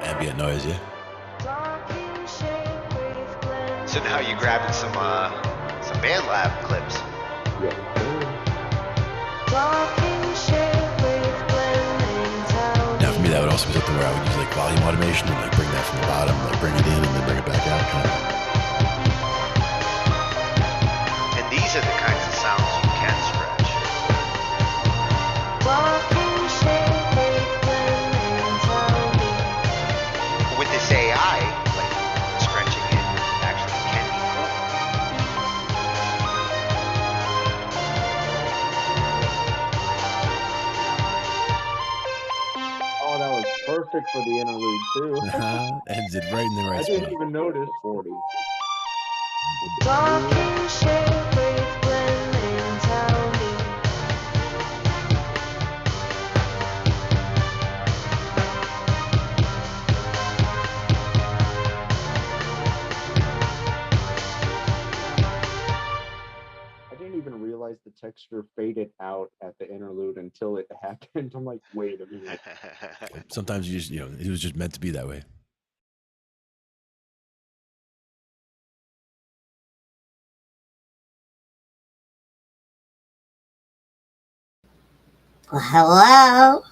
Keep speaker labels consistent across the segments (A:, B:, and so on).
A: Ambient noise, yeah.
B: So now you're grabbing some band lab clips.
A: Now for me that would also be something where I would use like volume automation and like bring that from the bottom, like bring it in and then bring it back out. Kind of.
B: And these are the kinds of sounds you can stretch. With this AI, like stretching it actually can be cool.
C: Oh, that was perfect for the interlude too.
A: Ends it right in the right
C: I
A: spot.
C: didn't even notice. 40. Even realize the texture faded out at the interlude until it happened. I'm like, wait a minute.
A: Sometimes you just, it was just meant to be that way.
D: Well, hello?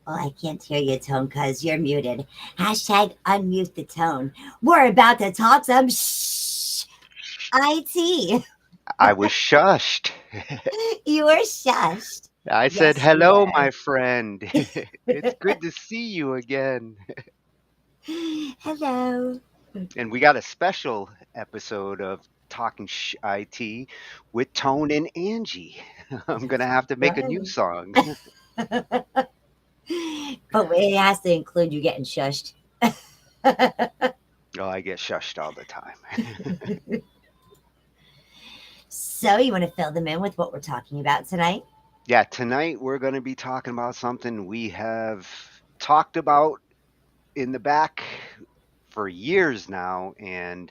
D: Well, I can't hear you, Tone, because you're muted. Hashtag unmute the tone. We're about to talk some IT.
B: I was shushed.
D: You were shushed.
B: I said,
D: Yes, you
B: hello,
D: were.
B: my friend. It's good to see you again.
D: Hello.
B: And we got a special episode of Talking IT with Tone and Angie. I'm going to have to make a new
D: Right.
B: song.
D: But it has to include you getting shushed.
B: Oh, I get shushed all the time.
D: So, you want to fill them in with what we're talking about tonight?
B: Yeah, tonight we're going to be talking about something we have talked about in the back for years now, and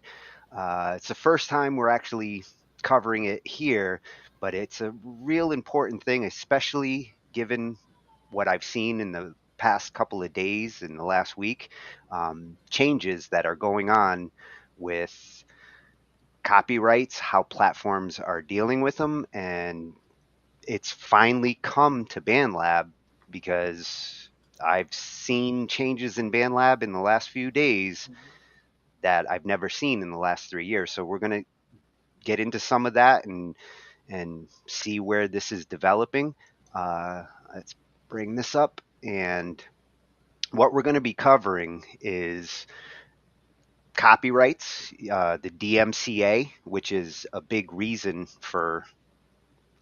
B: it's the first time we're actually covering it here, but it's a real important thing, especially given what I've seen in the past couple of days in the last week, changes that are going on with copyrights, how platforms are dealing with them, and it's finally come to BandLab because I've seen changes in BandLab in the last few days that I've never seen in the last 3 years. So we're going to get into some of that and see where this is developing. Let's bring this up. And what we're going to be covering is copyrights, the DMCA, which is a big reason for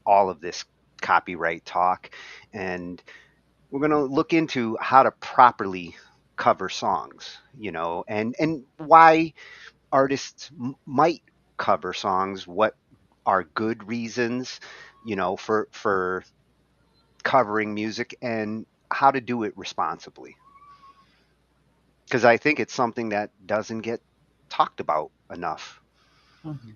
B: all of this copyright talk. And we're going to look into how to properly cover songs, and why artists might cover songs, what are good reasons, for covering music, and how to do it responsibly. Because I think it's something that doesn't get talked about enough.
D: Mm-hmm.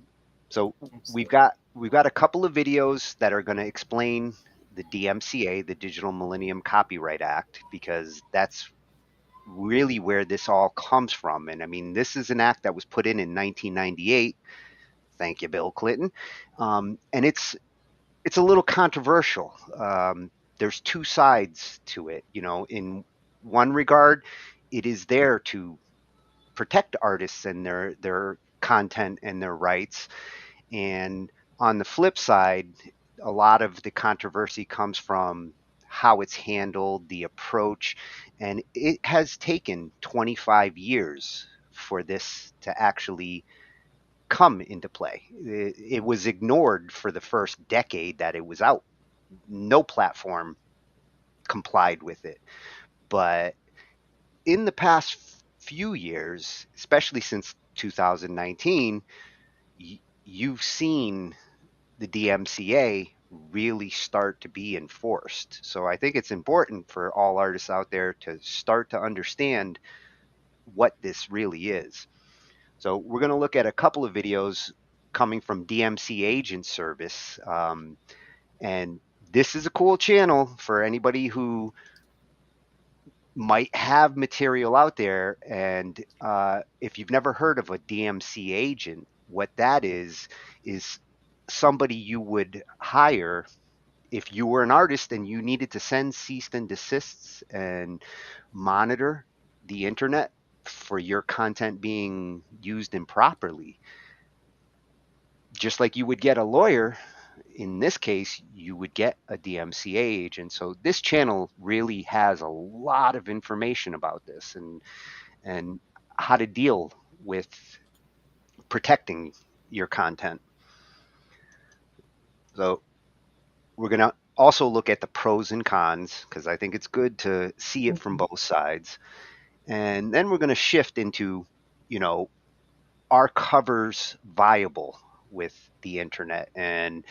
B: So we've
D: Absolutely.
B: got we've got a couple of videos that are going to explain the DMCA, the Digital Millennium Copyright Act, because that's really where this all comes from. And I mean, this is an act that was put in 1998. Thank you, Bill Clinton. And it's a little controversial. There's two sides to it. In one regard, it is there to protect artists and their content and their rights. And on the flip side, a lot of the controversy comes from how it's handled, the approach, and it has taken 25 years for this to actually come into play. It was ignored for the first decade that it was out. No platform complied with it. But in the past few years, especially since 2019, you've seen the DMCA really start to be enforced. So I think it's important for all artists out there to start to understand what this really is. So we're going to look at a couple of videos coming from DMC Agent Service. And this is a cool channel for anybody who might have material out there. And if you've never heard of a DMC agent, what that is somebody you would hire if you were an artist and you needed to send cease and desists and monitor the internet for your content being used improperly. Just like you would get a lawyer, in this case, you would get a DMCA agent. So this channel really has a lot of information about this and how to deal with protecting your content. So we're going to also look at the pros and cons because I think it's good to see it from
D: Mm-hmm.
B: both sides. And then we're going to shift into, you know, are covers viable with the internet and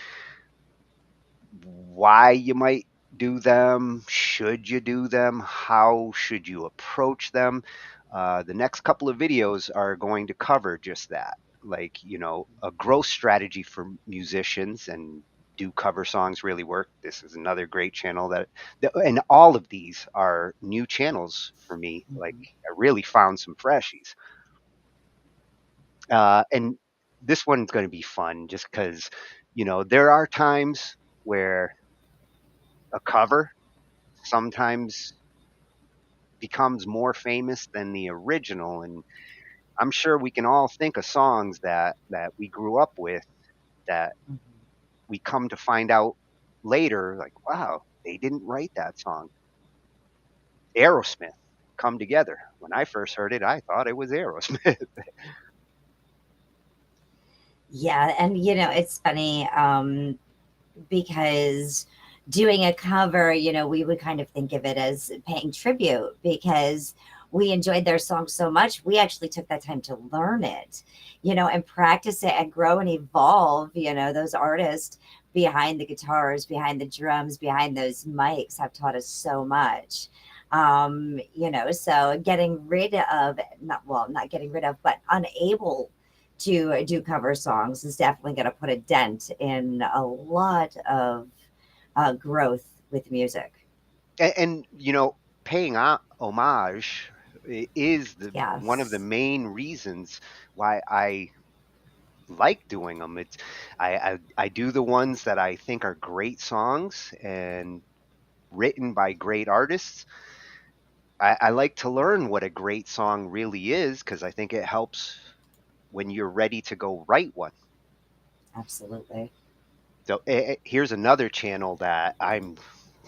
B: why you might do them, should you do them, how should you approach them. The next couple of videos are going to cover just that, like, a growth strategy for musicians and do cover songs really work. This is another great channel and all of these are new channels for me. Like,
D: Mm-hmm.
B: I really found some freshies. And this one's going to be fun just because, there are times where a cover sometimes becomes more famous than the original. And I'm sure we can all think of songs that we grew up with that
D: Mhm.
B: we come to find out later, like, wow, they didn't write that song. Aerosmith, Come Together. When I first heard it, I thought it was Aerosmith.
D: Yeah, and it's funny, because doing a cover, we would kind of think of it as paying tribute because we enjoyed their song so much. We actually took that time to learn it, and practice it and grow and evolve. Those artists behind the guitars, behind the drums, behind those mics have taught us so much. So getting rid of, not getting rid of, but unable to do cover songs is definitely going to put a dent in a lot of growth with music.
B: And paying homage is the one of the
D: Yes,
B: main reasons why I like doing them. It's I do the ones that I think are great songs and written by great artists. I like to learn what a great song really is because I think it helps when you're ready to go write one.
D: absolutely.
B: So here's another channel that I'm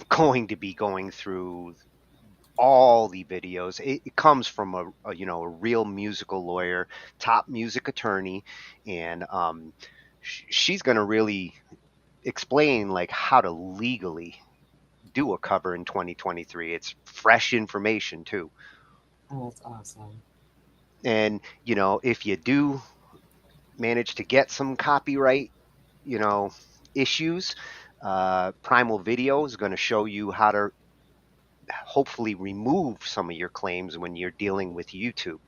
B: going to be going through all the videos. It comes from a real musical lawyer, top music attorney, and she's going to really explain like how to legally do a cover in 2023. It's fresh information too.
D: Oh, that's awesome.
B: And if you do manage to get some copyright, you know, issues, Primal Video is going to show you how to hopefully remove some of your claims when you're dealing with YouTube.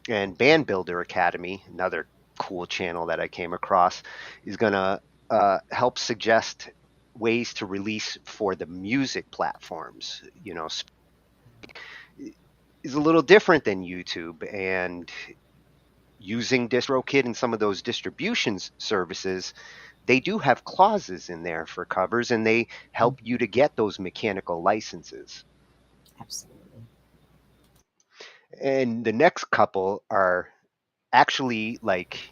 B: And Band Builder Academy, another cool channel that I came across, is going to help suggest ways to release for the music platforms. Is a little different than YouTube, and using DistroKid and some of those distribution services, they do have clauses in there for covers, and they help
D: Mhm.
B: you to get those mechanical licenses.
D: Absolutely.
B: And the next couple are actually like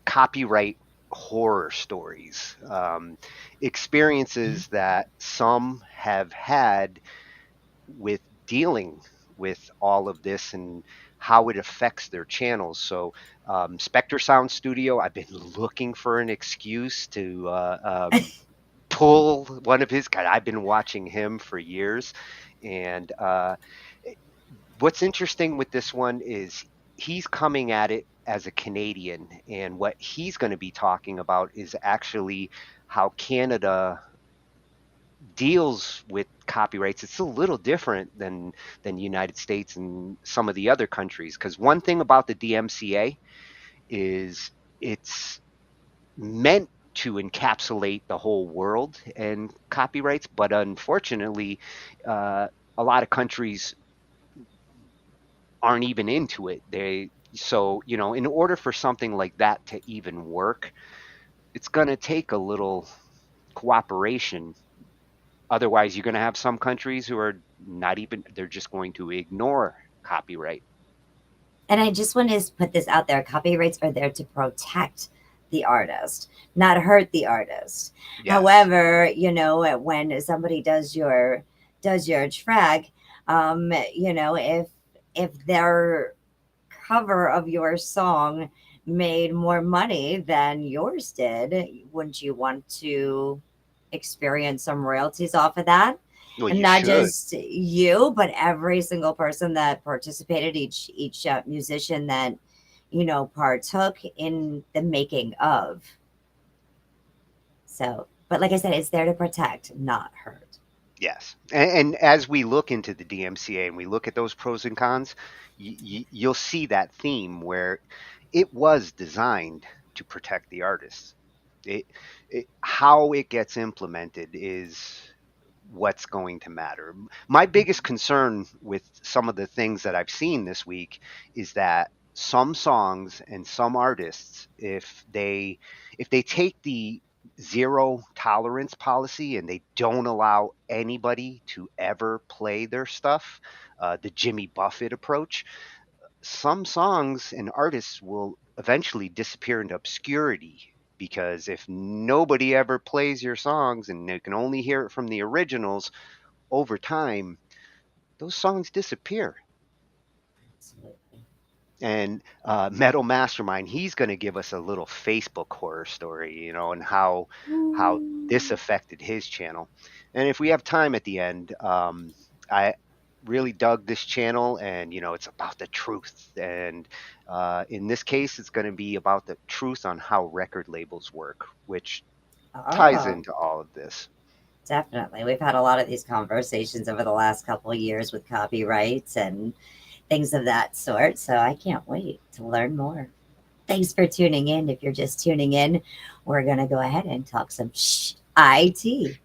B: copyright horror stories, experiences that some have had with dealing with all of this and how it affects their channels. So Spectre Sound Studio, I've been looking for an excuse to pull one of his. God, I've been watching him for years, and what's interesting with this one is he's coming at it as a Canadian, and what he's going to be talking about is actually how Canada deals with copyrights. It's a little different than the United States and some of the other countries. Because one thing about the DMCA is it's meant to encapsulate the whole world and copyrights, but unfortunately, uh, a lot of countries aren't even into it. In order for something like that to even work, it's going to take a little cooperation. Otherwise, you're going to have some countries who are not even, they're just going to ignore copyright.
D: And I just want to put this out there: copyrights are there to protect the artist, not hurt the artist.
B: Yes.
D: However, when somebody does your track, if their cover of your song made more money than yours did, wouldn't you want to experience some royalties off of that?
B: Well,
D: And
B: you
D: not
B: should.
D: just you, but every single person that participated, each musician that partook in the making of. So, but like I said, it's there to protect, not hurt.
B: Yes. And as we look into the DMCA and we look at those pros and cons, you'll see that theme where it was designed to protect the artists. It, how it gets implemented is what's going to matter. My biggest concern with some of the things that I've seen this week is that some songs and some artists, if they take zero tolerance policy, and they don't allow anybody to ever play their stuff, the Jimmy Buffett approach, some songs and artists will eventually disappear into obscurity, because if nobody ever plays your songs and they can only hear it from the originals, over time those songs disappear.
D: Absolutely.
B: And Metal Mastermind, he's going to give us a little Facebook horror story, and how this affected his channel. And if we have time at the end, I really dug this channel, and it's about the truth. And in this case, it's going to be about the truth on how record labels work, which ties
D: Oh,
B: into all of this.
D: definitely. We've had a lot of these conversations over the last couple of years with copyrights and things of that sort. So I can't wait to learn more. Thanks for tuning in. If you're just tuning in, we're going to go ahead and talk some IT.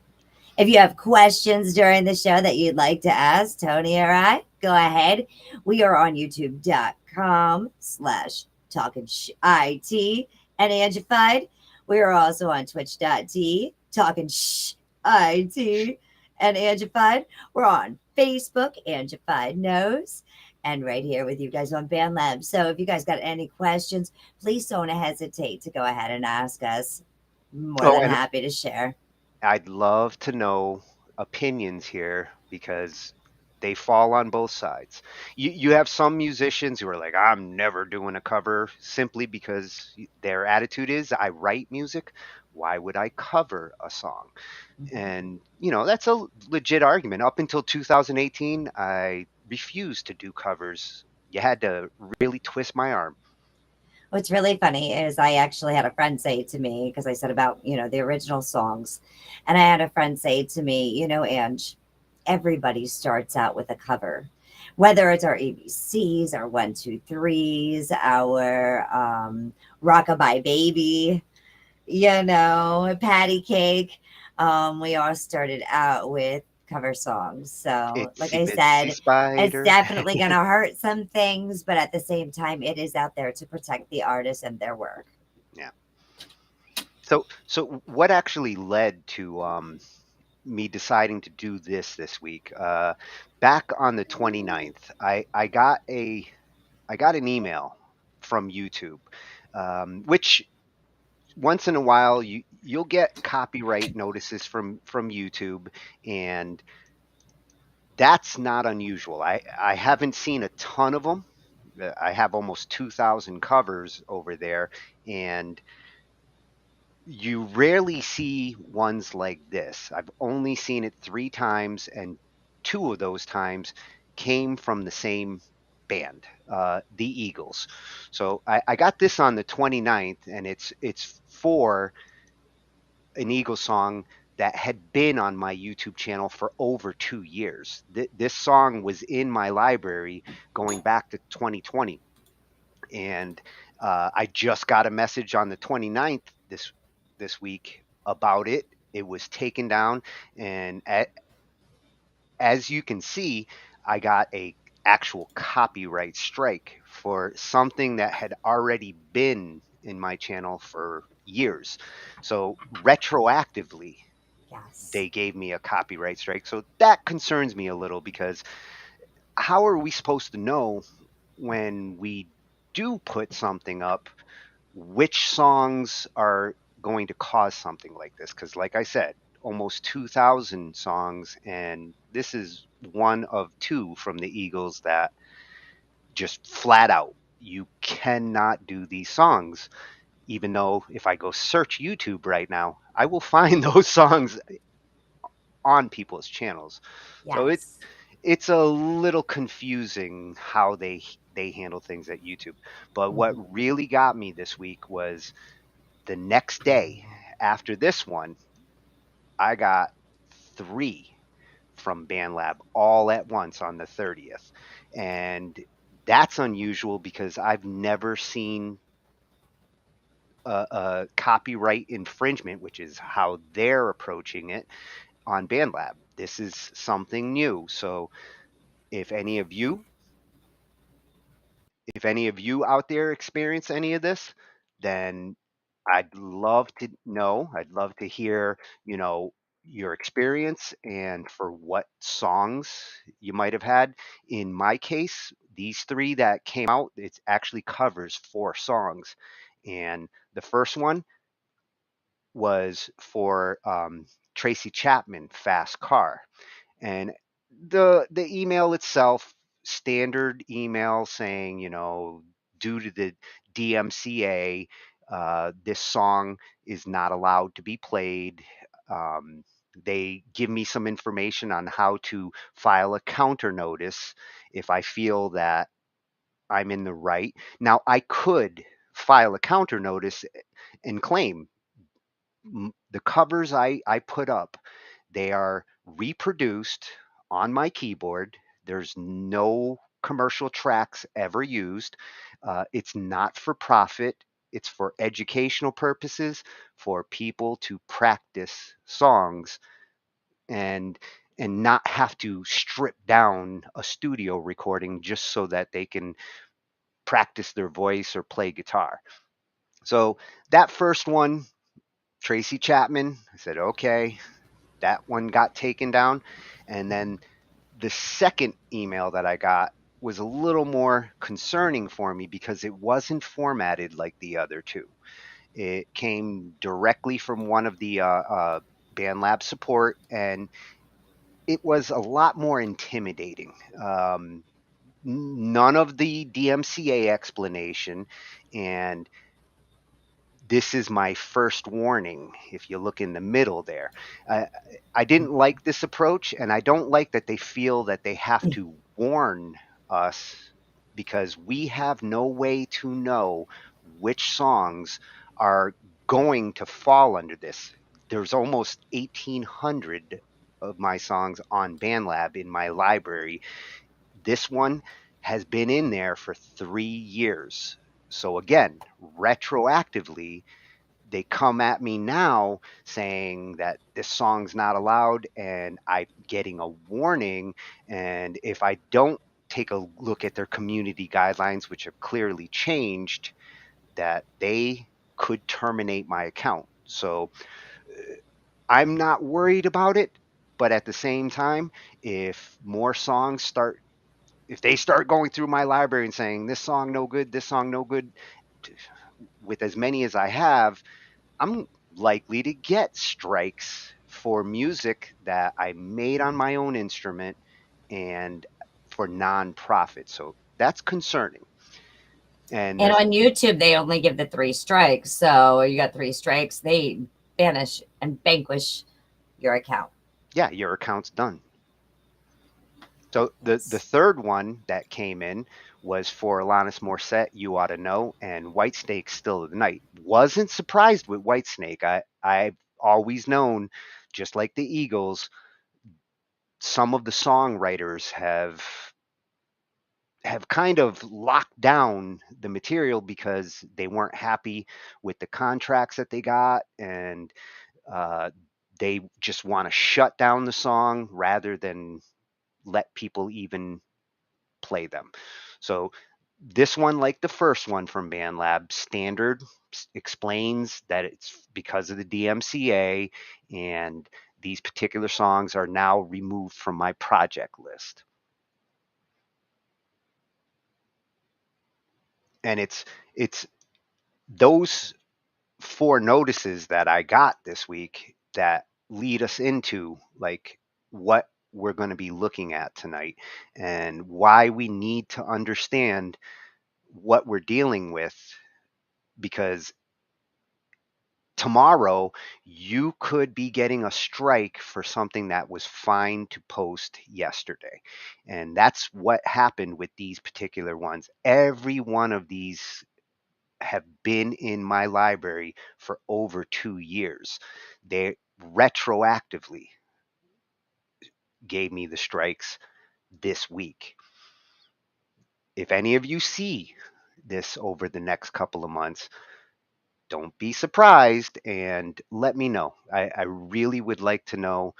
D: If you have questions during the show that you'd like to ask Tony or I, go ahead. We are on youtube.com/talking IT and Angified. We are also on twitch.tv talking IT and Angified. We're on Facebook, Angified Knows, and right here with you guys on BandLab. So if you guys got any questions, please don't hesitate to go ahead and ask us. More
B: Oh,
D: than
B: and
D: happy to share.
B: I'd love to know opinions here, because they fall on both sides. You have some musicians who are like, I'm never doing a cover, simply because their attitude is, I write music. Why would I cover a song? And, that's a legit argument. Up until 2018, I refused to do covers. You had to really twist my arm.
D: What's really funny is I actually had a friend say to me, because I said about, the original songs. And I had a friend say to me, Ange, everybody starts out with a cover, whether it's our ABCs, our 1, 2, 3s, our Rockabye Baby, Patty Cake. We all started out with cover songs. So, like
B: Itsy
D: I
B: bitsy
D: said, it's
B: spider.
D: definitely going to hurt some things, but at the same time, it is out there to protect the artist and their work.
B: Yeah. So what actually led to me deciding to do this week? Back on the 29th, I got an email from YouTube, which once in a while you'll get copyright notices from YouTube, and that's not unusual. I haven't seen a ton of them. I have almost 2,000 covers over there, and you rarely see ones like this. I've only seen it 3 times, and 2 of those times came from the same band, the Eagles. So I got this on the 29th, and it's for an Eagles song that had been on my YouTube channel for over 2 years. This song was in my library going back to 2020, and I just got a message on the 29th this week about it. It was taken down, and as you can see, I got a actual copyright strike for something that had already been in my channel for years. So retroactively,
D: Yes.
B: they gave me a copyright strike. So that concerns me a little, because how are we supposed to know when we do put something up which songs are going to cause something like this? Because, like I said, almost 2,000 songs, and this is one of 2 from the Eagles that just flat out, you cannot do these songs. Even though if I go search YouTube right now, I will find those songs on people's channels. So
D: Yes.
B: it's a little confusing how they handle things at YouTube. But what
D: Mhm.
B: really got me this week was the next day after this one, I got 3 from BandLab all at once on the 30th. And that's unusual, because I've never seen a copyright infringement, which is how they're approaching it, on BandLab. This is something new. So if any of you out there experience any of this, then I'd love to know. I'd love to hear, you know, your experience and for what songs you might have had. In my case, these three that came out, it actually covers four songs. And the first one was for Tracy Chapman, Fast Car. And the email itself, standard email saying, you know, due to the DMCA, this song is not allowed to be played. Um, they give me some information on how to file a counter notice if I feel that I'm in the right. Now, I could file a counter notice and claim the covers I put up, they are reproduced on my keyboard. There's no commercial tracks ever used. It's not for profit. It's for educational purposes, for people to practice songs and not have to strip down a studio recording just so that they can practice their voice or play guitar. So that first one, Tracy Chapman, I said, okay, that one got taken down. And then the second email that I got was a little more concerning for me because it wasn't formatted like the other two. It came directly from one of the BandLab support, and it was a lot more intimidating. None of the DMCA explanation, and this is my first warning. If you look in the middle there, uh, I didn't like this approach, and I don't like that they feel that they have to warn us because we have no way to know which songs are going to fall under this. There's almost 1,800 of my songs on BandLab in my library. This one has been in there for 3 years. So again, retroactively, they come at me now saying that this song's not allowed and I'm getting a warning. And if I don't take a look at their community guidelines, which have clearly changed, that they could terminate my account. So I'm not worried about it. But at the same time, if more songs start, if they start going through my library and saying this song no good, this song no good, with as many as I have, I'm likely to get strikes for music that I made on my own instrument and for nonprofit. So that's concerning. And
D: And on YouTube, they only give the 3 strikes. So you got 3 strikes, they banish and vanquish your account.
B: yeah, your account's done. So the third one that came in was for Alanis Morissette, You Ought to Know, and Whitesnake, Still of the Night. Wasn't surprised with Whitesnake. I've always known, just like the Eagles, some of the songwriters have kind of locked down the material because they weren't happy with the contracts that they got, and uh, they just want to shut down the song rather than let people even play them. So this one, like the first one from BandLab, standard explains that it's because of the DMCA, and these particular songs are now removed from my project list. And it's those four notices that I got this week that lead us into like what we're going to be looking at tonight and why we need to understand what we're dealing with, because tomorrow you could be getting a strike for something that was fine to post yesterday. And that's what happened with these particular ones. Every one of these have been in my library for over 2 years. They retroactively gave me the strikes this week. If any of you see this over the next couple of months, don't be surprised and let me know. I really would like to know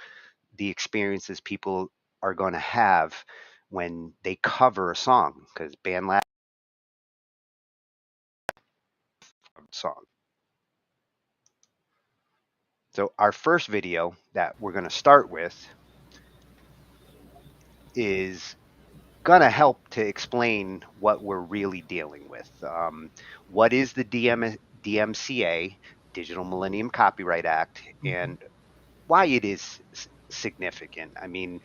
B: the experiences people are going to have when they cover a song, because BandLab song. So our first video that we're going to start with is going to help to explain what we're really dealing with. What is the DMCA, Digital Millennium Copyright Act, and why it is significant. I mean,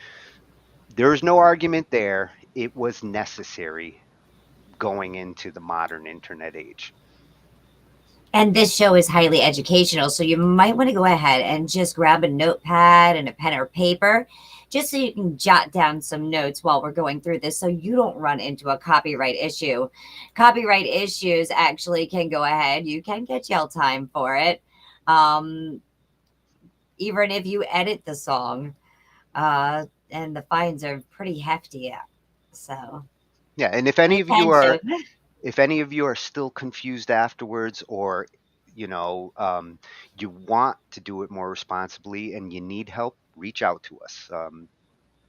B: there's no argument there. It was necessary going into the modern internet age.
D: And this show is highly educational, so you might want to go ahead and just grab a notepad and a pen or paper, just so you can jot down some notes while we're going through this, so you don't run into a copyright issue. Copyright issues actually can go ahead. You can get jail time for it, even if you edit the song, and the fines are pretty hefty. So
B: yeah, and if any of you are still confused afterwards, or you want to do it more responsibly and you need help, reach out to us.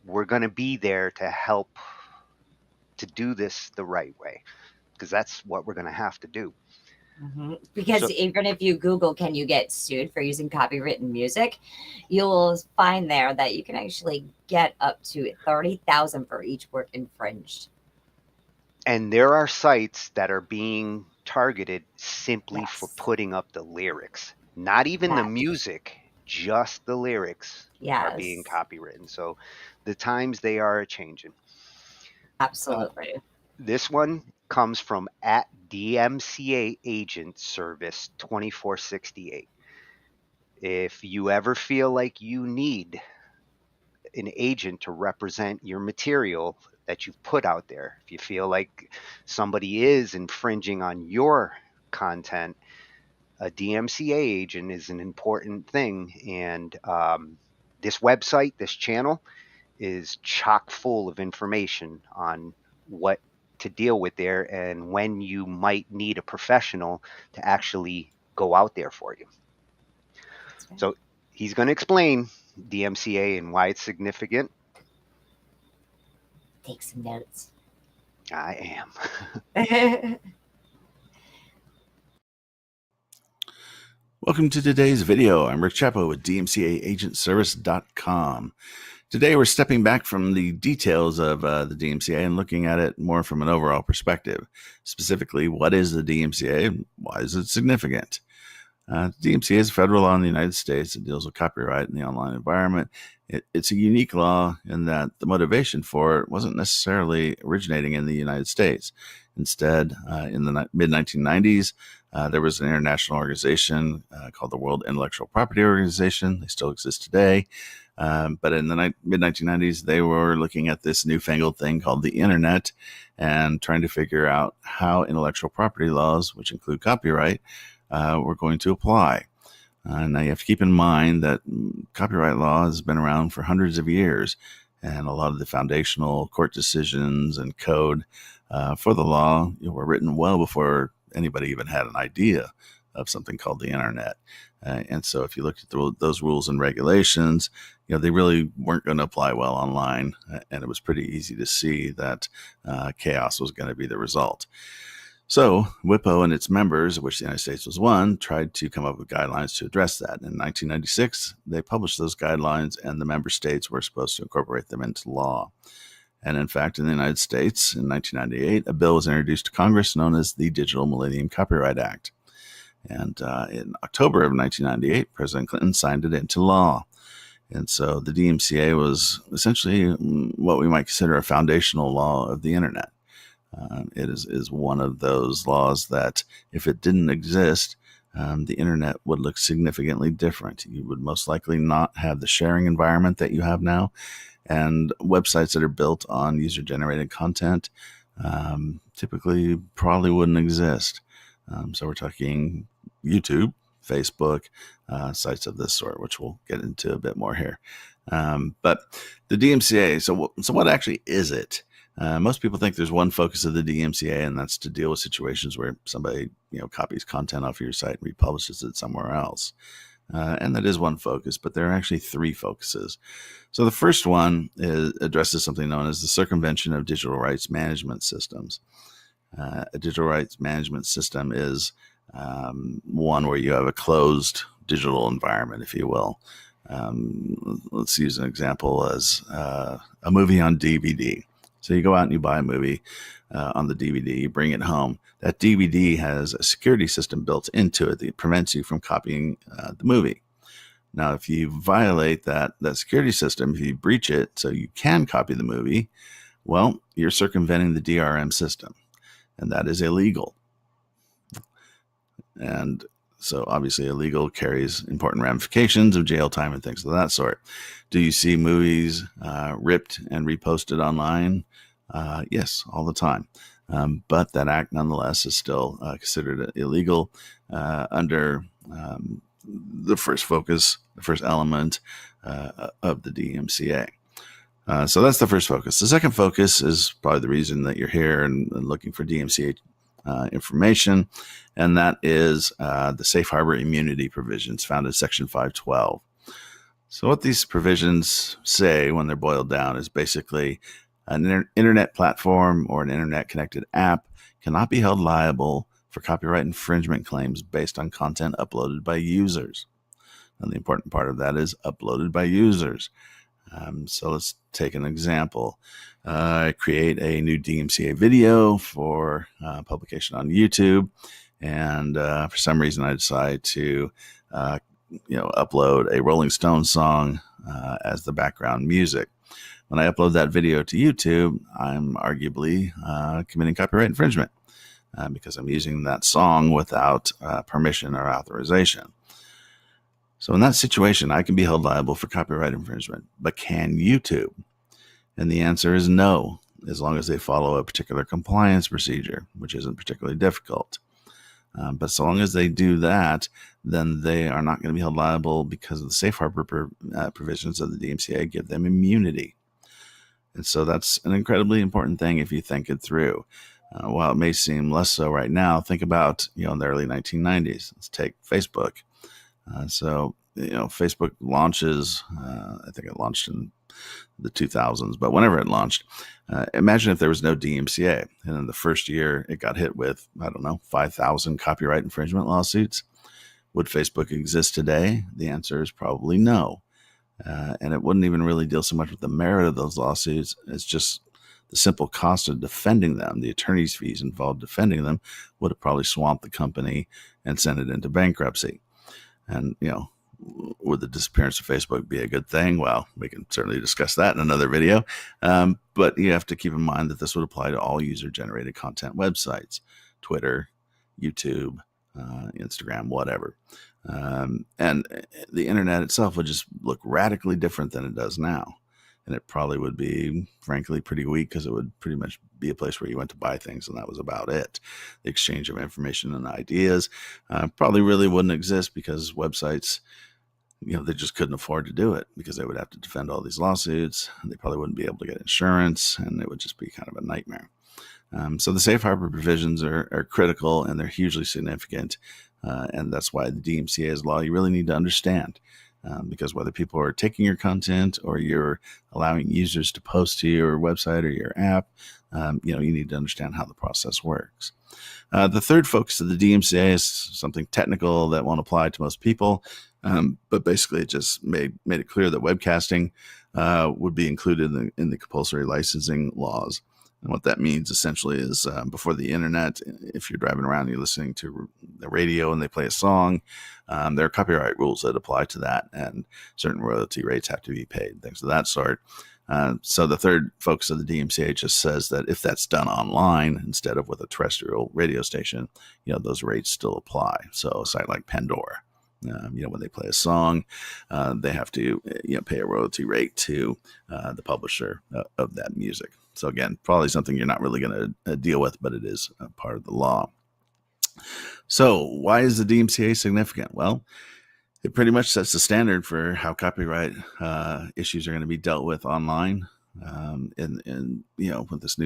B: We're going to be there to help to do this the right way, because that's what we're going to have to do.
D: Because even if you Google, can you get sued for using copywritten music, you'll find there that you can actually get up to $30,000 for each work infringed.
B: And there are sites that are being targeted simply for putting up the lyrics, not even the music, just the lyrics are being copywritten. So the times they are changing.
D: Absolutely.
B: This one comes from at DMCA Agent Service 2468. If you ever feel like you need an agent to represent your material that you've put out there, if you feel like somebody is infringing on your content, a DMCA agent is an important thing. And this website, this channel, is chock full of information on what to deal with there and when you might need a professional to actually go out there for you. Right. So he's going to explain DMCA and why it's significant.
D: Take some notes.
B: I am.
A: Welcome to today's video. I'm Rick Chapo with DMCAagentservice.com. Today we're stepping back from the details of the DMCA and looking at it more from an overall perspective. Specifically, what is the DMCA? Why is it significant? The DMCA is a federal law in the United States that deals with copyright in the online environment. It's a unique law in that the motivation for it wasn't necessarily originating in the United States. Instead, in the mid-1990s, there was an international organization called the World Intellectual Property Organization. They still exist today. But in the mid-1990s, they were looking at this newfangled thing called the internet and trying to figure out how intellectual property laws, which include copyright, were going to apply. Now you have to keep in mind that copyright law has been around for hundreds of years, and a lot of the foundational court decisions and code for the law were written well before anybody even had an idea of something called the internet. And so if you look at those rules and regulations, they really weren't going to apply well online. And it was pretty easy to see that chaos was going to be the result. So WIPO and its members, of which the United States was one, tried to come up with guidelines to address that. In 1996, they published those guidelines, and the member states were supposed to incorporate them into law. And in fact, in the United States, in 1998, a bill was introduced to Congress known as the Digital Millennium Copyright Act. And in October of 1998, President Clinton signed it into law. And so the DMCA was essentially what we might consider a foundational law of the internet. It is one of those laws that if it didn't exist, the internet would look significantly different. You would most likely not have the sharing environment that you have now, and websites that are built on user-generated content typically probably wouldn't exist. So we're talking YouTube, Facebook, sites of this sort, which we'll get into a bit more here. But the DMCA, so what actually is it? Most people think there's one focus of the DMCA, and that's to deal with situations where somebody, copies content off of your site and republishes it somewhere else. And that is one focus, but there are actually three focuses. So the first one addresses something known as the circumvention of digital rights management systems. A digital rights management system is one where you have a closed digital environment, if you will. Let's use an example as a movie on DVD. So you go out and you buy a movie on the DVD, you bring it home. That DVD has a security system built into it that prevents you from copying the movie. Now, if you violate that security system, if you breach it so you can copy the movie, well, you're circumventing the DRM system, and that is illegal. And so obviously illegal carries important ramifications of jail time and things of that sort. Do you see movies ripped and reposted online? Yes, all the time. But that act nonetheless is still considered illegal under the first focus, the first element of the DMCA. So that's the first focus. The second focus is probably the reason that you're here and looking for DMCA information, and that is the safe harbor immunity provisions found in Section 512. So what these provisions say when they're boiled down is basically an internet platform or an internet-connected app cannot be held liable for copyright infringement claims based on content uploaded by users. And the important part of that is uploaded by users. So let's take an example. I create a new DMCA video for publication on YouTube, and for some reason I decide to upload a Rolling Stones song as the background music. When I upload that video to YouTube, I'm arguably committing copyright infringement because I'm using that song without permission or authorization. So in that situation, I can be held liable for copyright infringement, but can YouTube? And the answer is no, as long as they follow a particular compliance procedure, which isn't particularly difficult. But so long as they do that, then they are not going to be held liable because of the safe harbor provisions of the DMCA give them immunity. And so that's an incredibly important thing if you think it through. While it may seem less so right now, think about, in the early 1990s. Let's take Facebook. Facebook launches, I think it launched in the 2000s, but whenever it launched, imagine if there was no DMCA. And in the first year, it got hit with, 5,000 copyright infringement lawsuits. Would Facebook exist today? The answer is probably no. And it wouldn't even really deal so much with the merit of those lawsuits. It's just the simple cost of defending them. The attorney's fees involved defending them would have probably swamped the company and sent it into bankruptcy. And, would the disappearance of Facebook be a good thing? Well, we can certainly discuss that in another video. But you have to keep in mind that this would apply to all user-generated content websites, Twitter, YouTube, Instagram, whatever. And the internet itself would just look radically different than it does now. And it probably would be, frankly, pretty weak because it would pretty much be a place where you went to buy things, and that was about it. The exchange of information and ideas probably really wouldn't exist because websites, they just couldn't afford to do it because they would have to defend all these lawsuits. They probably wouldn't be able to get insurance, and it would just be kind of a nightmare. So the safe harbor provisions are critical, and they're hugely significant. And that's why the DMCA is law you really need to understand. Because whether people are taking your content or you're allowing users to post to your website or your app, you need to understand how the process works. The third focus of the DMCA is something technical that won't apply to most people, but basically it just made it clear that webcasting would be included in the compulsory licensing laws. And what that means essentially is before the internet, if you're driving around and you're listening to the radio and they play a song, there are copyright rules that apply to that, and certain royalty rates have to be paid, things of that sort. So the third focus of the DMCA just says that if that's done online instead of with a terrestrial radio station, those rates still apply. So a site like Pandora, when they play a song, they have to pay a royalty rate to the publisher of that music. So again, probably something you're not really going to deal with, but it is a part of the law. So why is the DMCA significant? Well, it pretty much sets the standard for how copyright issues are going to be dealt with online. And with this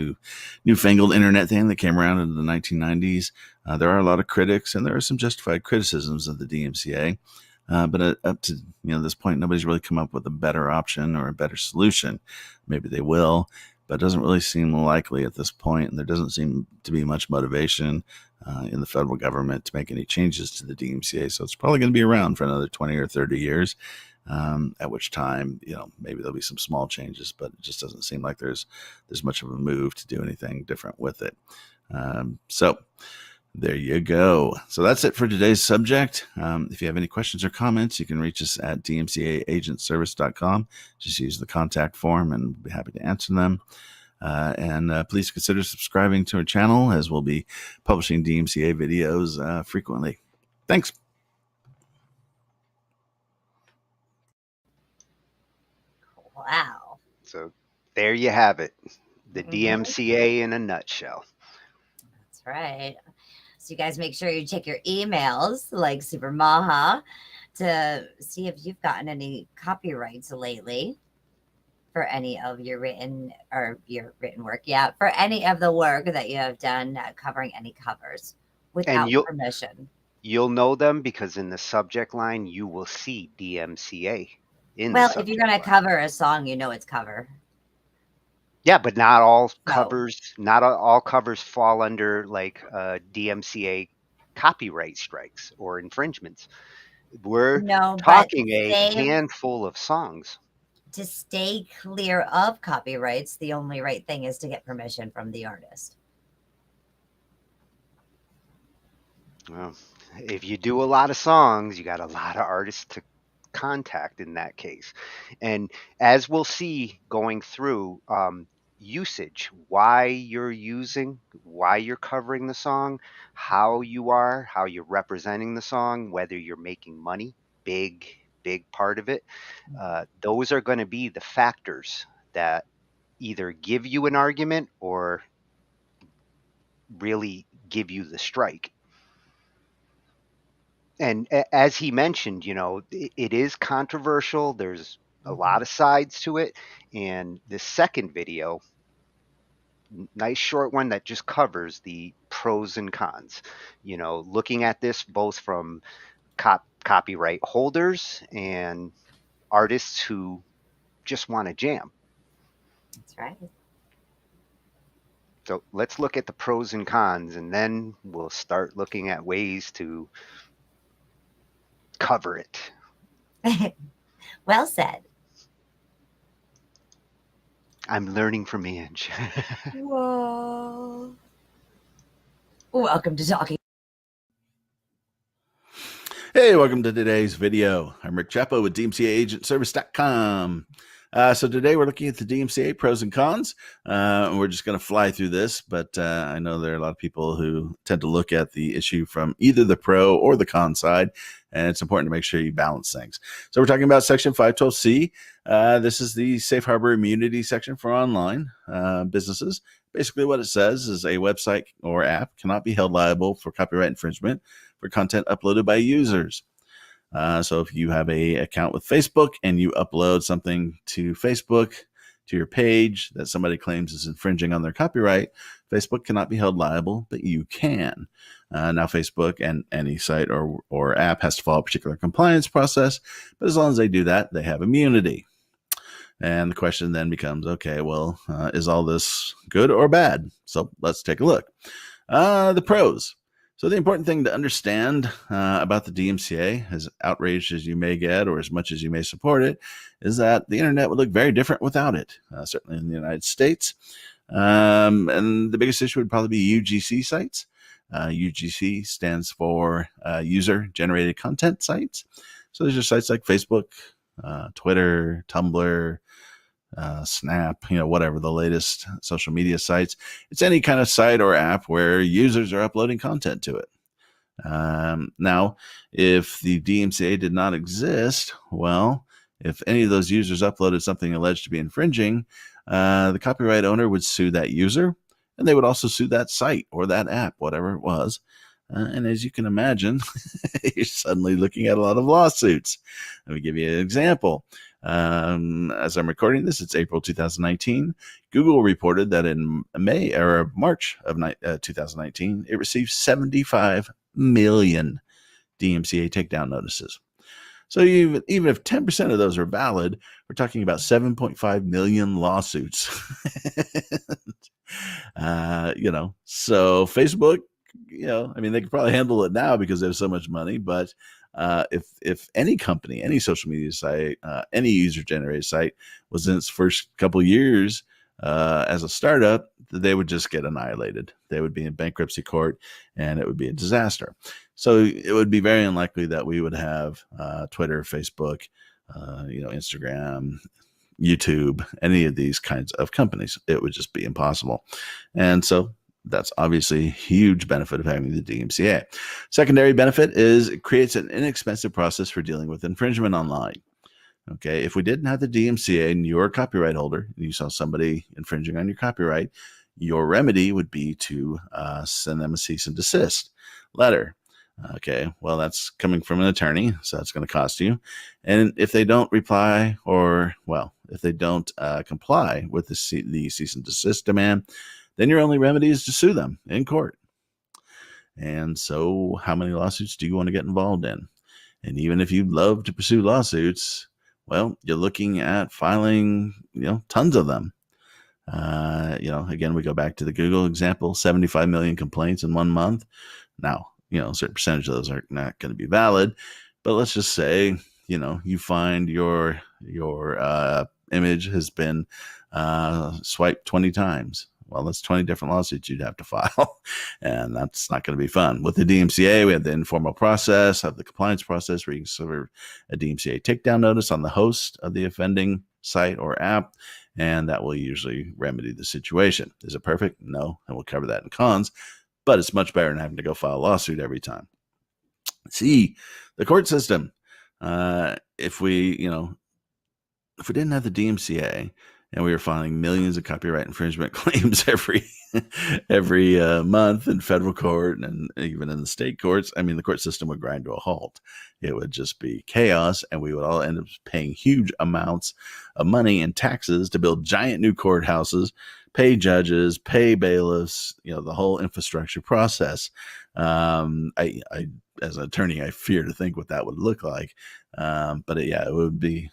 A: newfangled internet thing that came around in the 1990s, there are a lot of critics, and there are some justified criticisms of the DMCA. But up to this point, nobody's really come up with a better option or a better solution. Maybe they will, but it doesn't really seem likely at this point, and there doesn't seem to be much motivation in the federal government to make any changes to the DMCA. So it's probably going to be around for another 20 or 30 years, at which time, maybe there'll be some small changes, but it just doesn't seem like there's much of a move to do anything different with it. So there you go. So that's it for today's subject. If you have any questions or comments, you can reach us at dmcaagentservice.com. Just use the contact form and we'll be happy to answer them. And please consider subscribing to our channel, as we'll be publishing DMCA videos frequently. Thanks.
D: Wow.
B: So there you have it. The
D: Mhm.
B: DMCA in a nutshell.
D: That's right. So you guys make sure you check your emails like Super Maha to see if you've gotten any copyrights lately for any of your written work. Yeah, for any of the work that you have done covering any covers without permission.
B: You'll know them because in the subject line you will see DMCA in
D: Well,
B: the subject
D: if you're going to cover a song, you know it's cover.
B: Yeah, but not all covers fall under like DMCA copyright strikes or infringements. We're talking a handful of songs.
D: To stay clear of copyrights, the only right thing is to get permission from the artist.
B: Well, if you do a lot of songs, you got a lot of artists to contact in that case. And as we'll see going through, usage, why you're covering the song, how you're representing the song, whether you're making money, big part of it. Those are going to be the factors that either give you an argument or really give you the strike. And as he mentioned, it is controversial. There's a lot of sides to it. And the second video, nice short one that just covers the pros and cons, looking at this both from copyright holders and artists who just want to jam.
D: That's right.
B: So let's look at the pros and cons, and then we'll start looking at ways to cover it.
D: Well said.
B: I'm learning from Ange.
D: Whoa. Welcome to Talking.
A: Hey, welcome to today's video. I'm Rick Chapo with DMCAagentservice.com. So today we're looking at the DMCA pros and cons. We're just going to fly through this, but I know there are a lot of people who tend to look at the issue from either the pro or the con side, and it's important to make sure you balance things. So we're talking about Section 512C. This is the Safe Harbor Immunity section for online businesses. Basically what it says is a website or app cannot be held liable for copyright infringement for content uploaded by users. So if you have an account with Facebook and you upload something to Facebook, to your page that somebody claims is infringing on their copyright, Facebook cannot be held liable, but you can. Now Facebook and any site or app has to follow a particular compliance process, but as long as they do that, they have immunity. And the question then becomes, okay, well, is all this good or bad? So let's take a look. The pros. So the important thing to understand about the DMCA, as outraged as you may get or as much as you may support it, is that the internet would look very different without it, certainly in the United States. And the biggest issue would probably be UGC sites. UGC stands for user-generated content sites. So there's just sites like Facebook, Twitter, Tumblr, Snap, whatever the latest social media sites. It's any kind of site or app where users are uploading content to it. Now, if the DMCA did not exist, well, if any of those users uploaded something alleged to be infringing, the copyright owner would sue that user, and they would also sue that site or that app, whatever it was. And as you can imagine, you're suddenly looking at a lot of lawsuits. Let me give you an example. As I'm recording this, it's April 2019. Google reported that in March of 2019, it received 75 million DMCA takedown notices. So even if 10% of those are valid, we're talking about 7.5 million lawsuits. So Facebook I mean, they could probably handle it now because they have so much money. But if any company, any social media site, any user generated site was in its first couple years as a startup, they would just get annihilated. They would be in bankruptcy court, and it would be a disaster. So it would be very unlikely that we would have Twitter, Facebook, Instagram, YouTube, any of these kinds of companies. It would just be impossible. And so that's obviously a huge benefit of having the DMCA. Secondary benefit is it creates an inexpensive process for dealing with infringement online. Okay, if we didn't have the DMCA and you're a copyright holder and you saw somebody infringing on your copyright, your remedy would be to send them a cease and desist letter. Okay, well, that's coming from an attorney, so that's going to cost you. And if they don't reply, if they don't comply with the cease and desist demand, then your only remedy is to sue them in court. And so how many lawsuits do you want to get involved in? And even if you love to pursue lawsuits, well, you're looking at filing, tons of them. Again, we go back to the Google example, 75 million complaints in 1 month. Now, a certain percentage of those are not going to be valid, but let's just say, you find your image has been swiped 20 times. Well, that's 20 different lawsuits you'd have to file, and that's not going to be fun. With the DMCA, we have the informal process, have the compliance process where you can serve a DMCA takedown notice on the host of the offending site or app, and that will usually remedy the situation. Is it perfect? No, and we'll cover that in cons, but it's much better than having to go file a lawsuit every time. See, the court system. If we didn't have the DMCA and we were filing millions of copyright infringement claims every month in federal court and even in the state courts, I mean, the court system would grind to a halt. It would just be chaos, and we would all end up paying huge amounts of money in taxes to build giant new courthouses, pay judges, pay bailiffs, the whole infrastructure process. As an attorney, I fear to think what that would look like. But it would be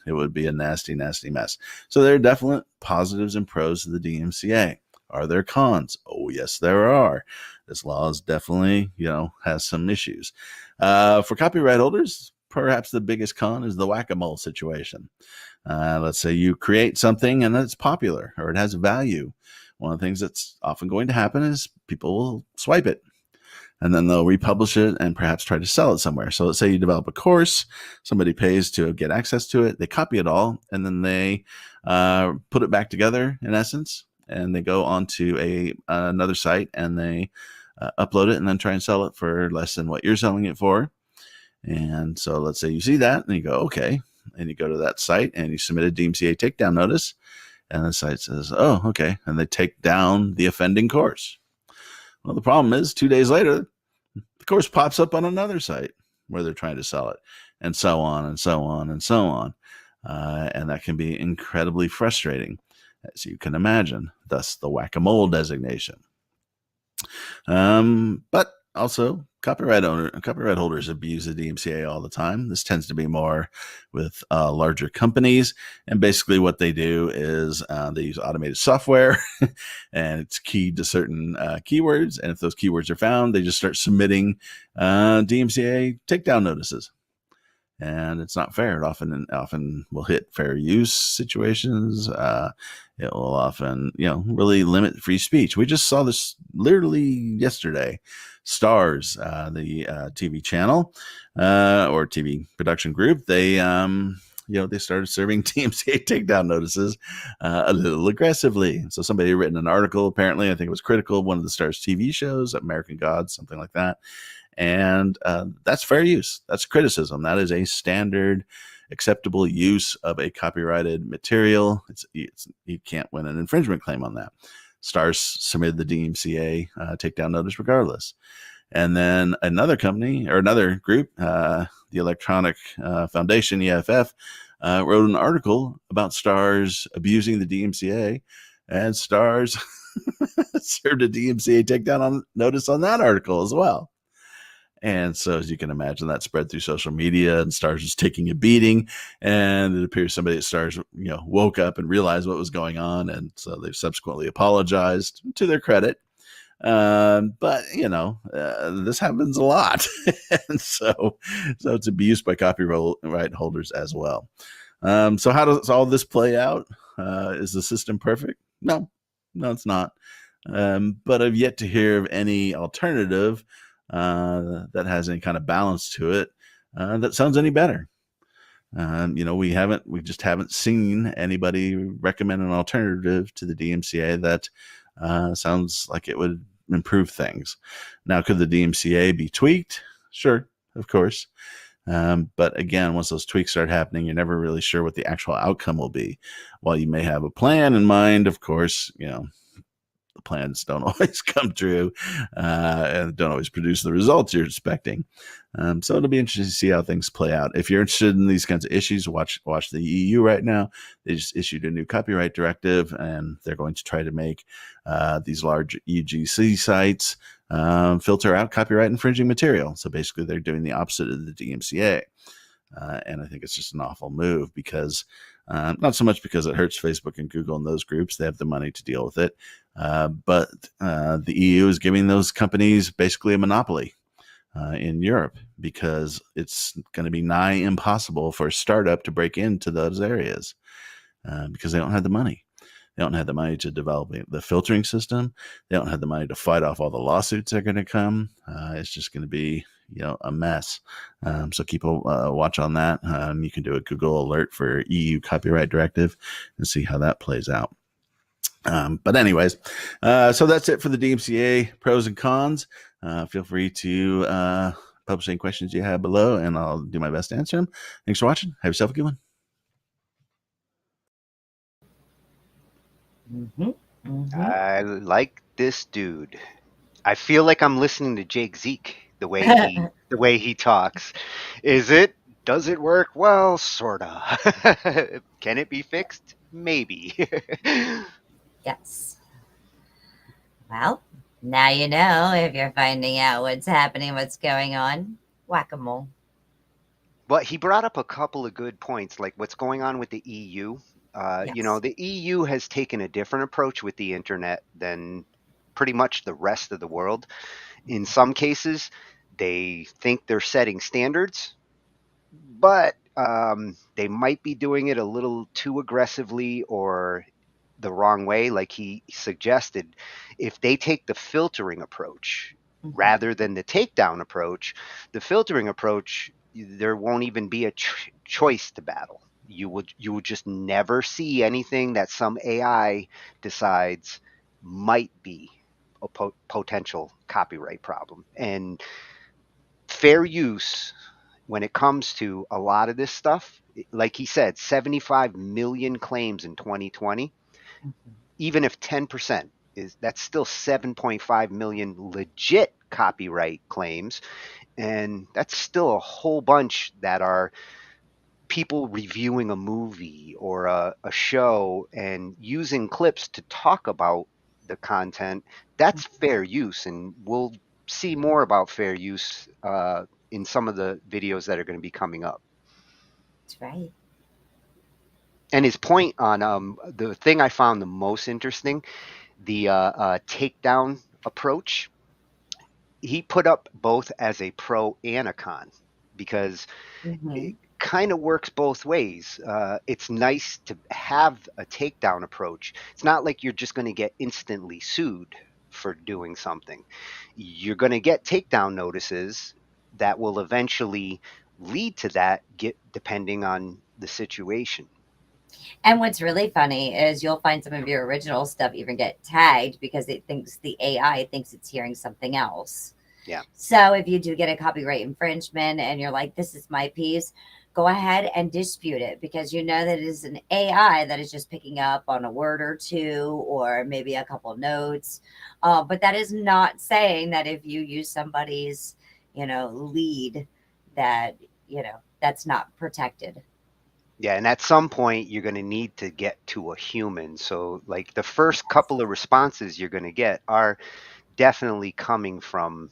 A: a nasty, nasty mess. So there are definite positives and pros to the DMCA. Are there cons? Oh, yes, there are. This law is definitely, has some issues. For copyright holders, perhaps the biggest con is the whack-a-mole situation. Let's say you create something and it's popular or it has value. One of the things that's often going to happen is people will swipe it, and then they'll republish it and perhaps try to sell it somewhere. So let's say you develop a course, somebody pays to get access to it, they copy it all, and then they put it back together in essence, and they go onto another site and they upload it and then try and sell it for less than what you're selling it for. And so let's say you see that and you go, okay, and you go to that site and you submit a DMCA takedown notice, and the site says, oh, okay, and they take down the offending course. Well, the problem is 2 days later, the course pops up on another site where they're trying to sell it, and so on and so on and so on. And that can be incredibly frustrating, as you can imagine, thus the whack-a-mole designation. But also, copyright holders abuse the DMCA all the time. This tends to be more with larger companies, and basically what they do is they use automated software, and it's keyed to certain keywords. And if those keywords are found, they just start submitting DMCA takedown notices. And it's not fair. It often will hit fair use situations. It will often, really limit free speech. We just saw this literally yesterday. Stars, the TV channel or TV production group, they started serving DMCA takedown notices a little aggressively. So somebody had written an article, apparently, I think it was critical of one of the Stars TV shows, American Gods, something like that. And that's fair use. That's criticism. That is a standard acceptable use of a copyrighted material. You can't win an infringement claim on that. Stars submitted the DMCA takedown notice regardless. And then another company or another group, the Electronic Foundation, EFF, wrote an article about Stars abusing the DMCA, and Stars served a DMCA takedown notice on that article as well. And so, as you can imagine, that spread through social media, and Stars was taking a beating. And it appears somebody at Stars, woke up and realized what was going on, and so they've subsequently apologized to their credit. But this happens a lot, and so it's abused by copyright holders as well. So how does all this play out? Is the system perfect? No, it's not. But I've yet to hear of any alternative that has any kind of balance to it that sounds any better. We just haven't seen anybody recommend an alternative to the DMCA that sounds like it would improve things. Now, could the DMCA be tweaked? Sure, of course. But again, once those tweaks start happening, you're never really sure what the actual outcome will be. While you may have a plan in mind, of course, the plans don't always come true and don't always produce the results you're expecting. So it'll be interesting to see how things play out. If you're interested in these kinds of issues, watch the EU right now. They just issued a new copyright directive, and they're going to try to make these large UGC sites filter out copyright infringing material. So basically, they're doing the opposite of the DMCA. And I think it's just an awful move because not so much because it hurts Facebook and Google and those groups. They have the money to deal with it. But the EU is giving those companies basically a monopoly in Europe because it's going to be nigh impossible for a startup to break into those areas because they don't have the money. They don't have the money to develop the filtering system. They don't have the money to fight off all the lawsuits that are going to come. It's just going to be a mess. So keep a watch on that. You can do a Google alert for EU copyright directive and see how that plays out. But anyways, so that's it for the DMCA pros and cons. Feel free to publish any questions you have below, and I'll do my best to answer them. Thanks for watching. Have yourself a good one.
B: I like this dude. I feel like I'm listening to Jake Zeke the way he talks. Does it work? Well, sorta. Can it be fixed? Maybe.
D: Yes. Well, now you know if you're finding out what's happening, what's going on. Whack-a-mole.
B: Well, he brought up a couple of good points, like what's going on with the EU.
D: Yes.
B: The EU has taken a different approach with the internet than pretty much the rest of the world. In some cases, they think they're setting standards, but they might be doing it a little too aggressively or the wrong way. Like he suggested, if they take the filtering approach rather than the takedown approach, the filtering approach, there won't even be a choice to battle. You will just never see anything that some AI decides might be a potential copyright problem. And fair use, when it comes to a lot of this stuff, like he said, 75 million claims in 2020, even if 10% that's still 7.5 million legit copyright claims. And that's still a whole bunch that are people reviewing a movie or a show and using clips to talk about the content. That's fair use, and we'll see more about fair use in some of the videos that are going to be coming up.
D: That's right.
B: And his point on the thing I found the most interesting, the takedown approach, he put up both as a pro and a con because it kind of works both ways. It's nice to have a takedown approach. It's not like you're just going to get instantly sued for doing something. You're going to get takedown notices that will eventually lead to that, depending on the situation.
D: And what's really funny is you'll find some of your original stuff even get tagged because it thinks the AI thinks it's hearing something else.
B: Yeah.
D: So if you do get a copyright infringement and you're like, this is my piece, go ahead and dispute it because you know that it is an AI that is just picking up on a word or two or maybe a couple notes. But that is not saying that if you use somebody's, lead that, that's not protected.
B: Yeah, and at some point you're going to need to get to a human. So like the first couple of responses you're going to get are definitely coming from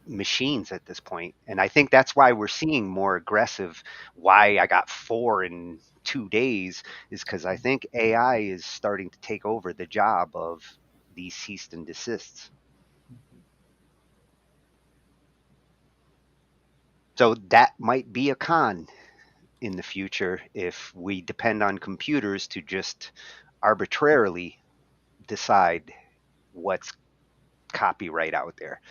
B: machines at this point. And I think that's why we're seeing more aggressive. Why I got 4 in 2 days is because I think AI is starting to take over the job of these cease and desists. So that might be a con in the future if we depend on computers to just arbitrarily decide what's copyright out there.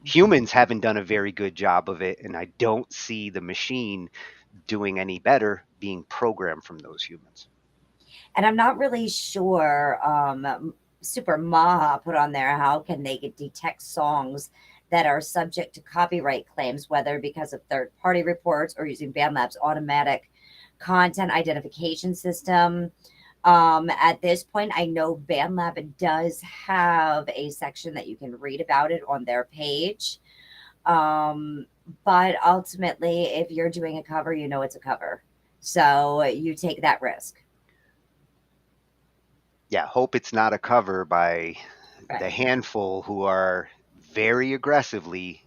B: Humans haven't done a very good job of it, and I don't see the machine doing any better being programmed from those humans.
D: And I'm not really sure, Super Maha put on there, how can they detect songs that are subject to copyright claims, whether because of third-party reports or using BandLab's automatic content identification system. At this point, I know BandLab does have a section that you can read about it on their page. But ultimately, if you're doing a cover, you know it's a cover. So you take that risk.
B: Yeah, hope it's not a cover by
D: Right.
B: the handful who are very aggressively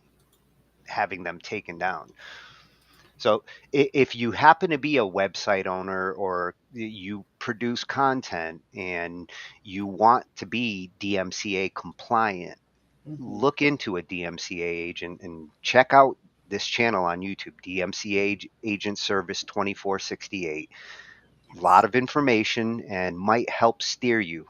B: having them taken down. So if you happen to be a website owner or you produce content and you want to be DMCA compliant, look into a DMCA agent and check out this channel on YouTube, DMCA Agent Service 2468. A lot of information and might help steer you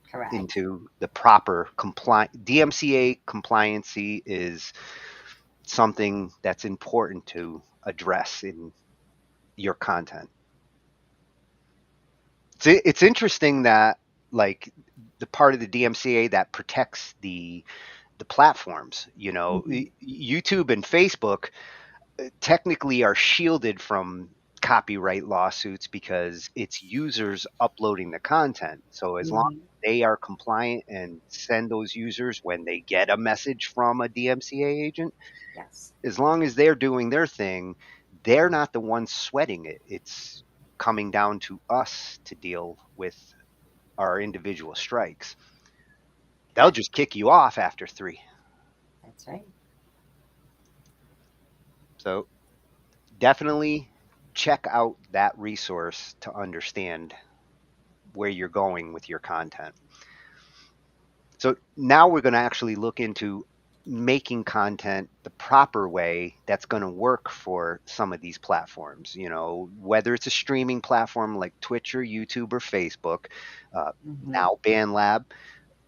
D: Correct.
B: into the proper DMCA compliancy is something that's important to address in your content. It's interesting that like the part of the DMCA that protects the platforms, you know, YouTube and Facebook technically are shielded from copyright lawsuits because it's users uploading the content. So as long as they are compliant and send those users when they get a message from a DMCA agent,
D: Yes.
B: as long as they're doing their thing, they're not the ones sweating it. It's coming down to us to deal with our individual strikes. They'll just kick you off after 3.
D: That's right.
B: So definitely check out that resource to understand where you're going with your content. So now we're going to actually look into making content the proper way that's going to work for some of these platforms, you know, whether it's a streaming platform like Twitch or YouTube or Facebook, now BandLab,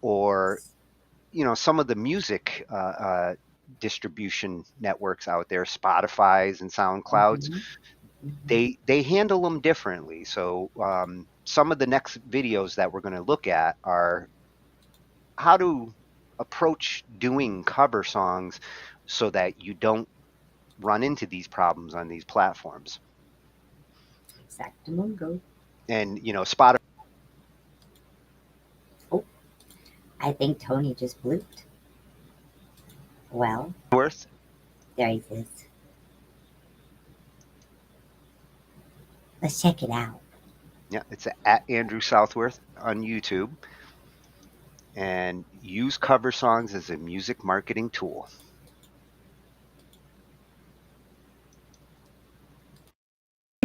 B: or, you know, some of the music distribution networks out there, Spotify's and SoundCloud's. They handle them differently. So some of the next videos that we're going to look at are how to approach doing cover songs so that you don't run into these problems on these platforms.
D: Exactamungo.
B: And, you know, Spotify.
D: Oh, I think Tony just blooped. Well, there he is. Let's check it out.
B: Yeah, it's at Andrew Southworth on YouTube. And use cover songs as a music marketing tool.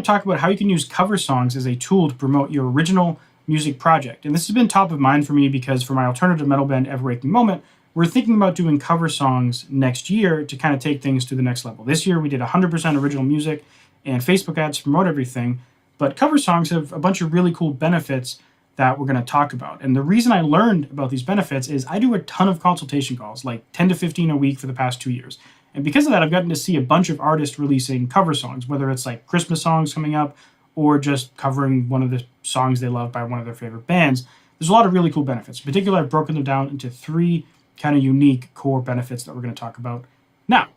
E: Talk about how you can use cover songs as a tool to promote your original music project. And this has been top of mind for me because for my alternative metal band Ever Waking Moment, we're thinking about doing cover songs next year to kind of take things to the next level. This year we did 100% original music and Facebook ads to promote everything, but cover songs have a bunch of really cool benefits that we're going to talk about. And the reason I learned about these benefits is I do a ton of consultation calls, like 10 to 15 a week for the past 2 years. And because of that, I've gotten to see a bunch of artists releasing cover songs, whether it's like Christmas songs coming up or just covering one of the songs they love by one of their favorite bands. There's a lot of really cool benefits. In particular, I've broken them down into 3 kind of unique core benefits that we're going to talk about now.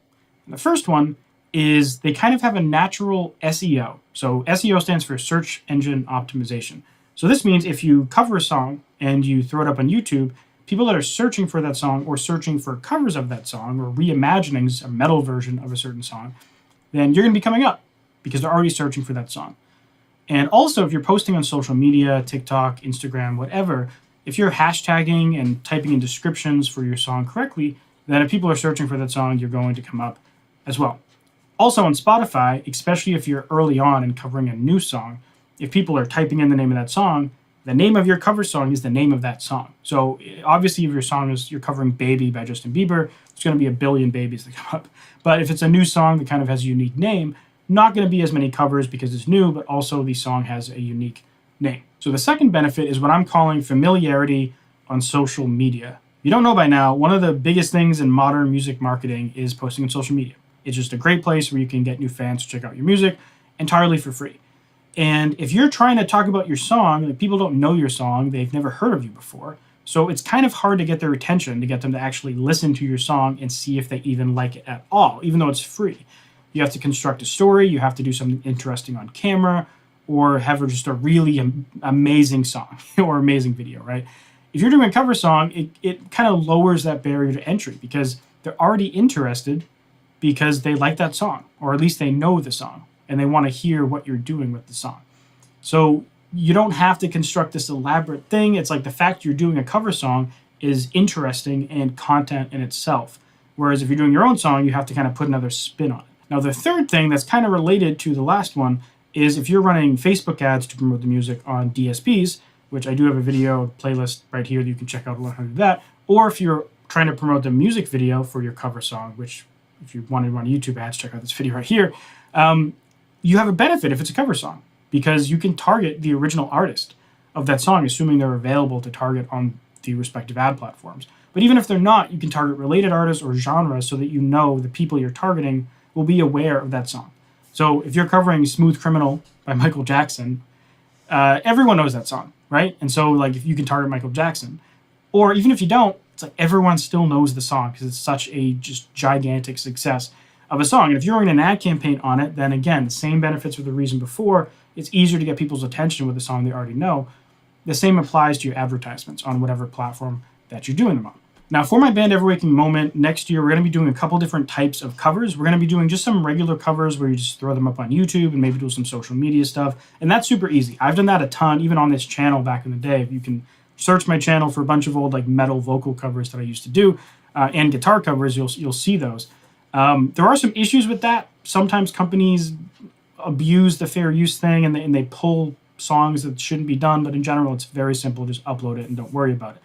E: And the first one is they kind of have a natural SEO. So SEO stands for search engine optimization. So this means if you cover a song and you throw it up on YouTube, people that are searching for that song or searching for covers of that song or reimaginings, a metal version of a certain song, then you're going to be coming up because they're already searching for that song. And also, if you're posting on social media, TikTok, Instagram, whatever, if you're hashtagging and typing in descriptions for your song correctly, then if people are searching for that song, you're going to come up as well. Also on Spotify, especially if you're early on and covering a new song, if people are typing in the name of that song, the name of your cover song is the name of that song. So obviously, if your song is, you're covering Baby by Justin Bieber, there's going to be a billion babies that come up. But if it's a new song that kind of has a unique name, not going to be as many covers because it's new, but also the song has a unique name. So the second benefit is what I'm calling familiarity on social media. If you don't know by now, one of the biggest things in modern music marketing is posting on social media. It's just a great place where you can get new fans to check out your music entirely for free. And if you're trying to talk about your song, like people don't know your song, they've never heard of you before. So it's kind of hard to get their attention, to get them to actually listen to your song and see if they even like it at all, even though it's free. You have to construct a story, you have to do something interesting on camera, or have just a really amazing song or amazing video, right? If you're doing a cover song, it kind of lowers that barrier to entry because they're already interested because they like that song, or at least they know the song, and they want to hear what you're doing with the song. So you don't have to construct this elaborate thing. It's like the fact you're doing a cover song is interesting and content in itself. Whereas if you're doing your own song, you have to kind of put another spin on it. Now, the third thing that's kind of related to the last one is if you're running Facebook ads to promote the music on DSPs, which I do have a video playlist right here that you can check out on how to do that, or if you're trying to promote the music video for your cover song, which if you want to run YouTube ads, check out this video right here, you have a benefit if it's a cover song because you can target the original artist of that song, assuming they're available to target on the respective ad platforms. But even if they're not, you can target related artists or genres so that you know the people you're targeting will be aware of that song. So if you're covering Smooth Criminal by Michael Jackson, everyone knows that song, right? And so like if you can target Michael Jackson, or even if you don't, it's like everyone still knows the song because it's such a just gigantic success of a song. And if you're running an ad campaign on it, then again, the same benefits with the reason before, it's easier to get people's attention with a song they already know. The same applies to your advertisements on whatever platform that you're doing them on. Now, for my band Ever Waking Moment, next year we're going to be doing a couple different types of covers. We're going to be doing just some regular covers where you just throw them up on YouTube and maybe do some social media stuff. And that's super easy. I've done that a ton, even on this channel back in the day. You can search my channel for a bunch of old like metal vocal covers that I used to do and guitar covers. You'll see those. There are some issues with that. Sometimes companies abuse the fair use thing and they pull songs that shouldn't be done. But in general, it's very simple. Just upload it and don't worry about it.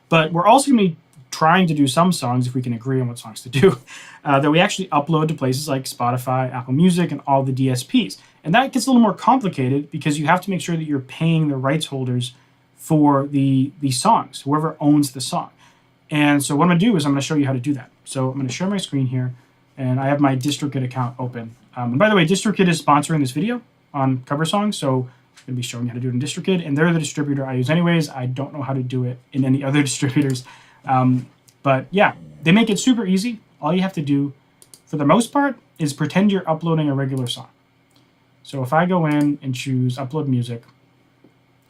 E: But we're also going to be trying to do some songs, if we can agree on what songs to do, that we actually upload to places like Spotify, Apple Music, and all the DSPs. And that gets a little more complicated because you have to make sure that you're paying the rights holders for the songs, whoever owns the song. And so what I'm going to do is I'm going to show you how to do that. So I'm going to share my screen here, and I have my DistroKid account open. And by the way, DistroKid is sponsoring this video on cover songs, so I'm going to be showing you how to do it in DistroKid, and they're the distributor I use anyways. I don't know how to do it in any other distributors. But yeah, they make it super easy. All you have to do, for the most part, is pretend you're uploading a regular song. So if I go in and choose Upload Music,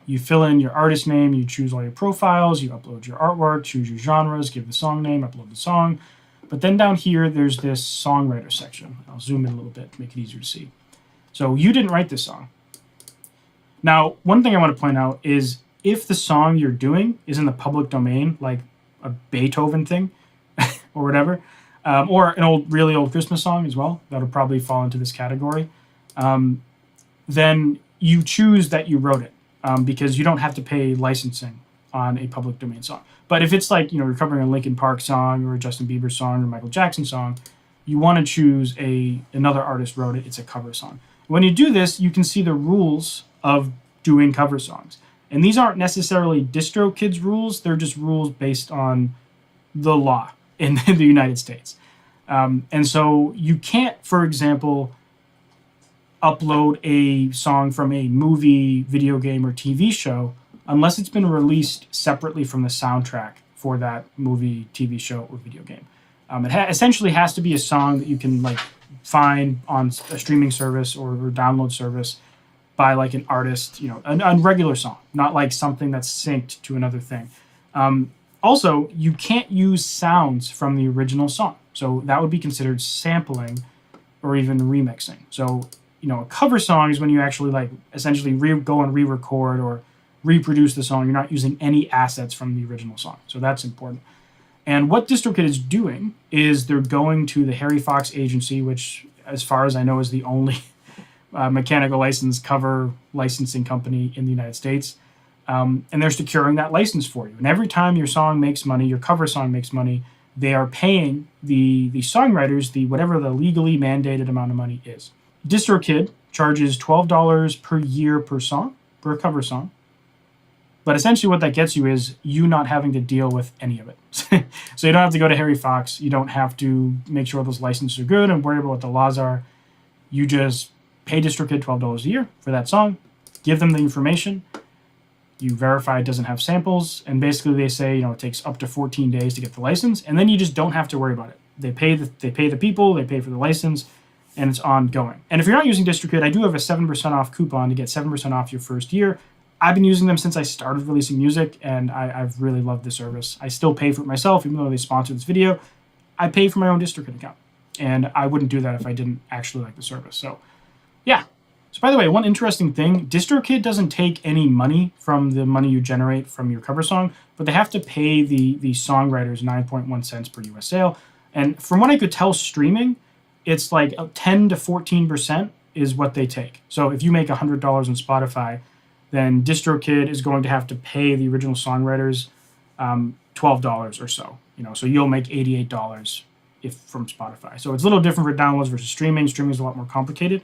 E: you fill in your artist name, you choose all your profiles, you upload your artwork, choose your genres, give the song name, upload the song. But then down here, there's this songwriter section. I'll zoom in a little bit to make it easier to see. So you didn't write this song. Now, one thing I want to point out is if the song you're doing is in the public domain, like a Beethoven thing or whatever, or an really old Christmas song as well, that'll probably fall into this category, then you choose that you wrote it because you don't have to pay licensing on a public domain song. But if it's like, you're covering a Linkin Park song or a Justin Bieber song or Michael Jackson song, you want to choose another artist wrote it. It's a cover song. When you do this, you can see the rules of doing cover songs. And these aren't necessarily DistroKid's rules. They're just rules based on the law in the United States. And so you can't, for example, upload a song from a movie, video game, or TV show unless it's been released separately from the soundtrack for that movie, TV show, or video game. It essentially has to be a song that you can find on a streaming service or download service by like an artist, a regular song, not like something that's synced to another thing. Also, you can't use sounds from the original song. So that would be considered sampling or even remixing. So, a cover song is when you actually essentially go and re-record or reproduce the song. You're not using any assets from the original song. So that's important. And what DistroKid is doing is they're going to the Harry Fox agency, which, as far as I know, is the only mechanical license cover licensing company in the United States. and they're securing that license for you. And every time your song makes money, your cover song makes money, they are paying the songwriters whatever the legally mandated amount of money is. DistroKid charges $12 per year per song, per cover song. But essentially what that gets you is you not having to deal with any of it. So you don't have to go to Harry Fox. You don't have to make sure those licenses are good and worry about what the laws are. You just pay DistroKid $12 a year for that song, give them the information, you verify it doesn't have samples, and basically they say, it takes up to 14 days to get the license, and then you just don't have to worry about it. They pay the people, they pay for the license, and it's ongoing. And if you're not using DistroKid, I do have a 7% off coupon to get 7% off your first year. I've been using them since I started releasing music, and I've really loved the service. I still pay for it myself, even though they sponsored this video. I pay for my own DistroKid account, and I wouldn't do that if I didn't actually like the service. So, yeah. So, by the way, one interesting thing, DistroKid doesn't take any money from the money you generate from your cover song, but they have to pay the songwriters 9.1 cents per US sale. And from what I could tell streaming, it's like 10 to 14% is what they take. So if you make $100 on Spotify, then DistroKid is going to have to pay the original songwriters $12 or so. So you'll make $88 from Spotify. So it's a little different for downloads versus streaming. Streaming is a lot more complicated,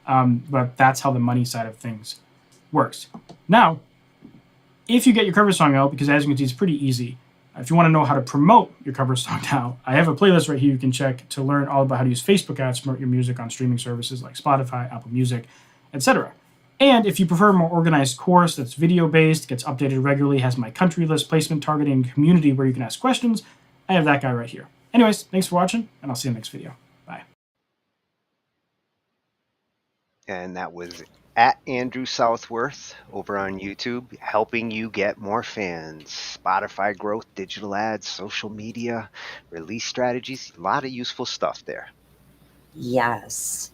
E: but that's how the money side of things works. Now, if you get your cover song out, because as you can see, it's pretty easy. If you want to know how to promote your cover song now, I have a playlist right here you can check to learn all about how to use Facebook ads to promote your music on streaming services like Spotify, Apple Music, etc. And if you prefer a more organized course that's video-based, gets updated regularly, has my country list, placement, targeting, and community where you can ask questions, I have that guy right here. Anyways, thanks for watching, and I'll see you in the next video. Bye.
B: And that was at Andrew Southworth over on YouTube, helping you get more fans. Spotify growth, digital ads, social media, release strategies, a lot of useful stuff there.
D: Yes.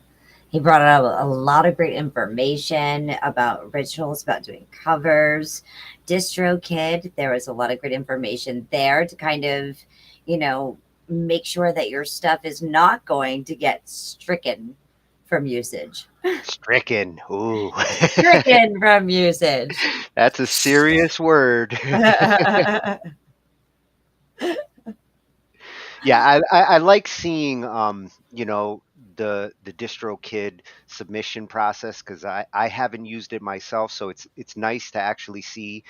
D: He brought up a lot of great information about originals, about doing covers. DistroKid, there was a lot of great information there to kind of, make sure that your stuff is not going to get stricken from usage.
B: Stricken. Ooh.
D: Stricken from usage.
B: That's a serious word. Yeah, I like seeing the DistroKid submission process, because I haven't used it myself, so it's nice to actually see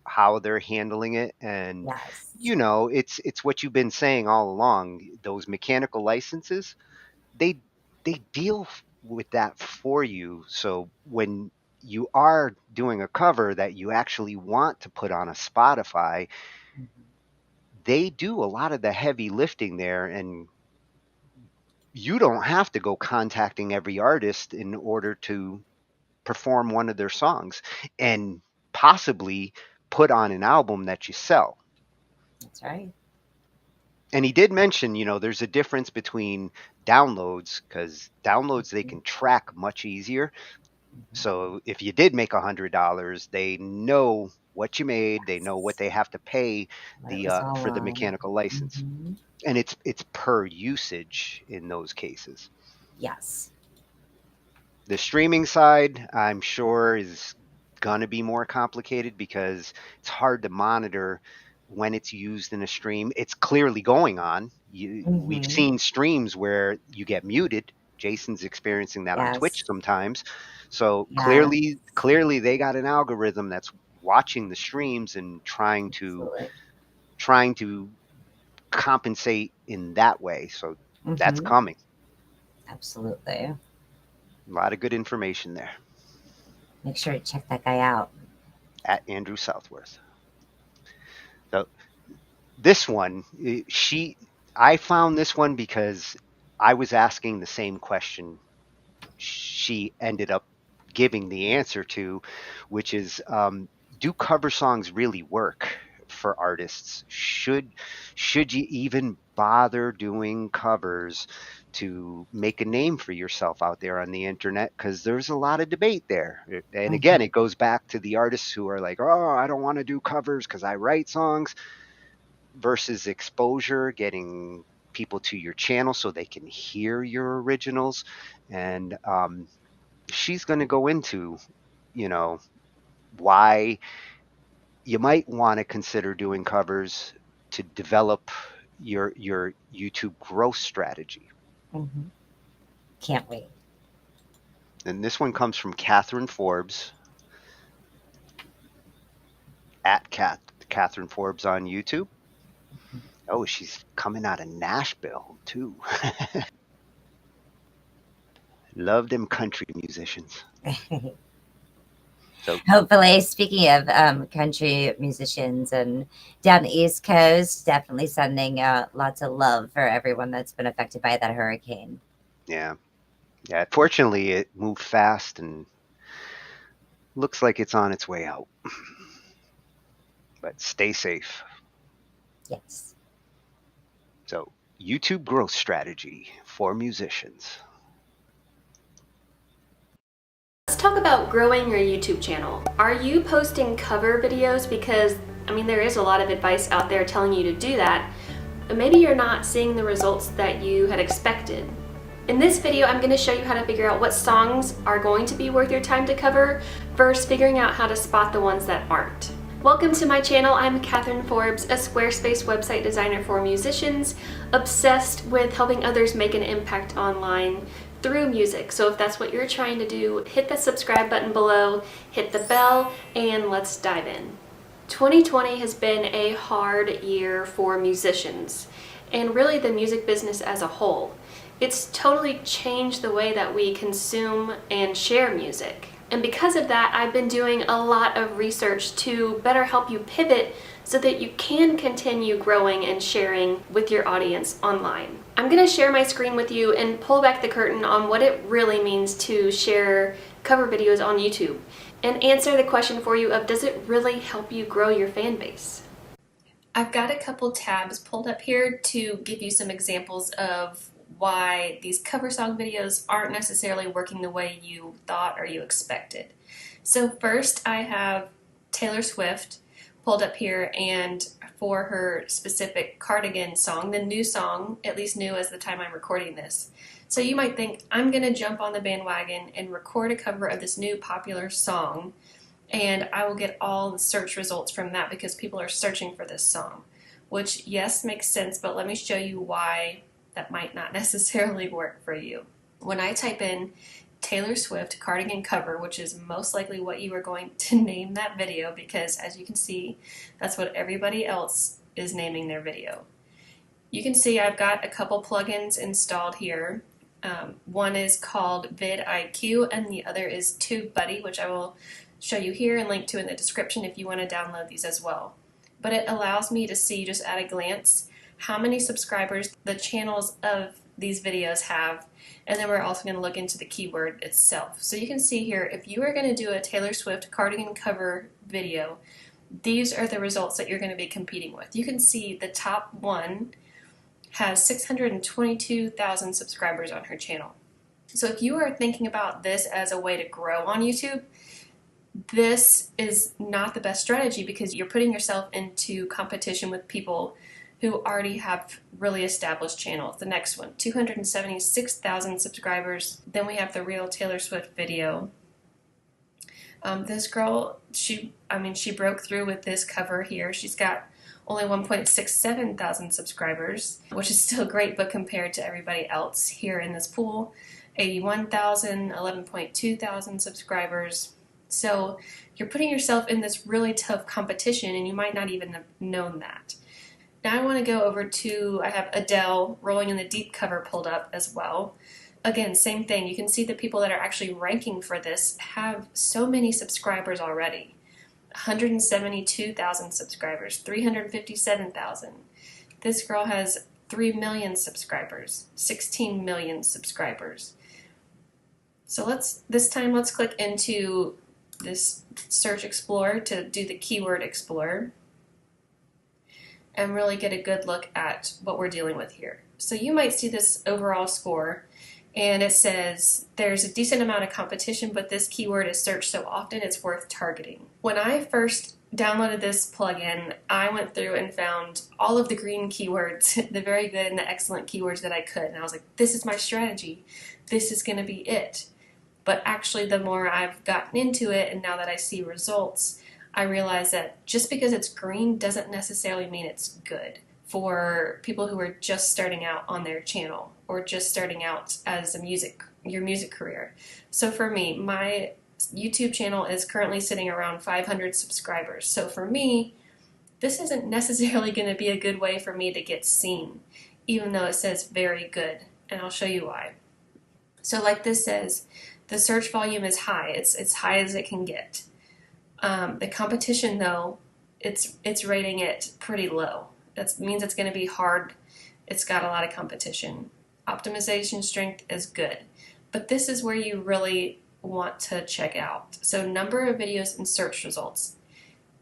B: how they're handling it. And
D: yes.
B: it's what you've been saying all along. Those mechanical licenses, they deal with that for you. So when you are doing a cover that you actually want to put on a Spotify, they do a lot of the heavy lifting there, and you don't have to go contacting every artist in order to perform one of their songs and possibly put on an album that you sell.
D: That's right.
B: And he did mention, there's a difference between downloads, because downloads they can track much easier. So if you did make $100, they know what you made, they know what they have to pay for the mechanical license.
D: Mm-hmm.
B: And it's per usage in those cases.
D: Yes.
B: The streaming side, I'm sure, is going to be more complicated because it's hard to monitor when it's used in a stream. It's clearly going on. We've seen streams where you get muted. Jason's experiencing that on Twitch sometimes. So clearly they got an algorithm that's watching the streams and trying to compensate in that way. So that's coming.
D: Absolutely.
B: A lot of good information there.
D: Make sure to check that guy out.
B: At Andrew Southworth. So this one, I found this one because I was asking the same question she ended up giving the answer to, which is, do cover songs really work for artists? Should you even bother doing covers to make a name for yourself out there on the internet? Because there's a lot of debate there. And again, it goes back to the artists who are like, oh, I don't want to do covers because I write songs, versus exposure, getting people to your channel so they can hear your originals. And she's going to go into, why you might want to consider doing covers to develop your YouTube growth strategy.
D: Mm-hmm. Can't wait.
B: And this one comes from Catherine Forbes, at Catherine Forbes on YouTube. Oh, she's coming out of Nashville too. Love them country musicians. So
D: Hopefully, speaking of country musicians and down the East Coast, definitely sending lots of love for everyone that's been affected by that hurricane.
B: yeah. Fortunately, it moved fast and looks like it's on its way out. But stay safe.
D: Yes.
B: So, YouTube growth strategy for musicians.
F: Let's talk about growing your YouTube channel. Are you posting cover videos? Because, I mean, there is a lot of advice out there telling you to do that, but maybe you're not seeing the results that you had expected. In this video, I'm going to show you how to figure out what songs are going to be worth your time to cover versus figuring out how to spot the ones that aren't. Welcome to my channel. I'm Catherine Forbes, a Squarespace website designer for musicians, obsessed with helping others make an impact online through music. So if that's what you're trying to do, hit the subscribe button below, hit the bell, and let's dive in. 2020 has been a hard year for musicians, and really the music business as a whole. It's totally changed the way that we consume and share music. And because of that, I've been doing a lot of research to better help you pivot so that you can continue growing and sharing with your audience online. I'm going to share my screen with you and pull back the curtain on what it really means to share cover videos on YouTube and answer the question for you of, does it really help you grow your fan base? I've got a couple tabs pulled up here to give you some examples of why these cover song videos aren't necessarily working the way you thought or you expected. So first I have Taylor Swift pulled up here, and for her specific Cardigan song, the new song, at least new as the time I'm recording this. So you might think, I'm gonna jump on the bandwagon and record a cover of this new popular song, and I will get all the search results from that because people are searching for this song, which yes, makes sense, but let me show you why that might not necessarily work for you. When I type in Taylor Swift Cardigan cover, which is most likely what you are going to name that video, because as you can see, that's what everybody else is naming their video. You can see I've got a couple plugins installed here. One is called vidIQ and the other is TubeBuddy, which I will show you here and link to in the description if you want to download these as well. But it allows me to see just at a glance how many subscribers the channels of these videos have, and then we're also going to look into the keyword itself. So you can see here, if you are going to do a Taylor Swift Cardigan cover video, these are the results that you're going to be competing with. You can see the top one has 622,000 subscribers on her channel. So if you are thinking about this as a way to grow on YouTube, this is not the best strategy because you're putting yourself into competition with people who already have really established channels. The next one, 276,000 subscribers. Then we have the real Taylor Swift video. This girl, she broke through with this cover here. She's got only 1.67 thousand subscribers, which is still great, but compared to everybody else here in this pool, 81,000, 11.2 thousand subscribers. So you're putting yourself in this really tough competition and you might not even have known that. Now I want to go over to, I have Adele Rolling in the Deep cover pulled up as well. Again, same thing. You can see the people that are actually ranking for this have so many subscribers already. 172,000 subscribers, 357,000. This girl has 3 million subscribers, 16 million subscribers. So this time let's click into this search explorer to do the keyword explorer and really get a good look at what we're dealing with here. So you might see this overall score and it says there's a decent amount of competition, but this keyword is searched so often it's worth targeting. When I first downloaded this plugin, I went through and found all of the green keywords, the very good and the excellent keywords that I could, and I was like, this is my strategy. This is going to be it. But actually, the more I've gotten into it and now that I see results, I realize that just because it's green doesn't necessarily mean it's good for people who are just starting out on their channel or just starting out as your music career. So for me, my YouTube channel is currently sitting around 500 subscribers. So for me, this isn't necessarily going to be a good way for me to get seen, even though it says very good, and I'll show you why. So like this says, the search volume is high. It's high as it can get. The competition, though, it's rating it pretty low. That means it's going to be hard. It's got a lot of competition. Optimization strength is good, but this is where you really want to check out. So number of videos and search results,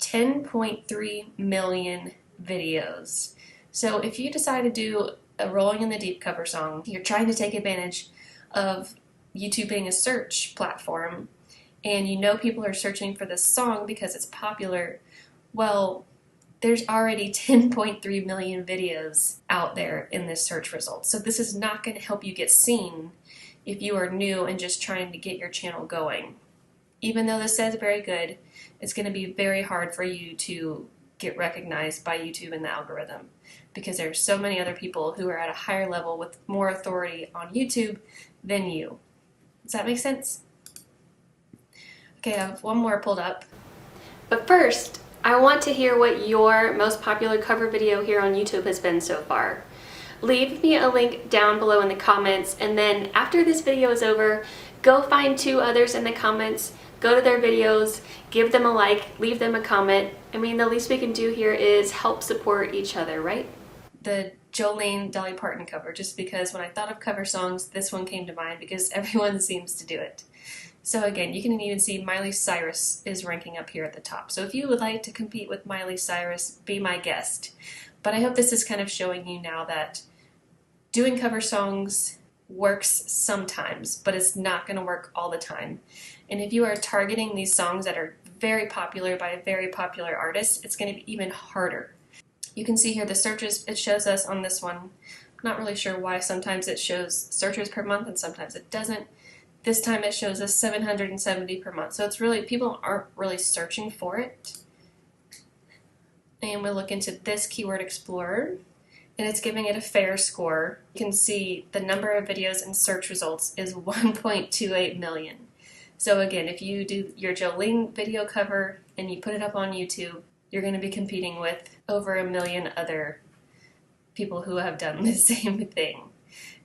F: 10.3 million videos. So if you decide to do a Rolling in the Deep cover song, you're trying to take advantage of YouTube being a search platform, and you know people are searching for this song because it's popular, well, there's already 10.3 million videos out there in this search result. So this is not going to help you get seen if you are new and just trying to get your channel going. Even though this says very good, it's going to be very hard for you to get recognized by YouTube in the algorithm because there's so many other people who are at a higher level with more authority on YouTube than you. Does that make sense? Okay, I have one more pulled up. But first, I want to hear what your most popular cover video here on YouTube has been so far. Leave me a link down below in the comments, and then after this video is over, go find 2 others in the comments, go to their videos, give them a like, leave them a comment. I mean, the least we can do here is help support each other, right? The Jolene Dolly Parton cover, just because when I thought of cover songs, this one came to mind because everyone seems to do it. So again, you can even see Miley Cyrus is ranking up here at the top. So if you would like to compete with Miley Cyrus, be my guest. But I hope this is kind of showing you now that doing cover songs works sometimes, but it's not going to work all the time. And if you are targeting these songs that are very popular by a very popular artist, it's going to be even harder. You can see here the searches, it shows us on this one. I'm not really sure why sometimes it shows searches per month and sometimes it doesn't. This time it shows us 770 per month. So it's really, people aren't really searching for it. And we'll look into this keyword explorer, and it's giving it a fair score. You can see the number of videos and search results is 1.28 million. So again, if you do your Jolene video cover and you put it up on YouTube, you're going to be competing with over 1 million other people who have done the same thing.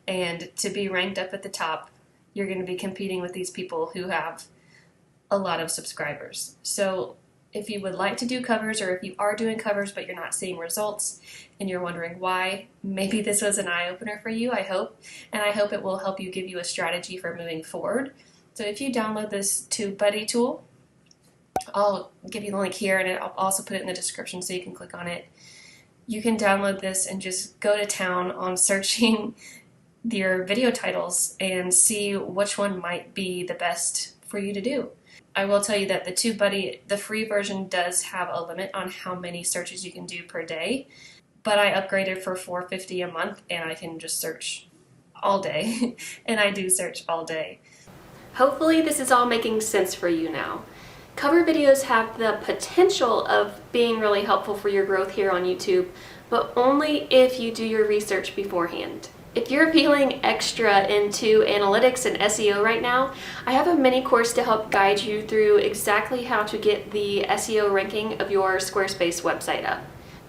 F: And to be ranked up at the top, you're going to be competing with these people who have a lot of subscribers. So if you would like to do covers, or if you are doing covers but you're not seeing results and you're wondering why, maybe this was an eye-opener for you, I hope. And I hope it will help you, give you a strategy for moving forward. So if you download this TubeBuddy tool, I'll give you the link here, and I'll also put it in the description so you can click on it. You can download this and just go to town on searching your video titles and see which one might be the best for you to do. I will tell you that the TubeBuddy, the free version, does have a limit on how many searches you can do per day, but I upgraded for $4.50 a month and I can just search all day, and I do search all day. Hopefully this is all making sense for you now. Cover videos have the potential of being really helpful for your growth here on YouTube, but only if you do your research beforehand. If you're feeling extra into analytics and SEO right now, I have a mini course to help guide you through exactly how to get the SEO ranking of your Squarespace website up.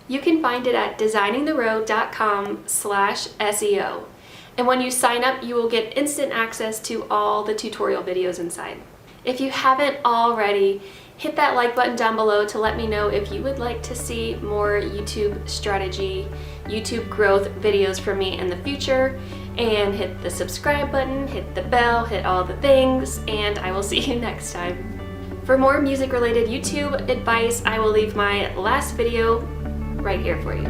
F: You can find it at designingtheroad.com/SEO. And when you sign up, you will get instant access to all the tutorial videos inside. If you haven't already, hit that like button down below to let me know if you would like to see more YouTube strategy, YouTube growth videos from me in the future, and hit the subscribe button, hit the bell, hit all the things, and I will see you next time. For more music related YouTube advice, I will leave my last video right here for you.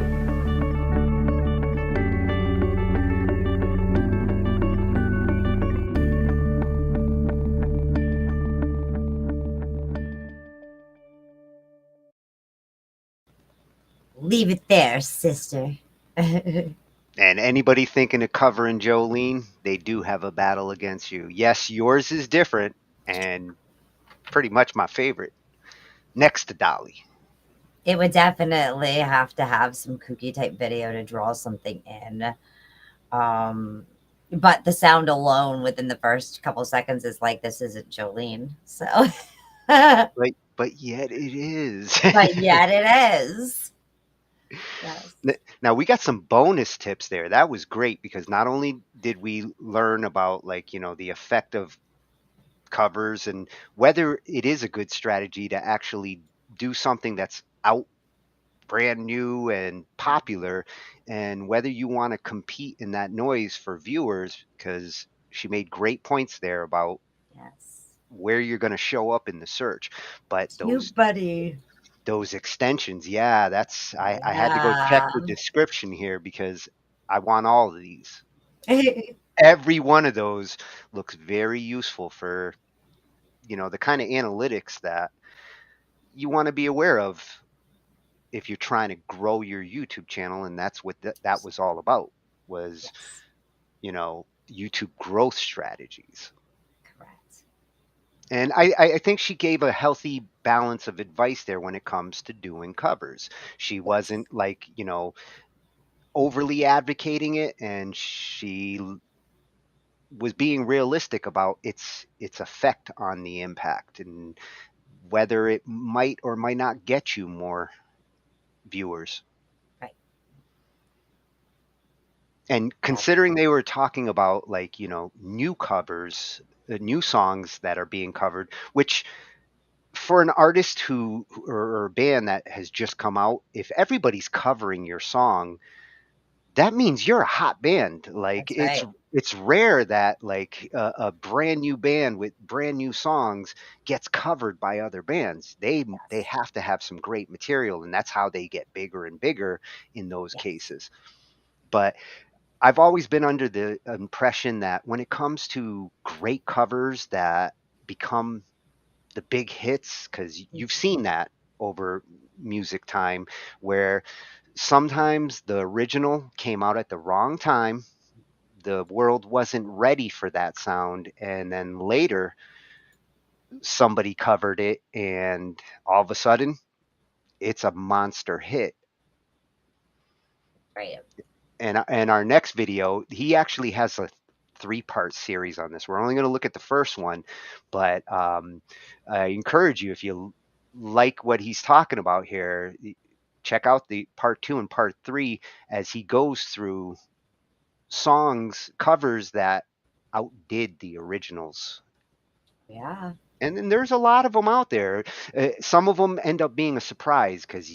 D: Leave it there, sister.
B: And anybody thinking of covering Jolene, they do have a battle against you. Yes, yours is different and pretty much my favorite, next to Dolly.
D: It would definitely have to have some kooky type video to draw something in. But the sound alone within the first couple seconds is like, this isn't Jolene. So,
B: But yet it is.
D: but yet it is. Yes.
B: Now we got some bonus tips there. That was great because not only did we learn about the effect of covers and whether it is a good strategy to actually do something that's out brand new and popular, and whether you want to compete in that noise for viewers, because she made great points there about
D: Yes.
B: where you're going to show up in the search. But
D: buddy.
B: those extensions, yeah, that's I had to go check the description here because I want all of these. Every one of those looks very useful for the kind of analytics that you want to be aware of if you're trying to grow your YouTube channel. And that's what that was all about, was YouTube growth strategies.
D: Correct.
B: And I think she gave a healthy balance of advice there when it comes to doing covers. She wasn't overly advocating it, and she was being realistic about its effect on the impact and whether it might or might not get you more viewers.
D: Right.
B: And considering they were talking about new covers, new songs that are being covered, which for an artist or a band that has just come out, if everybody's covering your song, that means you're a hot band.
D: That's right.
B: It's rare that a brand new band with brand new songs gets covered by other bands. They have to have some great material, and that's how they get bigger and bigger in those cases. But I've always been under the impression that when it comes to great covers that become the big hits, because you've seen that over music time, where sometimes the original came out at the wrong time, the world wasn't ready for that sound, and then later somebody covered it and all of a sudden it's a monster hit.
D: Right.
B: And our next video, he actually has a 3-part series on this. We're only going to look at the first one, but I encourage you, if you like what he's talking about here, check out the part 2 and part 3 as he goes through covers that outdid the originals.
D: Yeah.
B: And then there's a lot of them out there. Some of them end up being a surprise because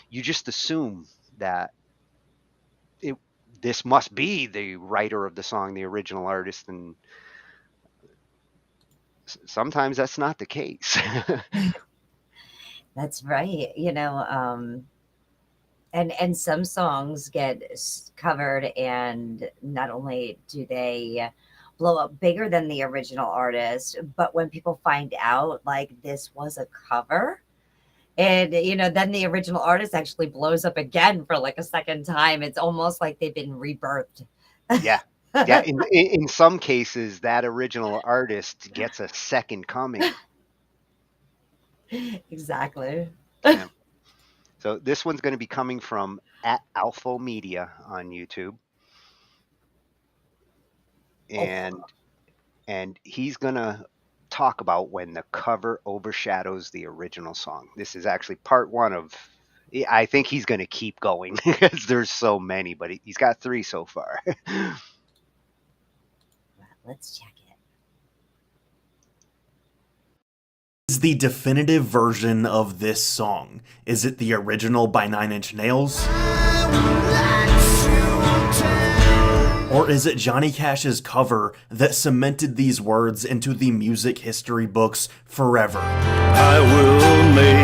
B: you just assume that this must be the writer of the song, the original artist, and sometimes that's not the case.
D: That's right. And some songs get covered, and not only do they blow up bigger than the original artist, but when people find out this was a cover, and then the original artist actually blows up again for a second time, it's almost like they've been rebirthed.
B: Yeah. In some cases, that original artist gets a second coming.
D: Exactly.
B: Yeah. So this one's going to be coming from @Alpha Media on YouTube, and he's going to talk about when the cover overshadows the original song. This is actually part 1 of, I think he's going to keep going because there's so many, but he's got 3 so far.
D: Let's check it.
G: Is the definitive version of this song? Is it the original by 9 Inch Nails? Or is it Johnny Cash's cover that cemented these words into the music history books forever?
H: I will make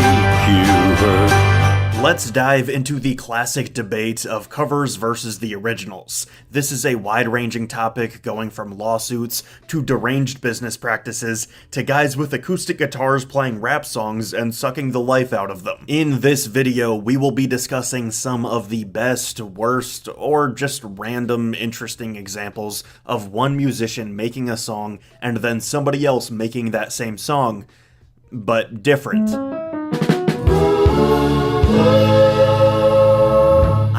H: you hurt.
G: Let's dive into the classic debate of covers versus the originals. This is a wide-ranging topic going from lawsuits to deranged business practices to guys with acoustic guitars playing rap songs and sucking the life out of them. In this video, we will be discussing some of the best, worst, or just random interesting examples of one musician making a song and then somebody else making that same song, but different.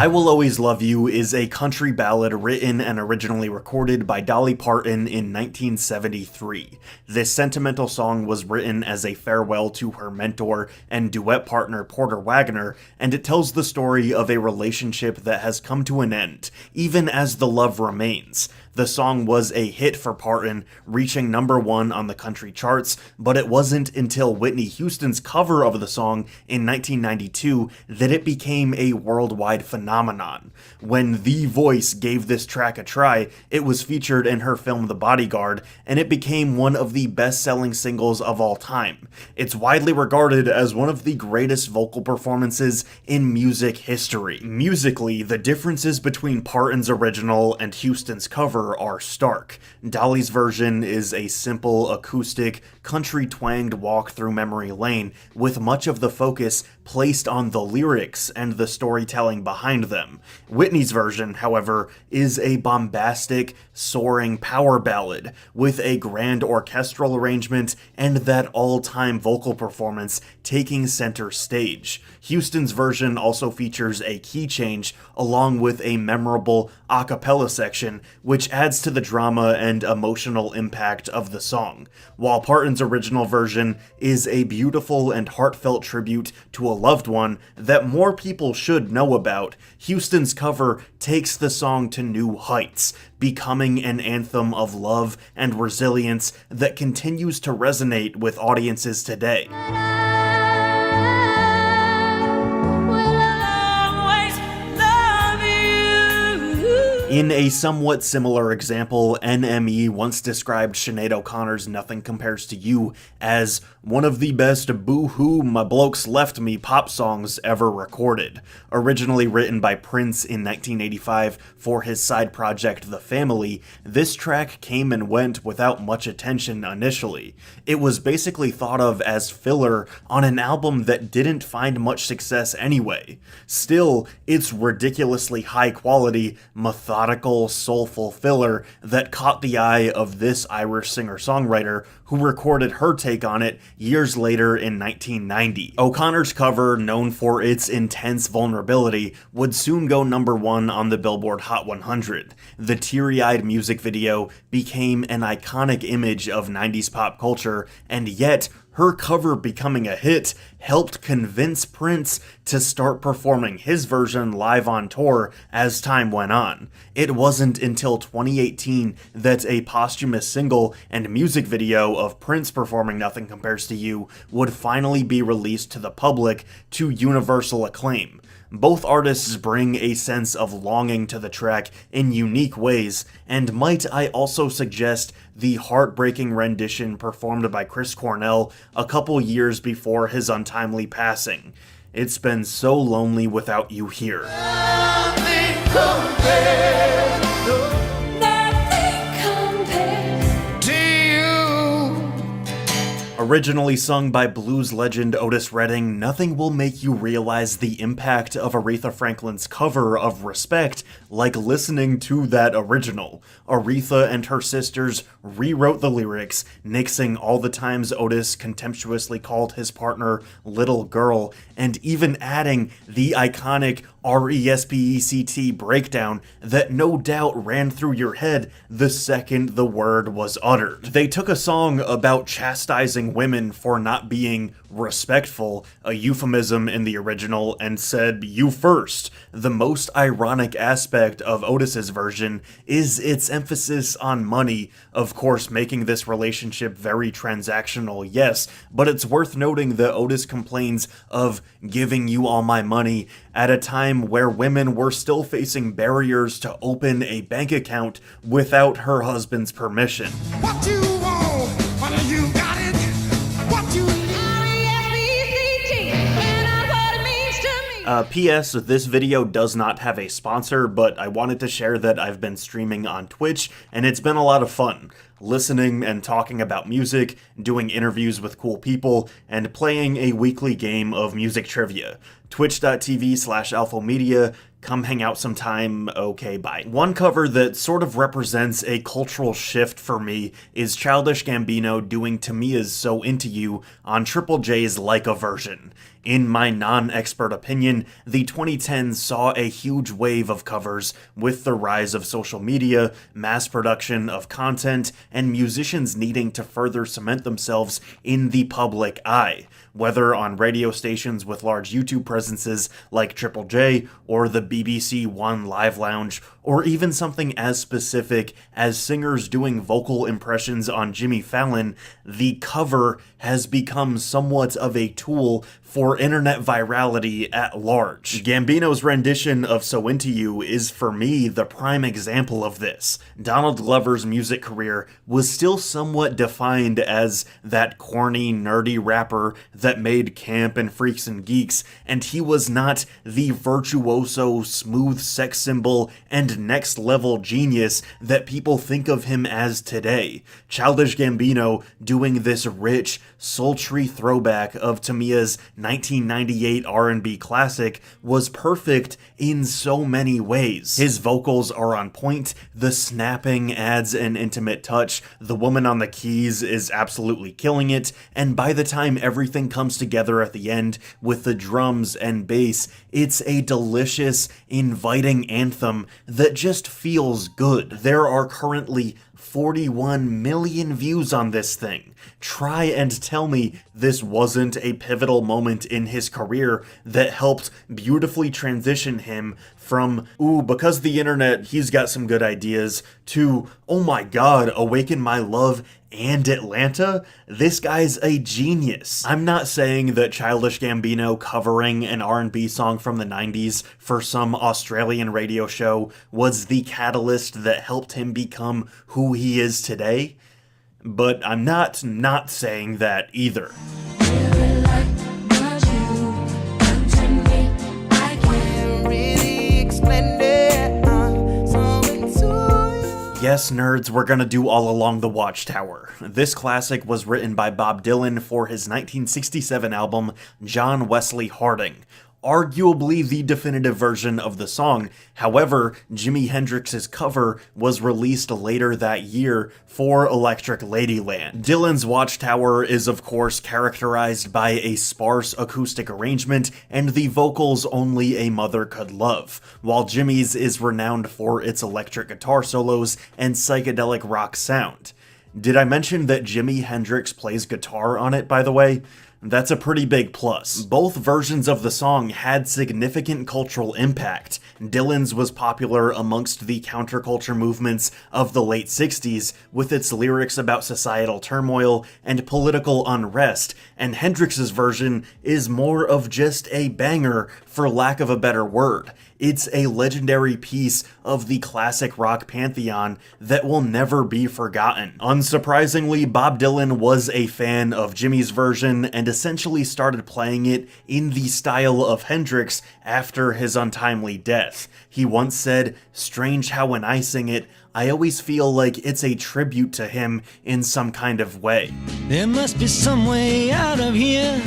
G: I Will Always Love You is a country ballad written and originally recorded by Dolly Parton in 1973. This sentimental song was written as a farewell to her mentor and duet partner Porter Wagoner, and it tells the story of a relationship that has come to an end, even as the love remains. The song was a hit for Parton, reaching #1 on the country charts, but it wasn't until Whitney Houston's cover of the song in 1992 that it became a worldwide phenomenon. When The Voice gave this track a try, it was featured in her film The Bodyguard, and it became one of the best-selling singles of all time. It's widely regarded as one of the greatest vocal performances in music history. Musically, the differences between Parton's original and Houston's cover are stark. Dolly's version is a simple, acoustic, country-twanged walk through memory lane, with much of the focus placed on the lyrics and the storytelling behind them. Whitney's version, however, is a bombastic, soaring power ballad, with a grand orchestral arrangement and that all-time vocal performance taking center stage. Houston's version also features a key change, along with a memorable a cappella section, which adds to the drama and emotional impact of the song. While Parton's original version is a beautiful and heartfelt tribute to a loved one that more people should know about, Houston's cover takes the song to new heights, becoming an anthem of love and resilience that continues to resonate with audiences today. In a somewhat similar example, NME once described Sinead O'Connor's Nothing Compares to You as one of the best boo-hoo my blokes left me pop songs ever recorded. Originally written by Prince in 1985 for his side project The Family, this track came and went without much attention initially. It was basically thought of as filler on an album that didn't find much success anyway. Still, it's ridiculously high quality, methodical, soulful filler that caught the eye of this Irish singer-songwriter who recorded her take on it years later in 1990. O'Connor's cover, known for its intense vulnerability, would soon go #1 on the Billboard Hot 100. The teary-eyed music video became an iconic image of 90s pop culture, and yet her cover becoming a hit helped convince Prince to start performing his version live on tour as time went on. It wasn't until 2018 that a posthumous single and music video of Prince performing Nothing Compares to You would finally be released to the public to universal acclaim. Both artists bring a sense of longing to the track in unique ways, and might I also suggest the heartbreaking rendition performed by Chris Cornell a couple years before his untimely passing. It's been so lonely without you here. Originally sung by blues legend Otis Redding, Nothing will make you realize the impact of Aretha Franklin's cover of Respect like listening to that original. Aretha and her sisters rewrote the lyrics, nixing all the times Otis contemptuously called his partner little girl, and even adding the iconic RESPECT breakdown that no doubt ran through your head the second the word was uttered. They took a song about chastising women for not being respectful, a euphemism in the original, and said, "You first." The most ironic aspect of Otis's version is its emphasis on money, of course making this relationship very transactional, yes, but it's worth noting that Otis complains of giving you all my money at a time where women were still facing barriers to open a bank account without her husband's permission.
H: What you want, whether you got it, what you
G: P.S. This video does not have a sponsor, but I wanted to share that I've been streaming on Twitch, and it's been a lot of fun. Listening and talking about music, doing interviews with cool people, and playing a weekly game of music trivia. Twitch.tv/alphamedia. Come hang out sometime. Okay, bye. One cover that sort of represents a cultural shift for me is Childish Gambino doing Tamia's So Into You on Triple J's Like a version. In my non-expert opinion, the 2010s saw a huge wave of covers with the rise of social media, mass production of content, and musicians needing to further cement themselves in the public eye, whether on radio stations with large YouTube presences like Triple J or the BBC One Live Lounge, or even something as specific as singers doing vocal impressions on Jimmy Fallon. The cover has become somewhat of a tool for internet virality at large. Gambino's rendition of So Into You is, for me, the prime example of this. Donald Glover's music career was still somewhat defined as that corny, nerdy rapper that made camp and Freaks and Geeks, and he was not the virtuoso, smooth sex symbol and next-level genius that people think of him as today. Childish Gambino doing this rich, sultry throwback of Tamia's 1998 R&B classic was perfect in so many ways. His vocals are on point, the snapping adds an intimate touch, the woman on the keys is absolutely killing it, and by the time everything comes together at the end with the drums and bass, it's a delicious, inviting anthem that just feels good. There are currently 41 million views on this thing. Try and tell me this wasn't a pivotal moment in his career that helped beautifully transition him from, ooh, because the internet, he's got some good ideas, to, oh my god, Awaken My Love and Atlanta? This guy's a genius. I'm not saying that Childish Gambino covering an R&B song from the 90s for some Australian radio show was the catalyst that helped him become who he is today, but I'm not saying that either. Yes, nerds, we're gonna do All Along the Watchtower. This classic was written by Bob Dylan for his 1967 album, John Wesley Harding. Arguably the definitive version of the song. However, Jimi Hendrix's cover was released later that year for Electric Ladyland. Dylan's Watchtower is of course characterized by a sparse acoustic arrangement and the vocals only a mother could love, while Jimmy's is renowned for its electric guitar solos and psychedelic rock sound. Did I mention that Jimi Hendrix plays guitar on it, by the way? That's a pretty big plus. Both versions of the song had significant cultural impact. Dylan's was popular amongst the counterculture movements of the late 60s, with its lyrics about societal turmoil and political unrest, and Hendrix's version is more of just a banger, for lack of a better word. It's a legendary piece of the classic rock pantheon that will never be forgotten. Unsurprisingly, Bob Dylan was a fan of Jimmy's version and essentially started playing it in the style of Hendrix after his untimely death. He once said, "Strange how when I sing it, I always feel like it's a tribute to him in some kind of way."
I: There must be some way out of here.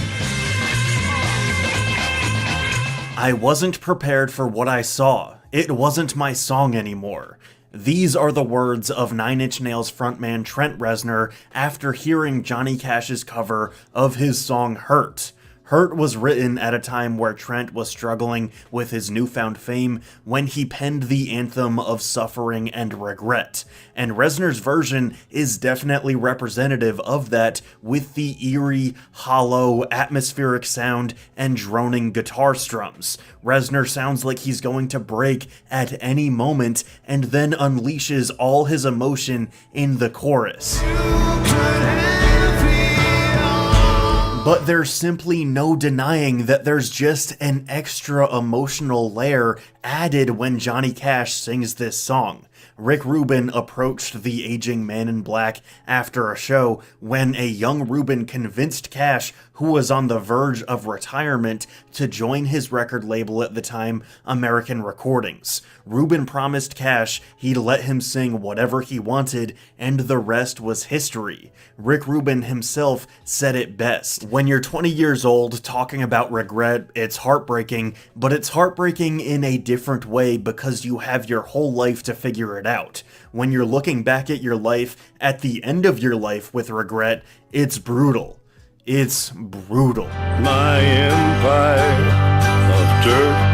G: I wasn't prepared for what I saw. It wasn't my song anymore. These are the words of Nine Inch Nails frontman Trent Reznor after hearing Johnny Cash's cover of his song Hurt. Hurt was written at a time where Trent was struggling with his newfound fame when he penned the anthem of suffering and regret, and Reznor's version is definitely representative of that, with the eerie, hollow, atmospheric sound and droning guitar strums. Reznor sounds like he's going to break at any moment and then unleashes all his emotion in the chorus. But there's simply no denying that there's just an extra emotional layer added when Johnny Cash sings this song. Rick Rubin approached the aging Man in Black after a show when a young Rubin convinced Cash, who was on the verge of retirement, to join his record label at the time, American Recordings. Rubin promised Cash he'd let him sing whatever he wanted, and the rest was history. Rick Rubin himself said it best. When you're 20 years old talking about regret, it's heartbreaking, but it's heartbreaking in a different way because you have your whole life to figure it out. When you're looking back at your life, at the end of your life with regret, it's brutal. It's brutal.
I: My empire of dirt.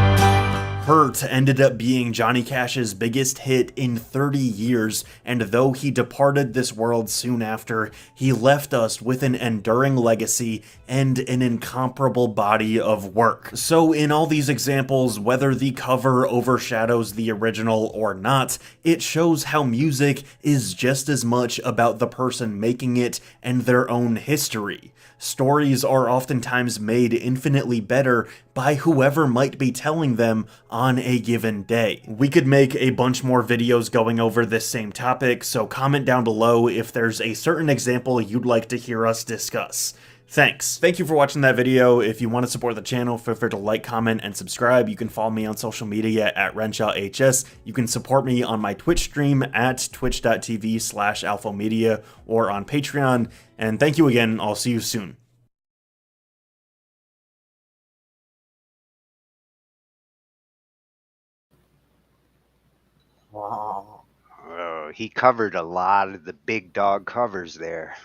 G: Hurt ended up being Johnny Cash's biggest hit in 30 years, and though he departed this world soon after, he left us with an enduring legacy and an incomparable body of work. So in all these examples, whether the cover overshadows the original or not, it shows how music is just as much about the person making it and their own history. Stories are oftentimes made infinitely better by whoever might be telling them on a given day. We could make a bunch more videos going over this same topic, so comment down below if there's a certain example you'd like to hear us discuss. Thanks. Thank you for watching that video. If you want to support the channel, feel free to like, comment, and subscribe. You can follow me on social media at RenshawHS. You can support me on my Twitch stream at twitch.tv/alphamedia or on Patreon. And thank you again. I'll see you soon.
D: Wow.
B: Oh, he covered a lot of the big dog covers there.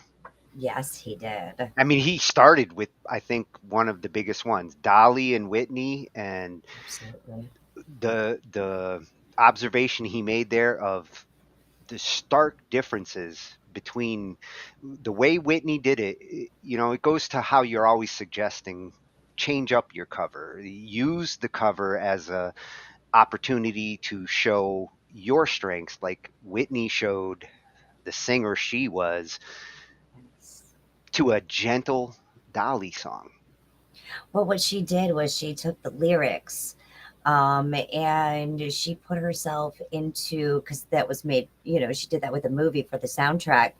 D: Yes, he did.
B: I mean, he started with, I think, one of the biggest ones, Dolly and Whitney, and
D: Absolutely.
B: the observation he made there of the stark differences between the way Whitney did it. You know, it goes to how you're always suggesting change up your cover, use the cover as a opportunity to show your strengths, like Whitney showed the singer she was, to a gentle Dolly song.
D: Well, what she did was she took the lyrics and she put herself into, because that was made, you know, she did that with a movie for the soundtrack,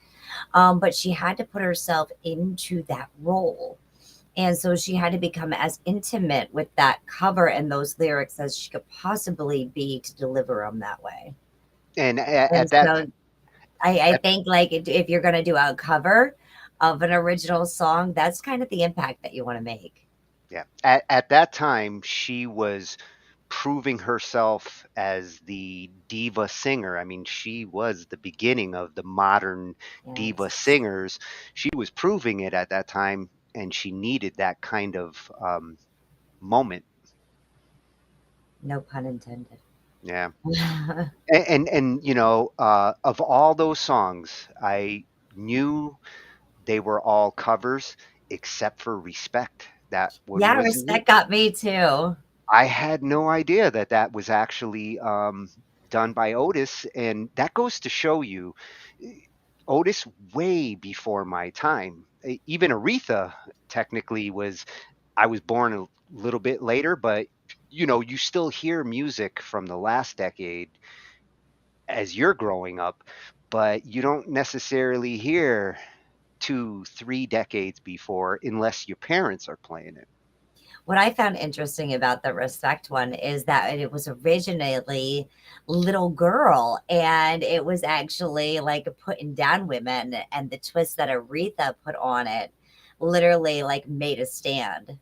D: but she had to put herself into that role. And so she had to become as intimate with that cover and those lyrics as she could possibly be to deliver them that way.
B: And
D: And
B: at that,
D: so I think, like, if you're going to do a cover of an original song, that's kind of the impact that you want to make.
B: yeah, at that time, she was proving herself as the diva singer. I mean, she was the beginning of the modern diva
D: Yes.
B: singers. She was proving it at that time, and she needed that kind of moment.
D: No pun intended.
B: Yeah. And you know, of all those songs, I knew they were all covers except for Respect. That one
D: Yeah,
B: was new.
D: Respect got me too.
B: I had no idea that that was actually done by Otis, and that goes to show you, Otis way before my time. Even Aretha technically was. I was born a little bit later, but you know, you still hear music from the last decade as you're growing up, but you don't necessarily hear 2, 3 decades before unless your parents are playing it.
D: What I found interesting about the Respect one is that it was originally Little Girl, and it was actually like putting down women, and the twist that Aretha put on it literally like made a stand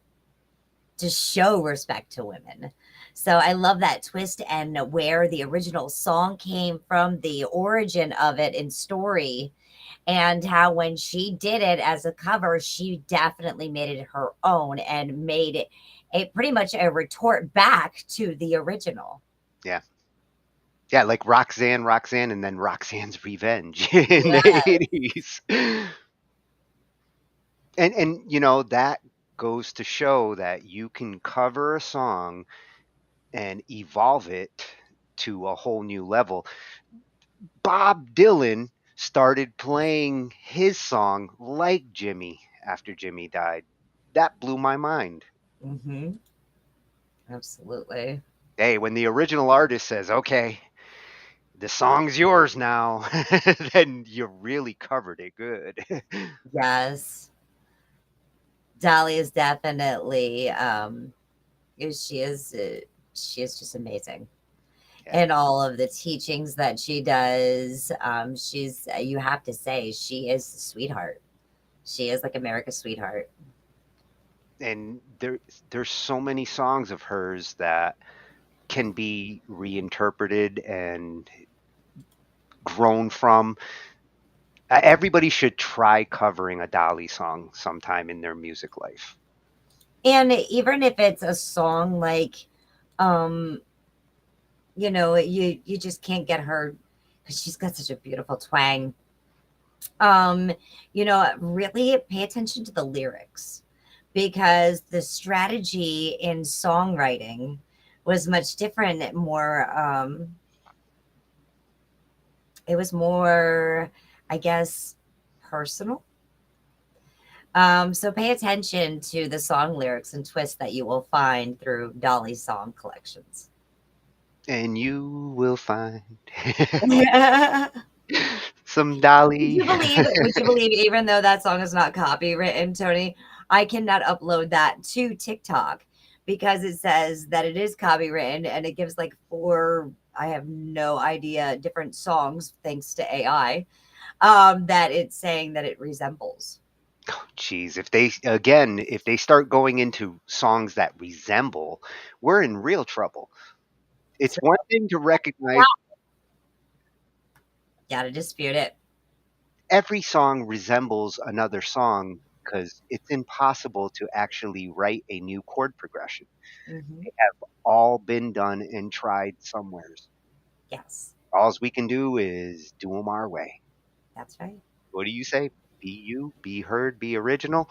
D: to show respect to women. So I love that twist and where the original song came from, the origin of it in story, and how when she did it as a cover, she definitely made it her own and made it a pretty much a retort back to the original.
B: Yeah. Yeah, like Roxanne, and then Roxanne's Revenge in the
D: Yeah.
B: 80s. And you know, that goes to show that you can cover a song and evolve it to a whole new level. Bob Dylan started playing his song like Jimmy after Jimmy died. That blew my mind.
D: Mm-hmm. Absolutely.
B: Hey, when the original artist says, okay, the song's yours now, then you really covered it good.
D: Yes. Dolly is definitely she is just amazing.
B: Yeah.
D: And all of the teachings that she does, she's you have to say she is a sweetheart. She is like America's sweetheart.
B: And there's so many songs of hers that can be reinterpreted and grown from. Everybody should try covering a Dolly song sometime in their music life.
D: And even if it's a song like, um, you just can't get her because she's got such a beautiful twang. Really pay attention to the lyrics because the strategy in songwriting was much different, more it was more, I guess, personal. So pay attention to the song lyrics and twists that you will find through Dolly's song collections.
B: And you will find
D: Would
B: some Dolly.
D: you believe? Would you believe? Even though that song is not copywritten, Tony, I cannot upload that to TikTok because it says that it is copywritten, and it gives like four. I have no idea different songs thanks to AI. That it's saying that it resembles.
B: Oh, geez, if they start going into songs that resemble, we're in real trouble. It's one thing to recognize
D: Gotta dispute it.
B: every song resembles another song because it's impossible to actually write a new chord progression.
D: Hmm.
B: They have all been done and tried somewheres.
D: Yes,
B: All we can do is do them our way.
D: that's right.
B: What do you say? Be you, be heard, be original.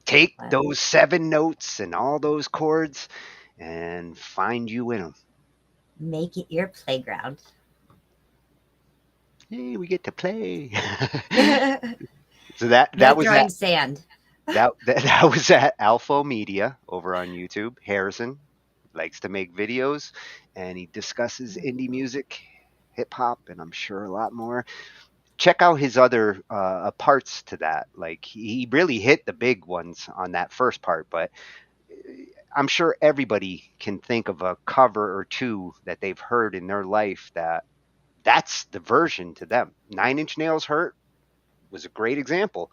B: Take
D: Wow.
B: those 7 notes and all those chords and find you in them.
D: Make it your playground.
B: Hey, we get to play.
D: No
B: So that was
D: throwing
B: that
D: sand.
B: that was at Alpha Media over on YouTube. Harrison likes to make videos, and he discusses indie music, hip hop, and I'm sure a lot more. Check out his other parts to that. Like he really hit the big ones on that first part, but I'm sure everybody can think of a cover or two that they've heard in their life that's the version to them. 9 Inch Nails Hurt was a great example.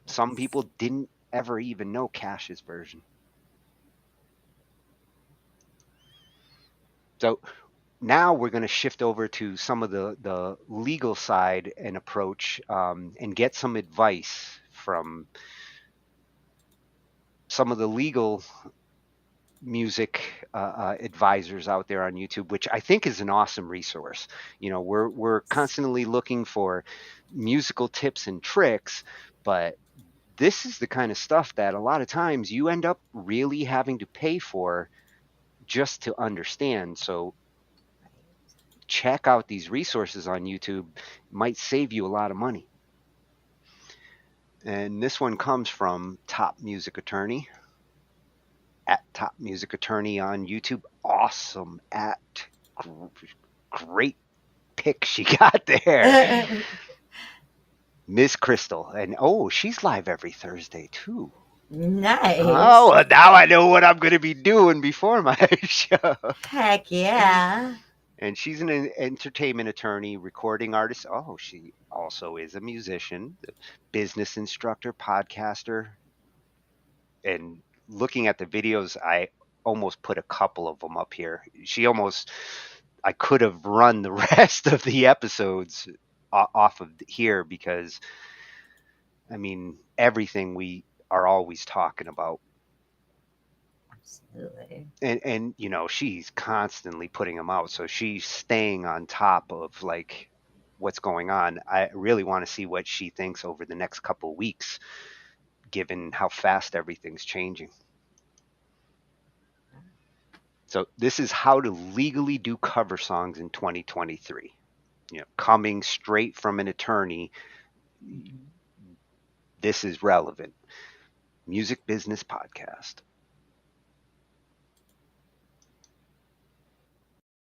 B: Some people didn't ever even know Cash's version. So now we're going to shift over to some of the legal side and approach and get some advice from some of the legal music advisors out there on YouTube, which I think is an awesome resource. We're constantly looking for musical tips and tricks, but this is the kind of stuff that a lot of times you end up really having to pay for just to understand. So check out these resources on YouTube. It might save you a lot of money. And this one comes from Top Music Attorney at Top Music Attorney on YouTube. Awesome great pick she got there. Miss Crystal. And she's live every Thursday too.
D: Nice.
B: Oh, well, now I know what I'm going to be doing before my show.
D: Heck yeah.
B: And she's an entertainment attorney, recording artist. Oh, she also is a musician, business instructor, podcaster. And looking at the videos, I almost put a couple of them up here. I could have run the rest of the episodes off of here because, I mean, everything we are always talking about.
D: Absolutely.
B: And she's constantly putting them out, so she's staying on top of like what's going on. I really want to see what she thinks over the next couple of weeks, given how fast everything's changing. So this is how to legally do cover songs in 2023. Coming straight from an attorney, this is relevant. Music Business Podcast.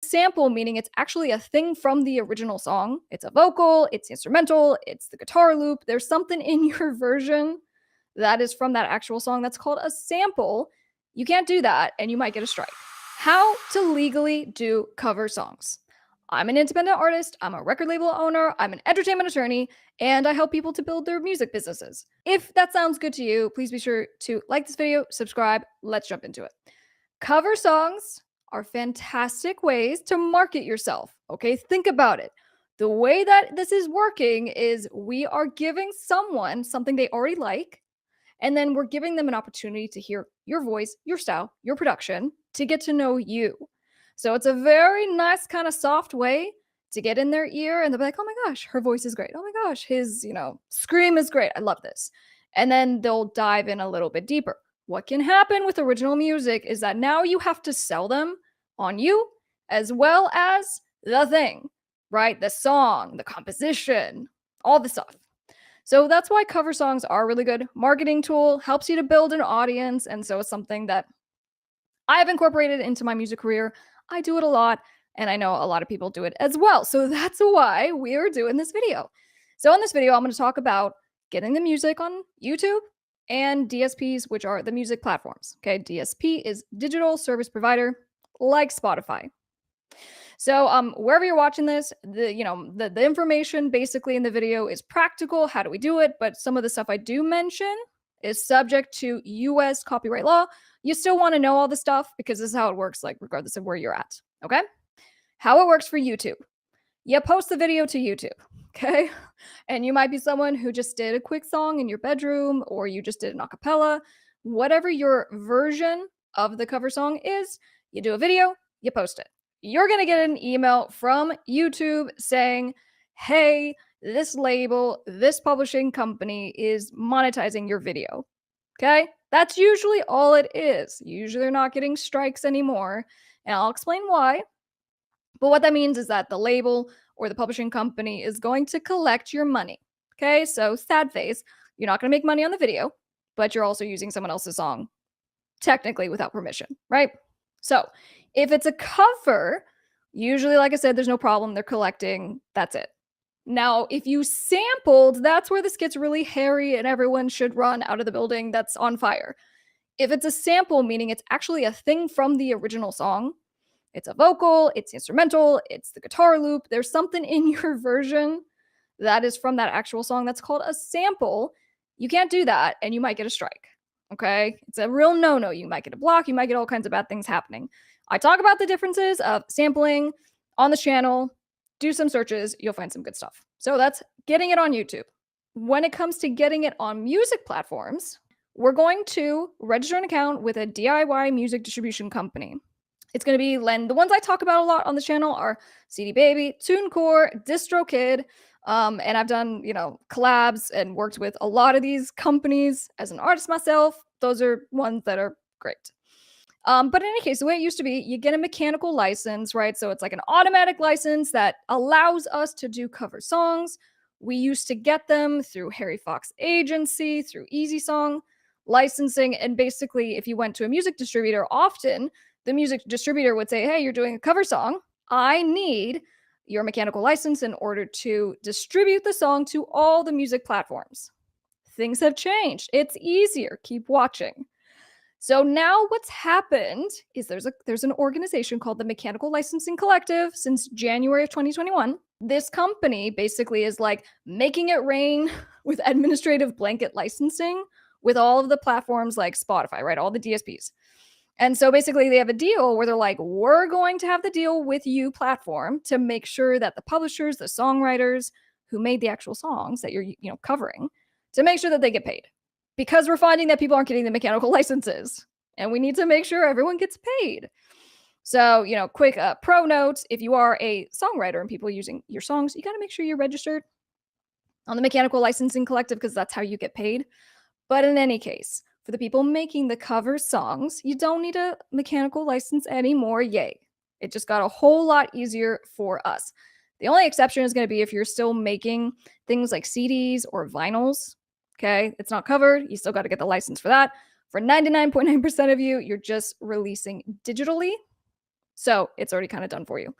J: sample, meaning it's actually a thing from the original song. It's a vocal, it's instrumental, it's the guitar loop. There's something in your version that is from that actual song that's called a sample. You can't do that and you might get a strike. How to legally do cover songs. I'm an independent artist, I'm a record label owner, I'm an entertainment attorney, and I help people to build their music businesses. If that sounds good to you, please be sure to like this video, subscribe, let's jump into it. Cover songs are fantastic ways to market yourself. Okay, think about it. The way that this is working is we are giving someone something they already like, and then we're giving them an opportunity to hear your voice, your style, your production, to get to know you. So it's a very nice kind of soft way to get in their ear and they'll be like, oh my gosh, her voice is great. Oh my gosh, his, scream is great. I love this. And then they'll dive in a little bit deeper. What can happen with original music is that now you have to sell them on you as well as the thing, right? The song, the composition, all the stuff. So that's why cover songs are a really good marketing tool, helps you to build an audience. And so it's something that I have incorporated into my music career. I do it a lot, and I know a lot of people do it as well. So that's why we are doing this video. So in this video, I'm going to talk about getting the music on YouTube and DSPs, which are the music platforms. Okay, DSP is digital service provider, like Spotify. So wherever you're watching this, the information basically in the video is practical. How do we do it? But some of the stuff I do mention is subject to US copyright law. You still want to know all the stuff because this is how it works, like regardless of where you're at. Okay. How it works for YouTube. You post the video to YouTube. Okay. And you might be someone who just did a quick song in your bedroom, or you just did an acapella. Whatever your version of the cover song is, you do a video, you post it. You're going to get an email from YouTube saying, hey, this label, this publishing company is monetizing your video. Okay? That's usually all it is. Usually they're not getting strikes anymore. And I'll explain why. But what that means is that the label or the publishing company is going to collect your money. Okay? So sad face. You're not going to make money on the video, but you're also using someone else's song, technically without permission, right? So if it's a cover, usually, like I said, there's no problem. They're collecting. That's it. Now, if you sampled, that's where this gets really hairy and everyone should run out of the building that's on fire. If it's a sample, meaning it's actually a thing from the original song, it's a vocal, it's instrumental, it's the guitar loop, there's something in your version that is from that actual song that's called a sample, you can't do that and you might get a strike. Okay? It's a real no-no. You might get a block, you might get all kinds of bad things happening. I talk about the differences of sampling on the channel. Do some searches, you'll find some good stuff. So that's getting it on YouTube. When it comes to getting it on music platforms, we're going to register an account with a DIY music distribution company. It's going to be the ones I talk about a lot on the channel are CD Baby, TuneCore, DistroKid, and I've done, collabs and worked with a lot of these companies as an artist myself. Those are ones that are great. But in any case, the way it used to be, you get a mechanical license, right? So it's like an automatic license that allows us to do cover songs. We used to get them through Harry Fox Agency, through Easy Song licensing. And basically, if you went to a music distributor, often the music distributor would say, hey, you're doing a cover song. I need your mechanical license in order to distribute the song to all the music platforms. Things have changed. It's easier. Keep watching. So now what's happened is there's an organization called the Mechanical Licensing Collective since January of 2021. This company basically is like making it rain with administrative blanket licensing with all of the platforms like Spotify, right? All the DSPs. And so basically they have a deal where they're like, we're going to have the deal with you platform to make sure that the publishers, the songwriters who made the actual songs that you're covering, to make sure that they get paid. Because we're finding that people aren't getting the mechanical licenses and we need to make sure everyone gets paid. So, quick pro note, if you are a songwriter and people using your songs, you got to make sure you're registered on the Mechanical Licensing Collective because that's how you get paid. But in any case, for the people making the cover songs, you don't need a mechanical license anymore. Yay. It just got a whole lot easier for us. The only exception is going to be if you're still making things like CDs or vinyls. Okay, it's not covered. You still got to get the license for that. For 99.9% of you, you're just releasing digitally. So it's already kind of done for you.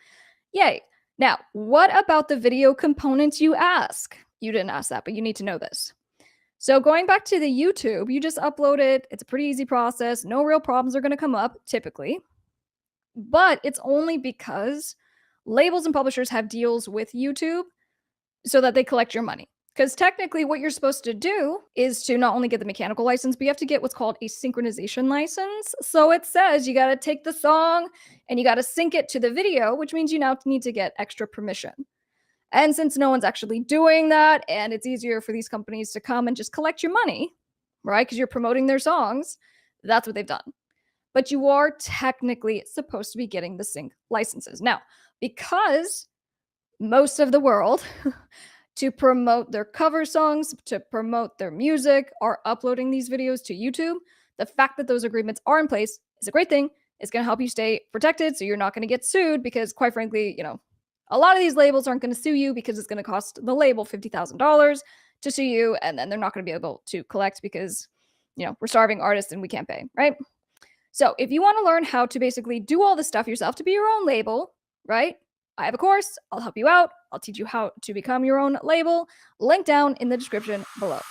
J: Yay. Now, what about the video components, you ask? You didn't ask that, but you need to know this. So going back to the YouTube, you just upload it. It's a pretty easy process. No real problems are going to come up typically. But it's only because labels and publishers have deals with YouTube so that they collect your money. Because technically, what you're supposed to do is to not only get the mechanical license, but you have to get what's called a synchronization license. So it says you got to take the song and you got to sync it to the video, which means you now need to get extra permission. And since no one's actually doing that, and it's easier for these companies to come and just collect your money, right? Because you're promoting their songs, that's what they've done. But you are technically supposed to be getting the sync licenses. Now, because most of the world, to promote their cover songs, to promote their music, are uploading these videos to YouTube, the fact that those agreements are in place is a great thing. It's going to help you stay protected so you're not going to get sued because, quite frankly, a lot of these labels aren't going to sue you because it's going to cost the label $50,000 to sue you, and then they're not going to be able to collect because, we're starving artists and we can't pay, right? So if you want to learn how to basically do all this stuff yourself to be your own label, right? I have a course. I'll help you out. I'll teach you how to become your own label. Link down in the description below.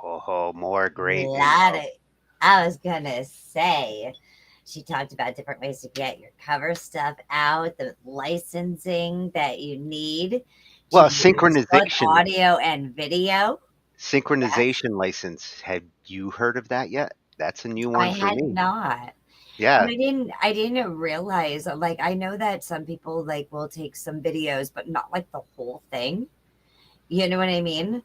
B: Oh, more great.
D: I was gonna say, she talked about different ways to get your cover stuff out, the licensing that you need.
B: Well,
D: to use both
B: synchronization.
D: audio and video.
B: Synchronization license. Have you heard of that yet? That's a new one
D: I
B: for
D: had
B: me.
D: not.
B: Yeah.
D: And I didn't realize, like, I know that some people like will take some videos, but not like the whole thing. You know what I mean?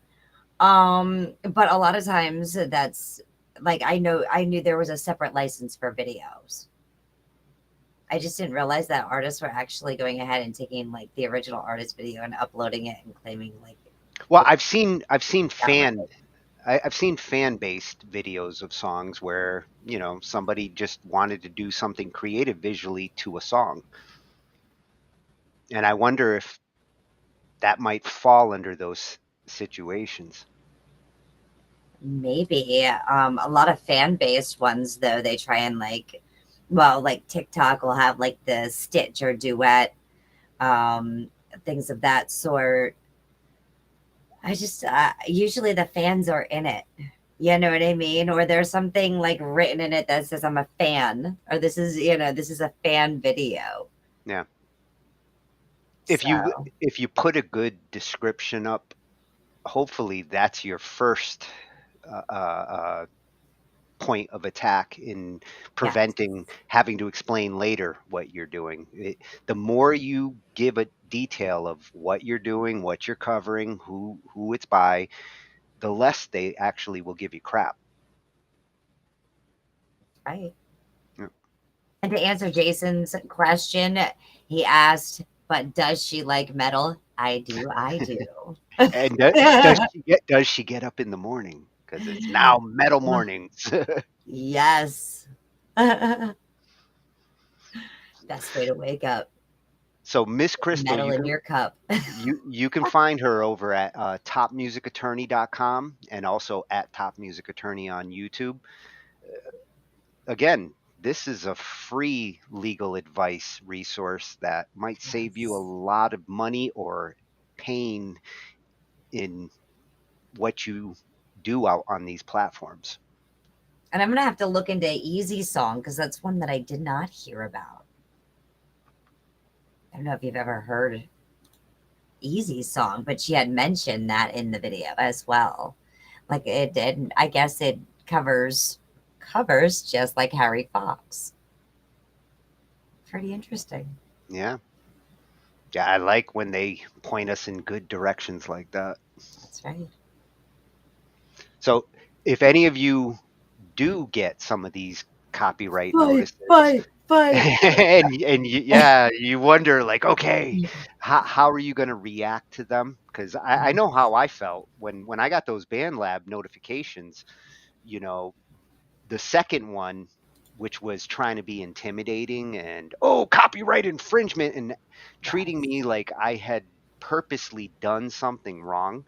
D: But a lot of times that's like, I knew there was a separate license for videos. I just didn't realize that artists were actually going ahead and taking like the original artist video and uploading it and claiming like.
B: Well, I've seen fan based videos of songs where, somebody just wanted to do something creative visually to a song. And I wonder if that might fall under those situations.
D: Maybe. A lot of fan based ones though, they try and like TikTok will have like the stitch or duet, things of that sort. I just usually the fans are in it. You know what I mean? Or there's something like written in it that says I'm a fan, or this is a fan video.
B: Yeah. If you put a good description up, hopefully that's your first point of attack in preventing having to explain later what you're doing. The more you give a detail of what you're doing, what you're covering, who it's by, the less they actually will give you crap.
D: Right.
B: Yeah.
D: And to answer Jason's question, he asked, but does she like metal? I do.
B: And does she get up in the morning? Because it's now metal mornings.
D: Yes. Best way to wake up.
B: So Miss Crystal,
D: metal in your cup.
B: you can find her over at topmusicattorney.com and also at Top Music Attorney on YouTube. Again, this is a free legal advice resource that might save you a lot of money or pain in what you do out on these platforms.
D: And I'm going to have to look into Easy Song because that's one that I did not hear about. I don't know if you've ever heard Easy Song, but she had mentioned that in the video as well. Like it did. I guess it covers just like Harry Fox. Pretty interesting.
B: Yeah. Yeah, I like when they point us in good directions like that.
D: That's right.
B: So if any of you do get some of these copyright notices, and you wonder like, okay, how are you going to react to them? Because I know how I felt when I got those BandLab notifications. The second one, which was trying to be intimidating and copyright infringement and treating me like I had purposely done something wrong.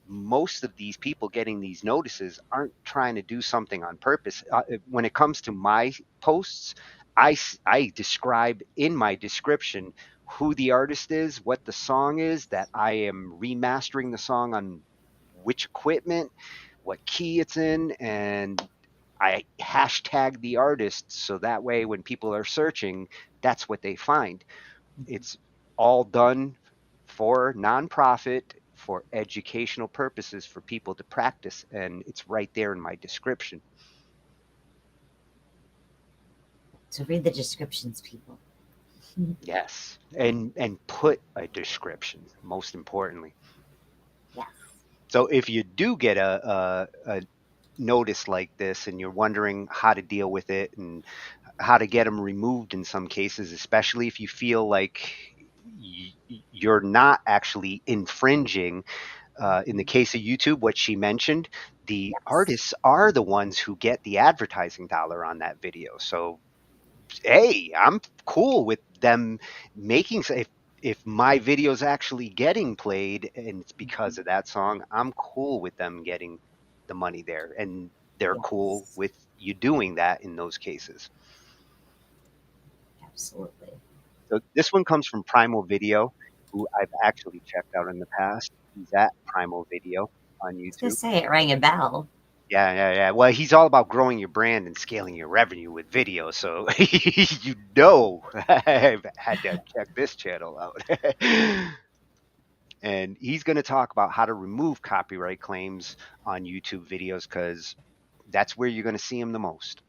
B: Most of these people getting these notices aren't trying to do something on purpose. When it comes to my posts, I describe in my description who the artist is, what the song is, that I am remastering the song on which equipment, what key it's in, and I hashtag the artist so that way when people are searching, that's what they find. It's all done for nonprofit, for educational purposes, for people to practice, and it's right there in my description.
D: So read the descriptions, people.
B: Yes, and put a description, most importantly.
D: Yes.
B: So if you do get a notice like this and you're wondering how to deal with it and how to get them removed in some cases, especially if you feel like you're not actually infringing, in the case of YouTube, what she mentioned, the artists are the ones who get the advertising dollar on that video. So, hey, I'm cool with them making, if my video's actually getting played and it's because of that song, I'm cool with them getting the money there. And they're cool with you doing that in those cases.
D: Absolutely.
B: So this one comes from Primal Video, who I've actually checked out in the past. He's at Primal Video on YouTube.
D: I was gonna say it rang a bell.
B: Yeah. Well, he's all about growing your brand and scaling your revenue with video. So you know, I've had to check this channel out. And he's going to talk about how to remove copyright claims on YouTube videos, because that's where you're going to see him the most.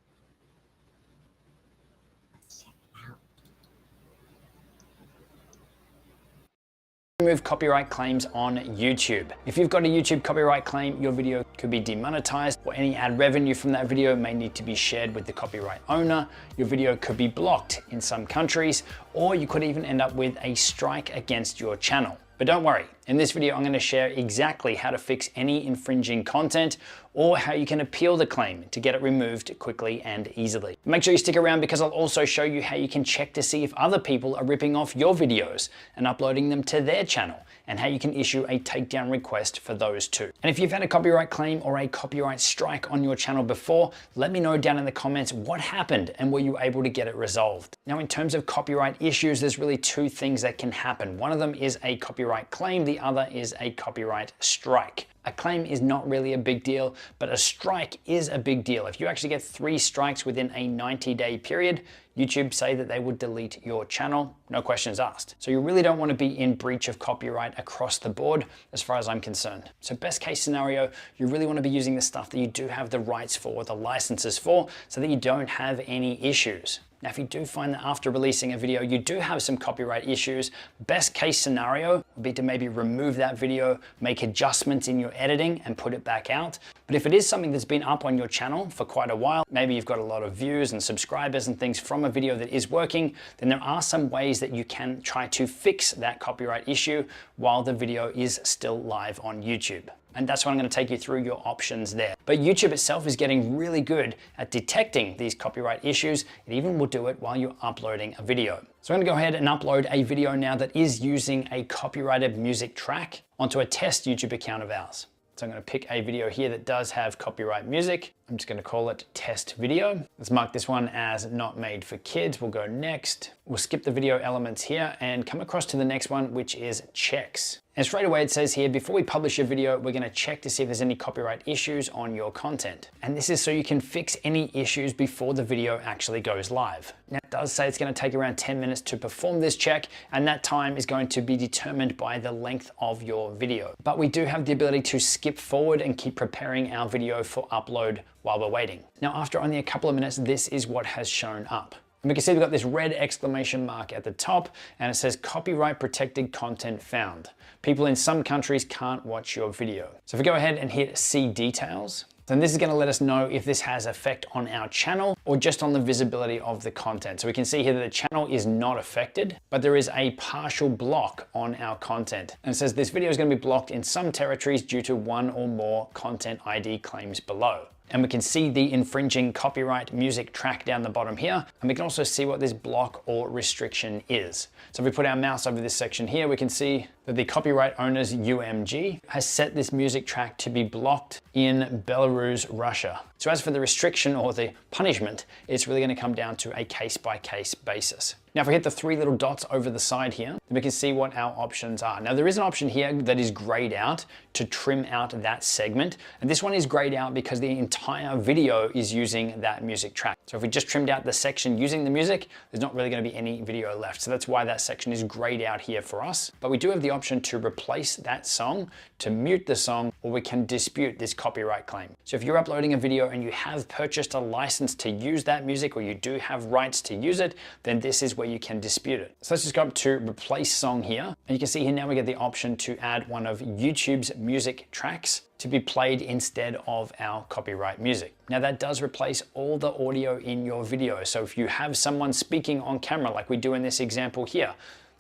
K: Remove copyright claims on YouTube. If you've got a YouTube copyright claim, your video could be demonetized, or any ad revenue from that video may need to be shared with the copyright owner. Your video could be blocked in some countries, or you could even end up with a strike against your channel. But don't worry, in this video I'm going to share exactly how to fix any infringing content, or how you can appeal the claim to get it removed quickly and easily. Make sure you stick around, because I'll also show you how you can check to see if other people are ripping off your videos and uploading them to their channel, and how you can issue a takedown request for those too. And if you've had a copyright claim or a copyright strike on your channel before, let me know down in the comments what happened and were you able to get it resolved. Now, in terms of copyright issues, there's really two things that can happen. One of them is a copyright claim, the other is a copyright strike. A claim is not really a big deal, but a strike is a big deal. If you actually get 3 strikes within a 90-day period, YouTube say that they would delete your channel, no questions asked. So you really don't want to be in breach of copyright across the board, as far as I'm concerned. So best case scenario, you really want to be using the stuff that you do have the rights for, the licenses for, so that you don't have any issues. Now, if you do find that after releasing a video, you do have some copyright issues, best case scenario would be to maybe remove that video, make adjustments in your editing and put it back out. But if it is something that's been up on your channel for quite a while, maybe you've got a lot of views and subscribers and things from a video that is working, then there are some ways that you can try to fix that copyright issue while the video is still live on YouTube. And that's what I'm going to take you through your options there. But YouTube itself is getting really good at detecting these copyright issues. It even will do it while you're uploading a video. So I'm going to go ahead and upload a video now that is using a copyrighted music track onto a test YouTube account of ours. So I'm going to pick a video here that does have copyright music. I'm just going to call it test video. Let's mark this one as not made for kids. We'll go next. We'll skip the video elements here and come across to the next one, which is checks. And straight away it says here, before we publish a video, we're going to check to see if there's any copyright issues on your content. And this is so you can fix any issues before the video actually goes live. Now it does say it's going to take around 10 minutes to perform this check, and that time is going to be determined by the length of your video. But we do have the ability to skip forward and keep preparing our video for upload while we're waiting. Now, after only a couple of minutes, this is what has shown up. And we can see we've got this red exclamation mark at the top, and it says copyright protected content found. People in some countries can't watch your video. So if we go ahead and hit see details, then this is going to let us know if this has effect on our channel or just on the visibility of the content. So we can see here that the channel is not affected, but there is a partial block on our content. And it says this video is going to be blocked in some territories due to one or more content ID claims below. and we can see the infringing copyright music track down the bottom here. And we can also see what this block or restriction is. So if we put our mouse over this section here, we can see that the copyright owner's UMG has set this music track to be blocked in Belarus, Russia. So as for the restriction or the punishment, it's really going to come down to a case-by-case basis. Now, if we hit the three little dots over the side here, then we can see what our options are. Now, there is an option here that is grayed out to trim out that segment. And this one is grayed out because the entire video is using that music track. So if we just trimmed out the section using the music, there's not really going to be any video left. So that's why that section is grayed out here for us. But we do have the option to replace that song, to mute the song, or we can dispute this copyright claim. So if you're uploading a video and you have purchased a license to use that music, or you do have rights to use it, then this is where you can dispute it. So let's just go up to replace song here. And you can see here now we get the option to add one of YouTube's music tracks to be played instead of our copyright music. Now that does replace all the audio in your video. So if you have someone speaking on camera like we do in this example here,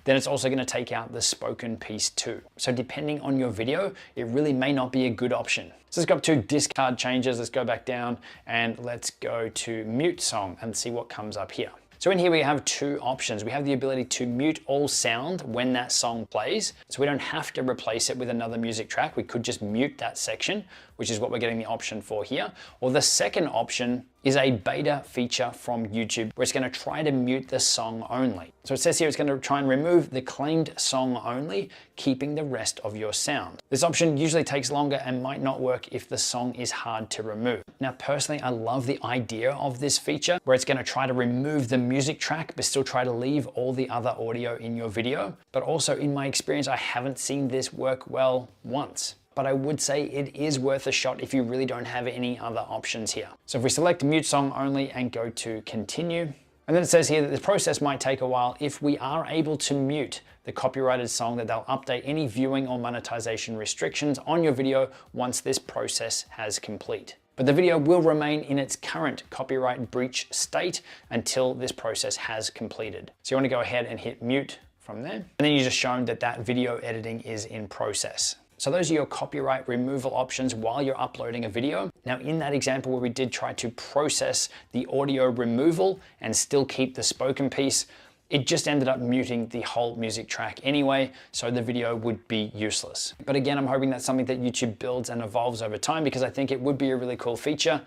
K: then it's also going to take out the spoken piece too. So depending on your video, it really may not be a good option. So let's go up to discard changes. Let's go back down and let's go to mute song and see what comes up here. So in here we have two options. We have the ability to mute all sound when that song plays. So we don't have to replace it with another music track. We could just mute that section, which is what we're getting the option for here. Or the second option is a beta feature from YouTube where it's going to try to mute the song only. So it says here it's going to try and remove the claimed song only, keeping the rest of your sound. This option usually takes longer and might not work if the song is hard to remove. Now personally, I love the idea of this feature where it's going to try to remove the music track but still try to leave all the other audio in your video. But also in my experience, I haven't seen this work well once. But I would say it is worth a shot if you really don't have any other options here. So if we select mute song only and go to continue, and then it says here that this process might take a while. If we are able to mute the copyrighted song, that they'll update any viewing or monetization restrictions on your video once this process has complete. But the video will remain in its current copyright breach state until this process has completed. So you want to go ahead and hit mute from there. And then you're just shown that that video editing is in process. So those are your copyright removal options while you're uploading a video. Now in that example where we did try to process the audio removal and still keep the spoken piece, it just ended up muting the whole music track anyway, so the video would be useless. But again, I'm hoping that's something that YouTube builds and evolves over time because I think it would be a really cool feature,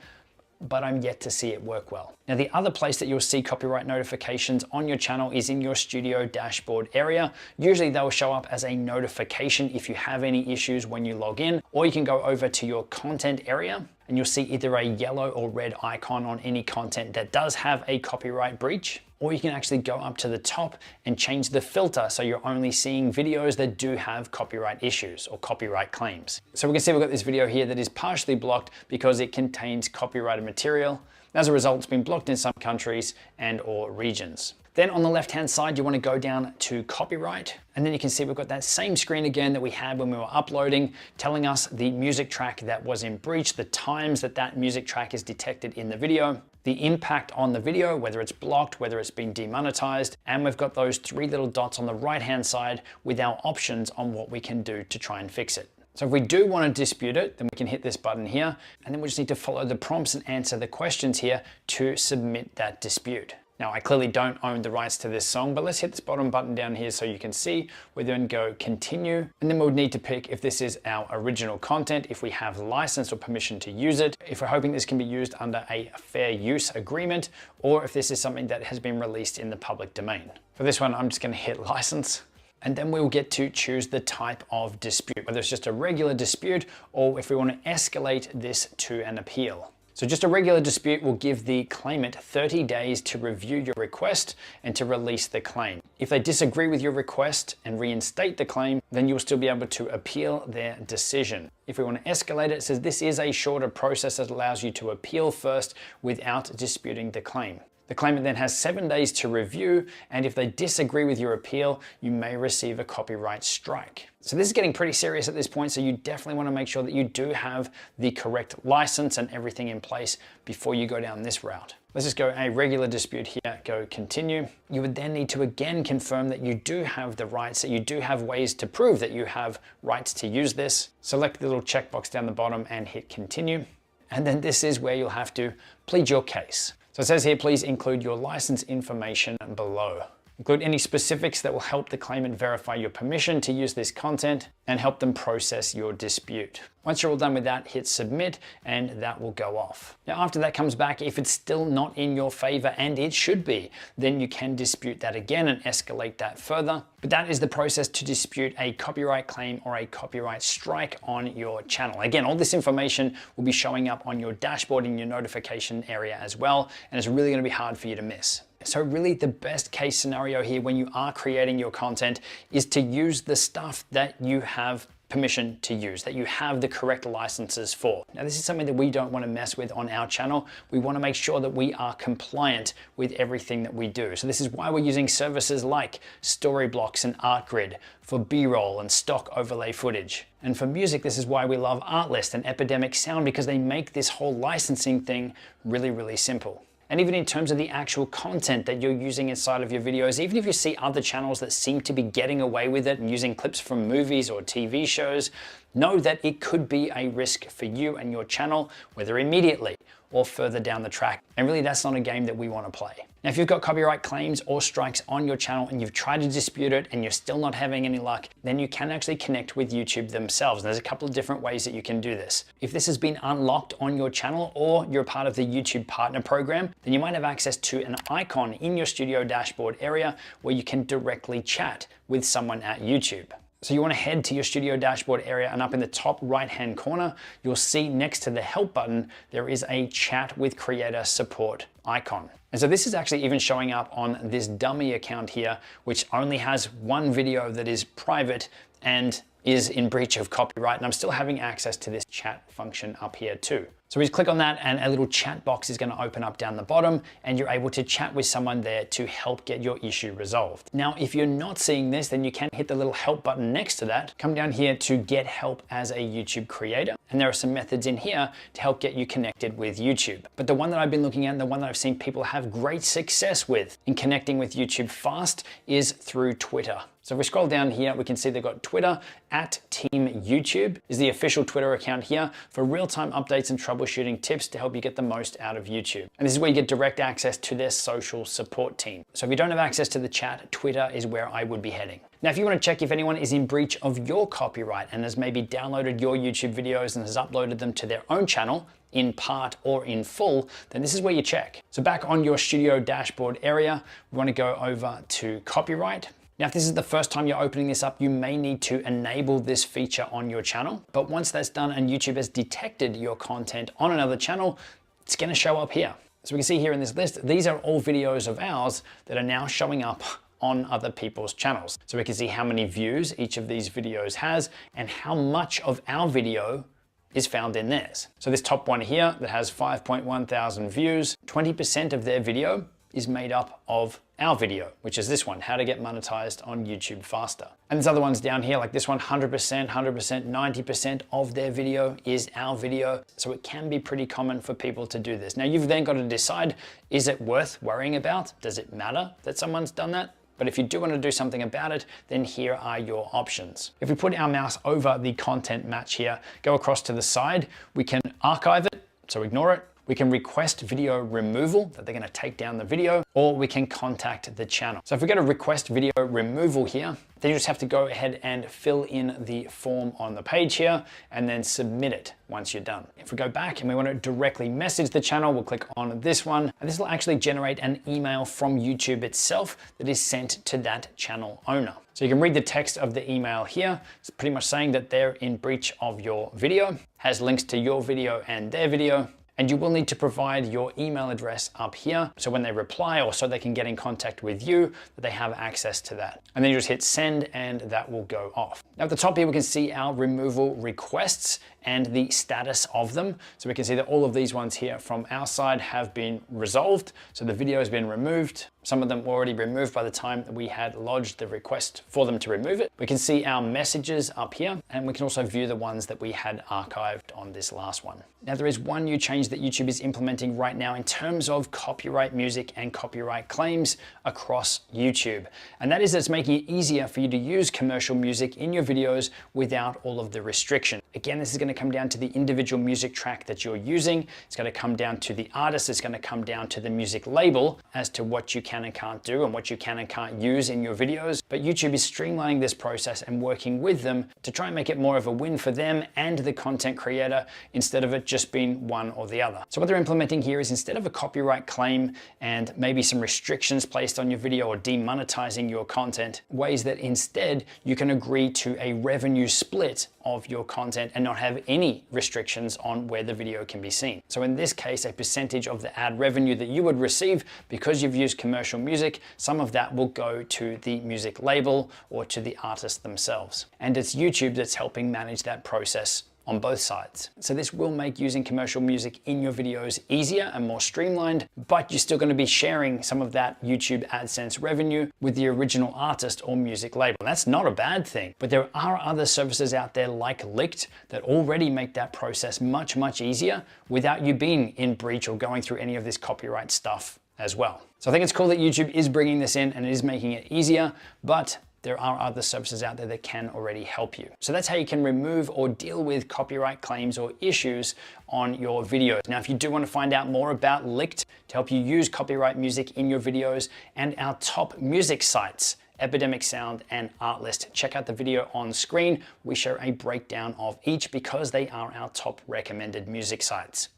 K: but I'm yet to see it work well. Now, the other place that you'll see copyright notifications on your channel is in your studio dashboard area. Usually they'll show up as a notification if you have any issues when you log in, or you can go over to your content area and you'll see either a yellow or red icon on any content that does have a copyright breach, or you can actually go up to the top and change the filter so you're only seeing videos that do have copyright issues or copyright claims. So we can see we've got this video here that is partially blocked because it contains copyrighted material. As a result, it's been blocked in some countries and or regions. Then on the left-hand side, you want to go down to copyright, and then you can see we've got that same screen again that we had when we were uploading, telling us the music track that was in breach, the times that that music track is detected in the video, the impact on the video, whether it's blocked, whether it's been demonetized, and we've got those three little dots on the right-hand side with our options on what we can do to try and fix it. So if we do want to dispute it, then we can hit this button here, and then we just need to follow the prompts and answer the questions here to submit that dispute. Now, I clearly don't own the rights to this song, but let's hit this bottom button down here so you can see. We then go continue, and then we'll need to pick if this is our original content, if we have license or permission to use it, if we're hoping this can be used under a fair use agreement, or if this is something that has been released in the public domain. For this one, I'm just going to hit license. And then we'll get to choose the type of dispute, whether it's just a regular dispute or if we want to escalate this to an appeal. So just a regular dispute will give the claimant 30 days to review your request and to release the claim. If they disagree with your request and reinstate the claim, then you'll still be able to appeal their decision. If we want to escalate it, it says this is a shorter process that allows you to appeal first without disputing the claim. The claimant then has 7 days to review, and if they disagree with your appeal, you may receive a copyright strike. So this is getting pretty serious at this point, so you definitely want to make sure that you do have the correct license and everything in place before you go down this route. Let's just go a regular dispute here, go continue. You would then need to again confirm that you do have the rights, that you do have ways to prove that you have rights to use this. Select the little checkbox down the bottom and hit continue. And then this is where you'll have to plead your case. So it says here, please include your license information below. Include any specifics that will help the claimant verify your permission to use this content and help them process your dispute. Once you're all done with that, hit submit and that will go off. Now after that comes back, if it's still not in your favor, and it should be, then you can dispute that again and escalate that further. But that is the process to dispute a copyright claim or a copyright strike on your channel. Again, all this information will be showing up on your dashboard in your notification area as well, and it's really going to be hard for you to miss. So really the best case scenario here when you are creating your content is to use the stuff that you have permission to use, that you have the correct licenses for. Now this is something that we don't want to mess with on our channel. We want to make sure that we are compliant with everything that we do. So this is why we're using services like Storyblocks and ArtGrid for B-roll and stock overlay footage. And for music, this is why we love Artlist and Epidemic Sound, because they make this whole licensing thing really, really simple. And even in terms of the actual content that you're using inside of your videos, even if you see other channels that seem to be getting away with it and using clips from movies or TV shows, know that it could be a risk for you and your channel, whether immediately or further down the track. And really that's not a game that we want to play. Now, if you've got copyright claims or strikes on your channel and you've tried to dispute it and you're still not having any luck, then you can actually connect with YouTube themselves. And there's a couple of different ways that you can do this. If this has been unlocked on your channel or you're part of the YouTube Partner Program, then you might have access to an icon in your studio dashboard area where you can directly chat with someone at YouTube. So you want to head to your studio dashboard area, and up in the top right-hand corner, you'll see next to the help button, there is a chat with creator support icon. And so this is actually even showing up on this dummy account here, which only has one video that is private and is in breach of copyright. And I'm still having access to this chat function up here too. So we just click on that and a little chat box is going to open up down the bottom and you're able to chat with someone there to help get your issue resolved. Now, if you're not seeing this, then you can hit the little help button next to that. Come down here to get help as a YouTube creator. And there are some methods in here to help get you connected with YouTube. But the one that I've been looking at and the one that I've seen people have great success with in connecting with YouTube fast is through Twitter. So if we scroll down here, we can see they've got Twitter at Team YouTube is the official Twitter account here for real-time updates and troubleshooting tips to help you get the most out of YouTube. And this is where you get direct access to their social support team. So if you don't have access to the chat, Twitter is where I would be heading. Now, if you want to check if anyone is in breach of your copyright and has maybe downloaded your YouTube videos and has uploaded them to their own channel, in part or in full, then this is where you check. So back on your studio dashboard area, we want to go over to copyright. Now, if this is the first time you're opening this up, you may need to enable this feature on your channel. But once that's done and YouTube has detected your content on another channel, it's going to show up here. So we can see here in this list, these are all videos of ours that are now showing up on other people's channels. So we can see how many views each of these videos has and how much of our video is found in theirs. So this top one here that has 5.1 thousand views, 20% of their video is made up of our video, which is this one, how to get monetized on YouTube faster. And there's other ones down here, like this one, 100%, 90% of their video is our video. So it can be pretty common for people to do this. Now you've then got to decide, is it worth worrying about? Does it matter that someone's done that? But if you do want to do something about it, then here are your options. If we put our mouse over the content match here, go across to the side, we can archive it, so ignore it. We can request video removal, that they're going to take down the video, or we can contact the channel. So if we go to request video removal here, then you just have to go ahead and fill in the form on the page here and then submit it once you're done. If we go back and we want to directly message the channel, we'll click on this one, and this will actually generate an email from YouTube itself that is sent to that channel owner. So you can read the text of the email here. It's pretty much saying that they're in breach of your video, has links to your video and their video, and you will need to provide your email address up here. So when they reply or so they can get in contact with you, that they have access to that. And then you just hit send and that will go off. Now at the top here, we can see our removal requests and the status of them. So we can see that all of these ones here from our side have been resolved. So the video has been removed. Some of them were already removed by the time that we had lodged the request for them to remove it. We can see our messages up here, and we can also view the ones that we had archived on this last one. Now there is one new change that YouTube is implementing right now in terms of copyright music and copyright claims across YouTube. And that is that it's making it easier for you to use commercial music in your videos without all of the restriction. Again, this is going to come down to the individual music track that you're using. It's going to come down to the artist. It's going to come down to the music label as to what you can and can't do and what you can and can't use in your videos. But YouTube is streamlining this process and working with them to try and make it more of a win for them and the content creator instead of it just being one or the other. So what they're implementing here is, instead of a copyright claim and maybe some restrictions placed on your video or demonetizing your content, ways that instead you can agree to a revenue split of your content and not have any restrictions on where the video can be seen. So in this case, a percentage of the ad revenue that you would receive because you've used commercial music, some of that will go to the music label or to the artist themselves. And it's YouTube that's helping manage that process on both sides. So this will make using commercial music in your videos easier and more streamlined, but you're still going to be sharing some of that YouTube AdSense revenue with the original artist or music label. That's not a bad thing, but there are other services out there like Licked that already make that process much, much easier without you being in breach or going through any of this copyright stuff as well. So I think it's cool that YouTube is bringing this in and it is making it easier, but there are other services out there that can already help you. So that's how you can remove or deal with copyright claims or issues on your videos. Now, if you do want to find out more about Licked to help you use copyright music in your videos and our top music sites, Epidemic Sound and Artlist, check out the video on screen. We show a breakdown of each because they are our top recommended music sites.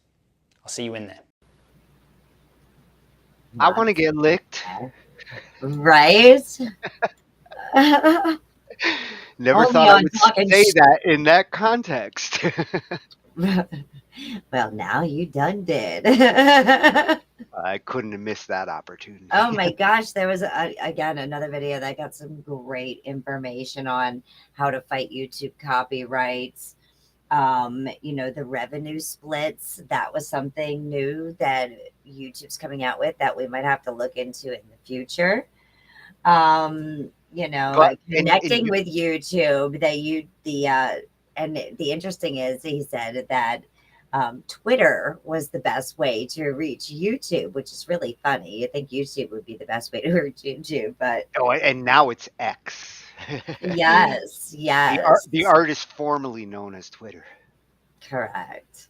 K: I'll see you in there.
B: I want to get licked.
D: Right?
B: Never
D: Only
B: thought I
D: on
B: would
D: Talkin
B: say that in that context.
D: Well, now you done did.
B: I couldn't have missed that opportunity.
D: Oh my gosh, there was again another video that got some great information on how to fight YouTube copyrights. You know, the revenue splits, that was something new that YouTube's coming out with that we might have to look into in the future. You know,
B: But
D: connecting with YouTube, and the interesting is he said that Twitter was the best way to reach YouTube, which is really funny. You think YouTube would be the best way to reach YouTube, but
B: and now it's X.
D: yes, yes,
B: The artist formerly known as Twitter.
D: correct.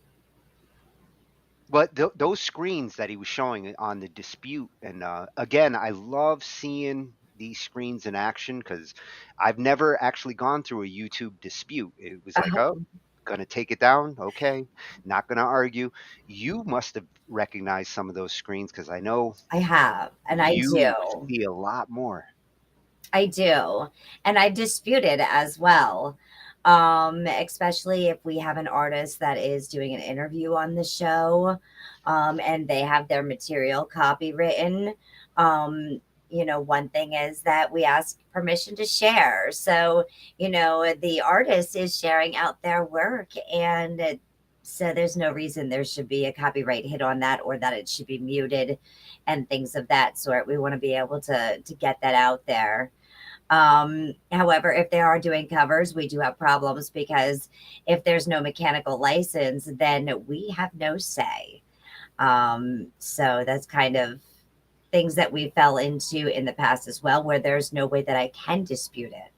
B: But those screens that he was showing on the dispute, and again, I love seeing these screens in action because I've never actually gone through a YouTube dispute. It was like, oh, gonna take it down, okay, not gonna argue. You must have recognized some of those screens because I know
D: I have, and I
B: you
D: do.
B: see a lot more.
D: I do. And I disputed as well. Especially if we have an artist that is doing an interview on the show, and they have their material copywritten. You know, one thing is that we ask permission to share. So, you know, the artist is sharing out their work, and so there's no reason there should be a copyright hit on that or that it should be muted and things of that sort. We want to be able to get that out there. However, if they are doing covers, we do have problems because if there's no mechanical license, then we have no say. So that's kind of things that we fell into in the past as well, where there's no way that I can dispute it.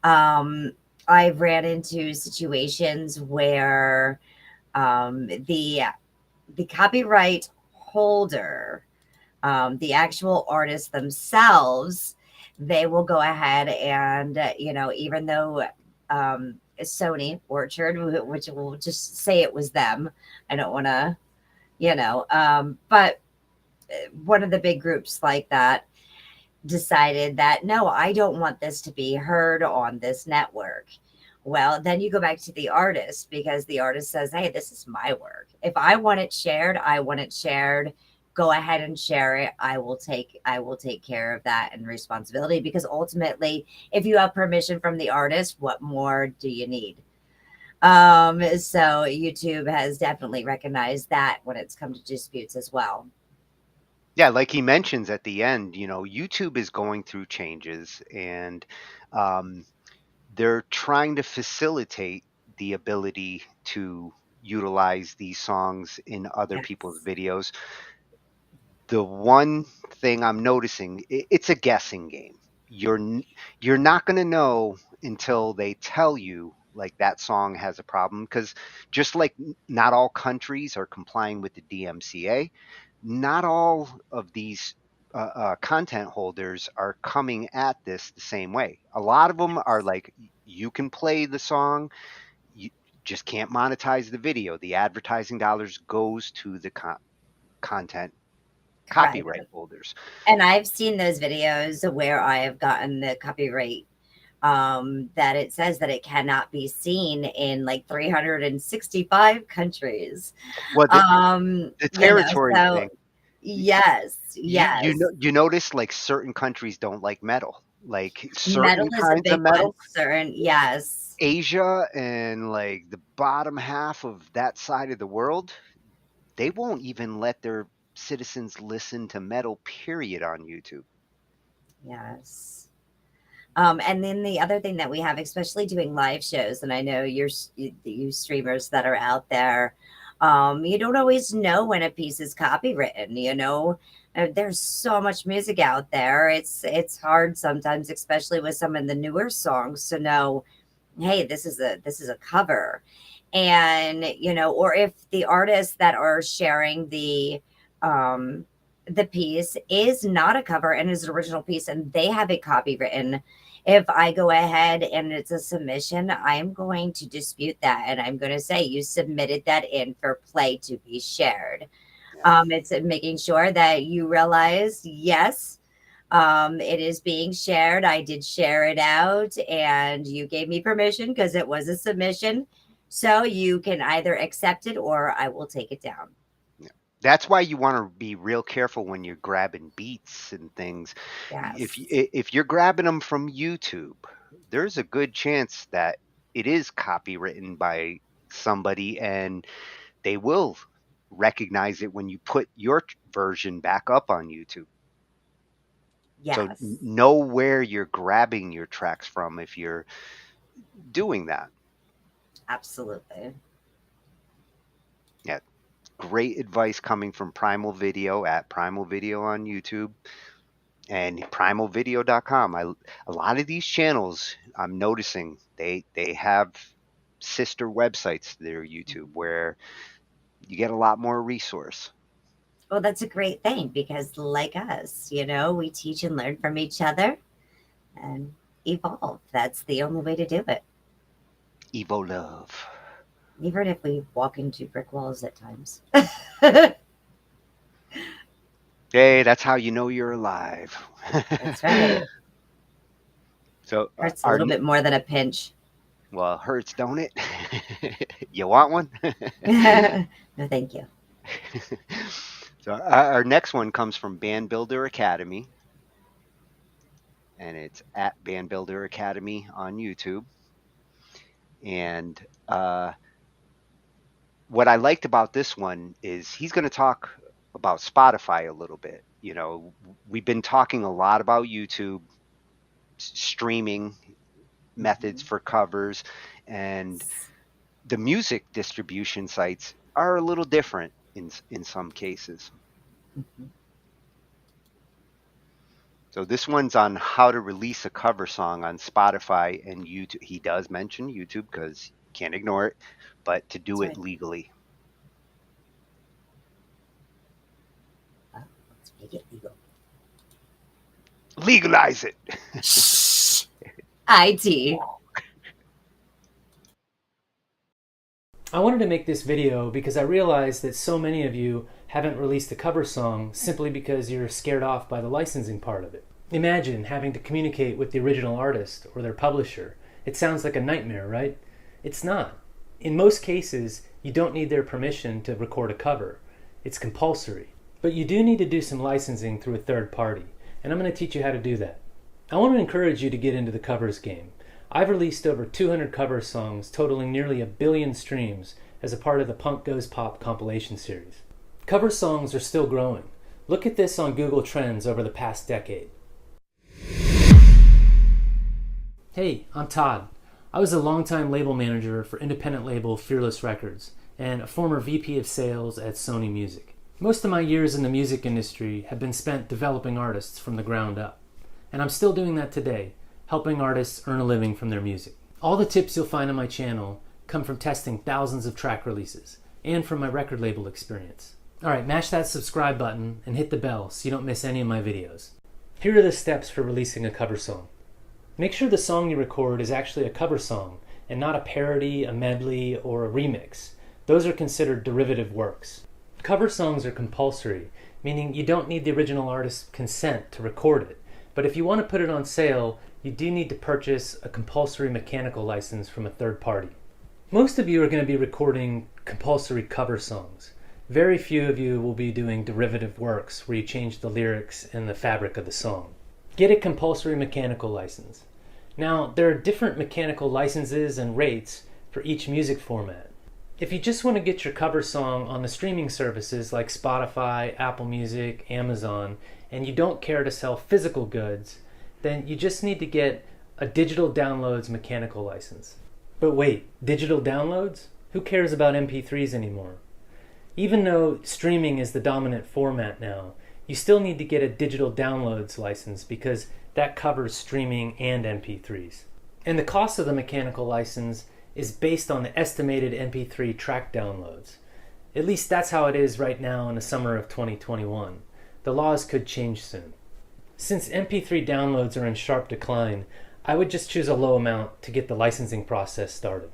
D: I've ran into situations where the copyright holder, the actual artists themselves, they will go ahead and, you know, even though Sony Orchard, which will just say it was them, I don't want to, you know, but one of the big groups like that decided that, no, I don't want this to be heard on this network. Well, then you go back to the artist because the artist says, hey, this is my work. If I want it shared, I want it shared. Go ahead and share it. I will take care of that and responsibility, because ultimately, if you have permission from the artist, what more do you need? So YouTube has definitely recognized that when it's come to disputes as well.
B: Yeah, like he mentions at the end, you know, YouTube is going through changes, and they're trying to facilitate the ability to utilize these songs in other people's videos. The one thing I'm noticing, it's a guessing game. You're not going to know until they tell you like that song has a problem, because just like not all countries are complying with the DMCA, not all of these content holders are coming at this the same way. A lot of them are like, you can play the song, you just can't monetize the video. The advertising dollars goes to the content
D: Right.
B: copyright holders.
D: And I've seen those videos where I have gotten the copyright that it says that it cannot be seen in like 365 countries.
B: Well, the territory thing.
D: Yes, yes.
B: You notice like certain countries don't like metal, like certain
D: Metal is a
B: kinds
D: big
B: of metal.
D: one. Certain, yes.
B: Asia and like the bottom half of that side of the world, they won't even let their citizens listen to metal, period, on YouTube.
D: Yes. And then the other thing that we have, especially doing live shows, and I know you streamers that are out there, you don't always know when a piece is copywritten. You know, there's so much music out there. It's hard sometimes, especially with some of the newer songs, to know, hey, this is a cover, and you know, or if the artists that are sharing the piece is not a cover and is an original piece, and they have it copywritten. If I go ahead and it's a submission, I'm going to dispute that. And I'm going to say, you submitted that in for play to be shared. It's making sure that you realize, yes, it is being shared. I did share it out and you gave me permission because it was a submission. So you can either accept it or I will take it down.
B: That's why you want to be real careful when you're grabbing beats and things.
D: Yes.
B: If you're grabbing them from YouTube, there's a good chance that it is copywritten by somebody, and they will recognize it when you put your version back up on YouTube.
D: Yes.
B: So know where you're grabbing your tracks from if you're doing that.
D: Absolutely.
B: Yeah. Great advice coming from Primal Video at Primal Video on YouTube and primalvideo.com. A lot of these channels, I'm noticing they have sister websites to their YouTube where you get a lot more resource.
D: Well, that's a great thing because, like us, you know, we teach and learn from each other and evolve. That's the only way to do it.
B: Evo love.
D: Even if we walk into brick walls at times.
B: Hey, that's how you know you're alive.
D: That's right.
B: So
D: Hurts a little bit more than a pinch.
B: Well, it hurts, don't it? You want one?
D: No, thank you.
B: So our next one comes from Band Builder Academy, and it's at Band Builder Academy on YouTube. And what I liked about this one is he's going to talk about Spotify a little bit. You know, we've been talking a lot about YouTube streaming methods for covers, and the music distribution sites are a little different in some cases. So this one's on how to release a cover song on Spotify and YouTube. He does mention YouTube because you can't ignore it, but to do it legally.
D: Let's make it legal.
B: Legalize it.
D: IT.
L: I wanted to make this video because I realized that so many of you haven't released a cover song simply because you're scared off by the licensing part of it. Imagine having to communicate with the original artist or their publisher. It sounds like a nightmare, right? It's not. In most cases, you don't need their permission to record a cover. It's compulsory. But you do need to do some licensing through a third party, and I'm going to teach you how to do that. I want to encourage you to get into the covers game. I've released over 200 cover songs totaling nearly 1 billion streams as a part of the Punk Goes Pop compilation series. Cover songs are still growing. Look at this on Google Trends over the past decade. Hey, I'm Todd. I was a longtime label manager for independent label Fearless Records and a former VP of sales at Sony Music. Most of my years in the music industry have been spent developing artists from the ground up. And I'm still doing that today, helping artists earn a living from their music. All the tips you'll find on my channel come from testing thousands of track releases and from my record label experience. Alright, mash that subscribe button and hit the bell so you don't miss any of my videos. Here are the steps for releasing a cover song. Make sure the song you record is actually a cover song and not a parody, a medley, or a remix. Those are considered derivative works. Cover songs are compulsory, meaning you don't need the original artist's consent to record it. But if you want to put it on sale, you do need to purchase a compulsory mechanical license from a third party. Most of you are going to be recording compulsory cover songs. Very few of you will be doing derivative works where you change the lyrics and the fabric of the song. Get a compulsory mechanical license. Now, there are different mechanical licenses and rates for each music format. If you just want to get your cover song on the streaming services like Spotify, Apple Music, Amazon, and you don't care to sell physical goods, then you just need to get a digital downloads mechanical license. But wait, digital downloads? Who cares about MP3s anymore? Even though streaming is the dominant format now, you still need to get a digital downloads license because that covers streaming and MP3s. And the cost of the mechanical license is based on the estimated MP3 track downloads. At least that's how it is right now in the summer of 2021. The laws could change soon. Since MP3 downloads are in sharp decline, I would just choose a low amount to get the licensing process started.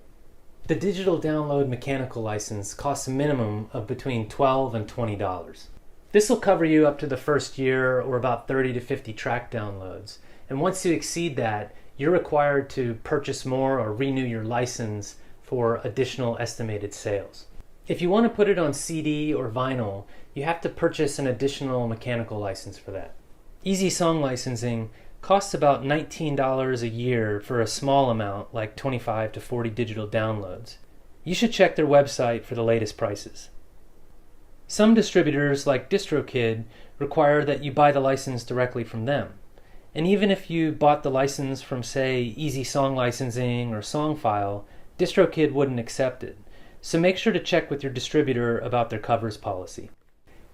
L: The digital download mechanical license costs a minimum of between $12 and $20. This will cover you up to the first year or about 30 to 50 track downloads. And once you exceed that, you're required to purchase more or renew your license for additional estimated sales. If you want to put it on CD or vinyl, you have to purchase an additional mechanical license for that. Easy Song licensing costs about $19 a year for a small amount, like 25 to 40 digital downloads. You should check their website for the latest prices. Some distributors, like DistroKid, require that you buy the license directly from them. And even if you bought the license from, say, Easy Song Licensing or Songfile, DistroKid wouldn't accept it. So make sure to check with your distributor about their covers policy.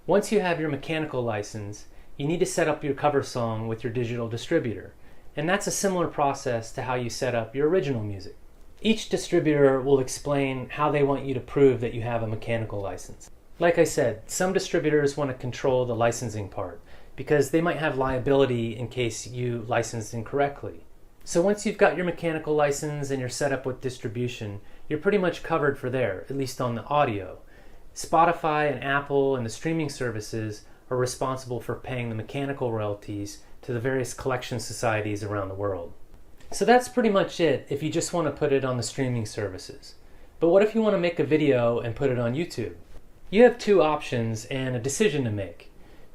L: Once you have your mechanical license, you need to set up your cover song with your digital distributor. And that's a similar process to how you set up your original music. Each distributor will explain how they want you to prove that you have a mechanical license. Like I said, some distributors want to control the licensing part because they might have liability in case you licensed incorrectly. So once you've got your mechanical license and you're set up with distribution, you're pretty much covered for there, at least on the audio. Spotify and Apple and the streaming services are responsible for paying the mechanical royalties to the various collection societies around the world. So that's pretty much it if you just want to put it on the streaming services. But what if you want to make a video and put it on YouTube? You have two options and a decision to make.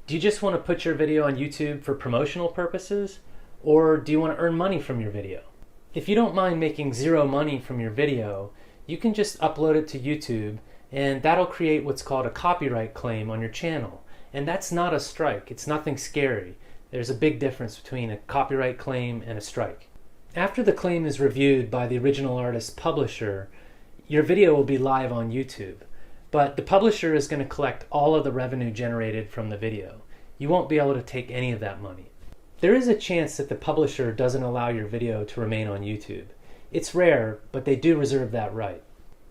L: Do you just want to put your video on YouTube for promotional purposes? Or do you want to earn money from your video? If you don't mind making zero money from your video, you can just upload it to YouTube and that'll create what's called a copyright claim on your channel. And that's not a strike, it's nothing scary. There's a big difference between a copyright claim and a strike. After the claim is reviewed by the original artist's publisher, your video will be live on YouTube. But the publisher is going to collect all of the revenue generated from the video. You won't be able to take any of that money. There is a chance that the publisher doesn't allow your video to remain on YouTube. It's rare, but they do reserve that right.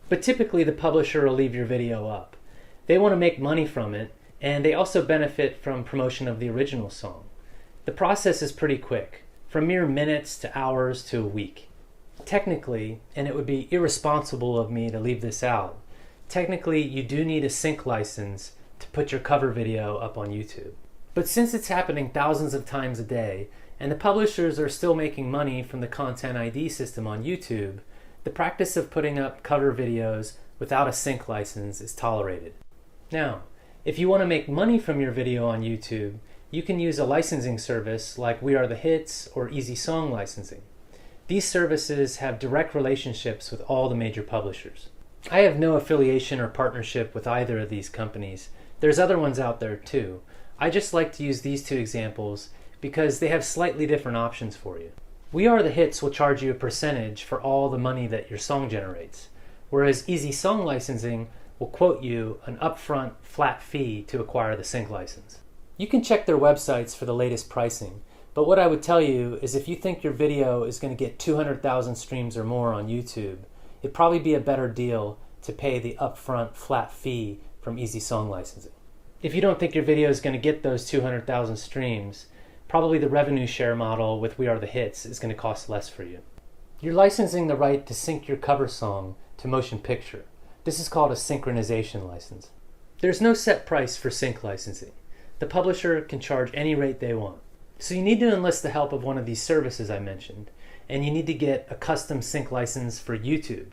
L: But typically the publisher will leave your video up. They want to make money from it, and they also benefit from promotion of the original song. The process is pretty quick, from mere minutes to hours to a week. Technically, and it would be irresponsible of me to leave this out, technically you do need a sync license to put your cover video up on YouTube. But since it's happening thousands of times a day, and the publishers are still making money from the Content ID system on YouTube, the practice of putting up cover videos without a sync license is tolerated. Now, if you want to make money from your video on YouTube, you can use a licensing service like We Are the Hits or Easy Song Licensing. These services have direct relationships with all the major publishers. I have no affiliation or partnership with either of these companies. There's other ones out there too. I just like to use these two examples because they have slightly different options for you. We Are the Hits will charge you a percentage for all the money that your song generates, whereas Easy Song Licensing will quote you an upfront flat fee to acquire the sync license. You can check their websites for the latest pricing, But what I would tell you is if you think your video is going to get 200,000 streams or more on YouTube, it'd probably be a better deal to pay the upfront flat fee from Easy Song Licensing. If you don't think your video is going to get those 200,000 streams, probably the revenue share model with We Are the Hits is going to cost less for you. You're licensing the right to sync your cover song to motion picture. This is called a synchronization license. There's no set price for sync licensing. The publisher can charge any rate they want. So you need to enlist the help of one of these services I mentioned, and you need to get a custom sync license for YouTube.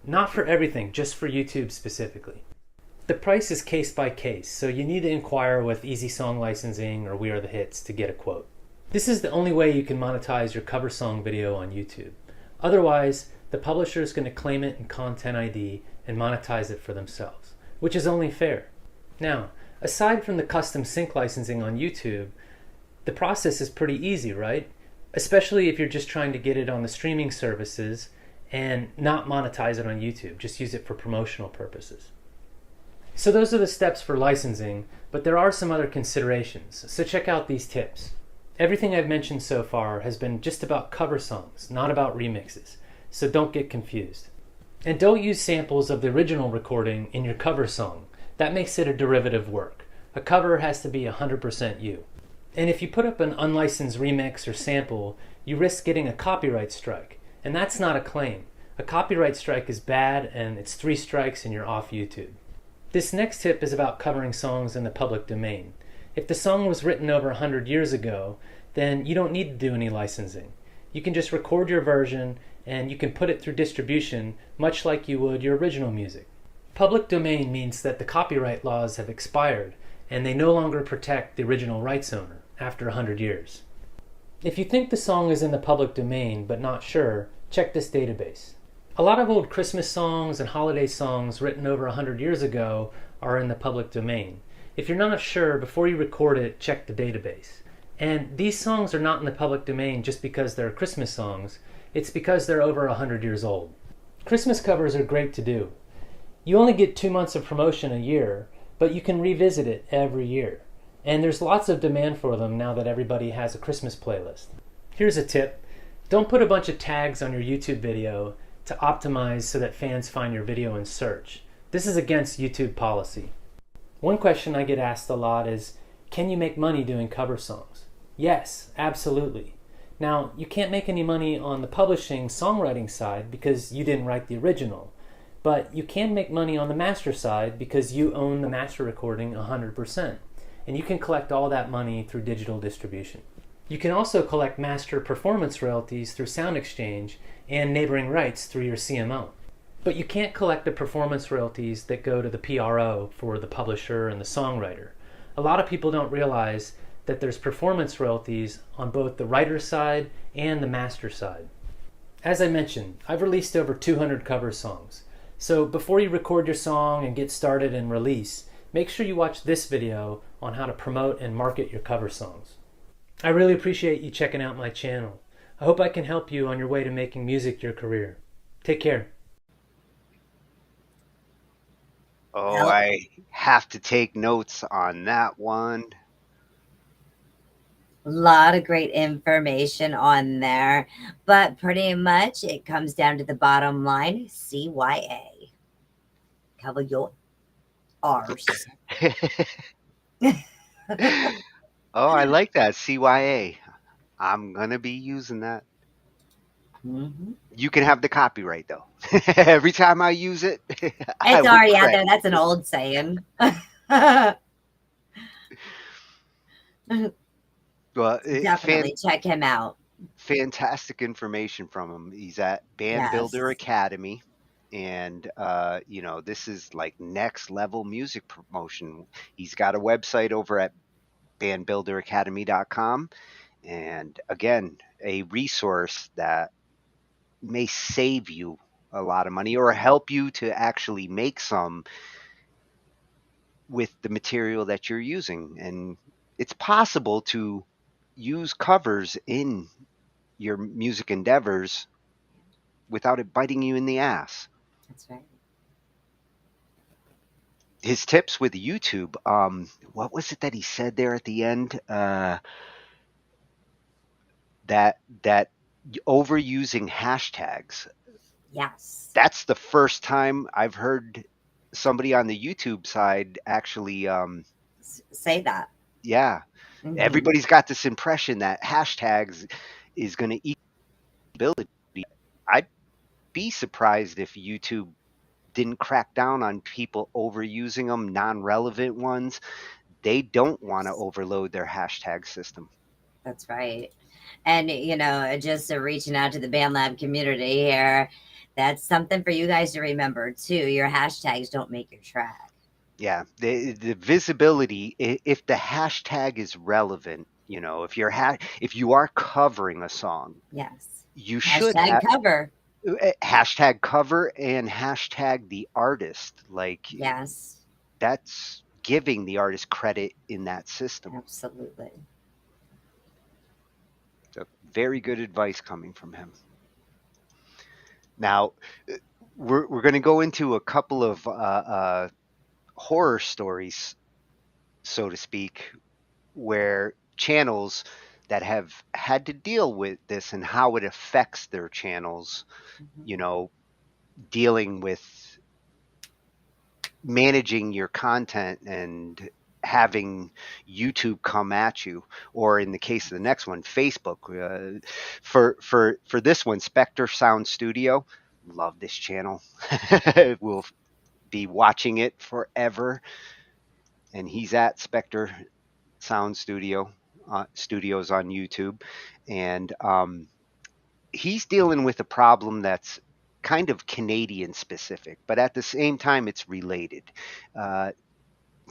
L: Not for everything, just for YouTube specifically. The price is case by case, so you need to inquire with Easy Song Licensing or We Are the Hits to get a quote. This is the only way you can monetize your cover song video on YouTube. Otherwise, the publisher is going to claim it in Content ID and monetize it for themselves, which is only fair. Now, aside from the custom sync licensing on YouTube, the process is pretty easy, right? Especially if you're just trying to get it on the streaming services and not monetize it on YouTube, just use it for promotional purposes. So those are the steps for licensing, but there are some other considerations, so check out these tips. Everything I've mentioned so far has been just about cover songs, not about remixes, so don't get confused. And don't use samples of the original recording in your cover song. That makes it a derivative work. A cover has to be 100% you. And if you put up an unlicensed remix or sample, you risk getting a copyright strike, and that's not a claim. A copyright strike is bad, and it's 3 strikes and you're off YouTube. This next tip is about covering songs in the public domain. If the song was written over 100 years ago, then you don't need to do any licensing. You can just record your version and you can put it through distribution much like you would your original music. Public domain means that the copyright laws have expired and they no longer protect the original rights owner after 100 years. If you think the song is in the public domain but not sure, check this database. A lot of old Christmas songs and holiday songs written over 100 years ago are in the public domain. If you're not sure, before you record it, check the database. And these songs are not in the public domain just because they're Christmas songs, it's because they're over 100 years old. Christmas covers are great to do. You only get 2 months of promotion a year, but you can revisit it every year. And there's lots of demand for them now that everybody has a Christmas playlist. Here's a tip. Don't put a bunch of tags on your YouTube video to optimize so that fans find your video in search. This is against YouTube policy. One question I get asked a lot is, can you make money doing cover songs? Yes, absolutely. Now, you can't make any money on the publishing songwriting side because you didn't write the original, but you can make money on the master side because you own the master recording 100%, and you can collect all that money through digital distribution. You can also collect master performance royalties through SoundExchange and neighboring rights through your CMO. But you can't collect the performance royalties that go to the PRO for the publisher and the songwriter. A lot of people don't realize that there's performance royalties on both the writer side and the master side. As I mentioned, I've released over 200 cover songs. So before you record your song and get started and release, make sure you watch this video on how to promote and market your cover songs. I really appreciate you checking out my channel. I hope I can help you on your way to making music your career. Take care.
B: Oh, I have to take notes on that one.
D: A lot of great information on there, but pretty much it comes down to the bottom line, CYA. Cover your R's.
B: Oh, I like that, CYA. I'm going to be using that.
D: Mm-hmm.
B: You can have the copyright, though. Every time I use it,
D: it's already out there. That's an old saying.
B: Well,
D: definitely check him out.
B: Fantastic information from him. He's at Band Builder Academy, and you know, this is like next level music promotion. He's got a website over at bandbuilderacademy.com, and again, a resource that may save you a lot of money or help you to actually make some with the material that you're using. And it's possible to use covers in your music endeavors without it biting you in the ass.
D: That's right.
B: His tips with YouTube, what was it that he said there at the end? that overusing hashtags.
D: Yes.
B: That's the first time I've heard somebody on the YouTube side actually
D: say that.
B: Yeah.
D: Mhm.
B: Everybody's got this impression that hashtags is going to equal ability. I'd be surprised if YouTube didn't crack down on people overusing them, non-relevant ones. They don't want to overload their hashtag system.
D: That's right. And, just reaching out to the BandLab community here, that's something for you guys to remember too. Your hashtags don't make your track.
B: Yeah, the visibility, if the hashtag is relevant, if you are covering a song,
D: yes,
B: you
D: hashtag
B: should
D: cover.
B: Hashtag cover and hashtag the artist. Like,
D: yes,
B: that's giving the artist credit in that system.
D: Absolutely.
B: So very good advice coming from him. Now, we're going to go into a couple of horror stories, so to speak, where channels that have had to deal with this and how it affects their channels, dealing with managing your content and having YouTube come at you, or in the case of the next one, Facebook. For this one, Spectre Sound Studio, love this channel. We'll be watching it forever. And he's at Spectre Sound Studios on YouTube, and he's dealing with a problem that's kind of Canadian specific, but at the same time it's related.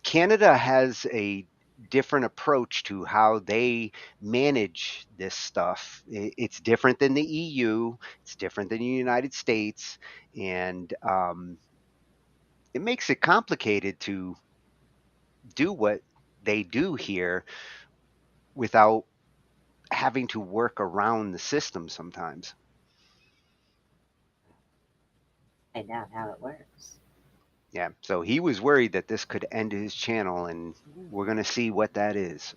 B: Canada has a different approach to how they manage this stuff. It's different than the EU, it's different than the United States, and it makes it complicated to do what they do here without having to work around the system sometimes.
D: Find out how it works.
B: Yeah, so he was worried that this could end his channel, and we're going to see what that is.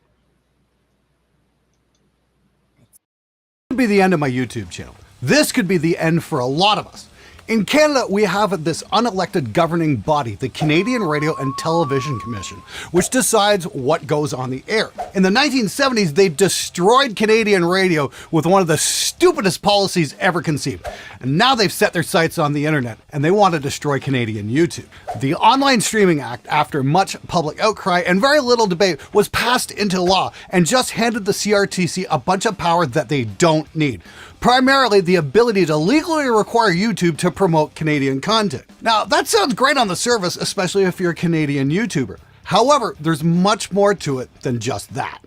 M: Could be the end of my YouTube channel. This could be the end for a lot of us. In Canada, we have this unelected governing body, the Canadian Radio and Television Commission, which decides what goes on the air. In the 1970s, they destroyed Canadian radio with one of the stupidest policies ever conceived. And now they've set their sights on the internet, and they want to destroy Canadian YouTube. The Online Streaming Act, after much public outcry and very little debate, was passed into law and just handed the CRTC a bunch of power that they don't need. Primarily the ability to legally require YouTube to promote Canadian content. Now, that sounds great on the surface, especially if you're a Canadian YouTuber. However, there's much more to it than just that.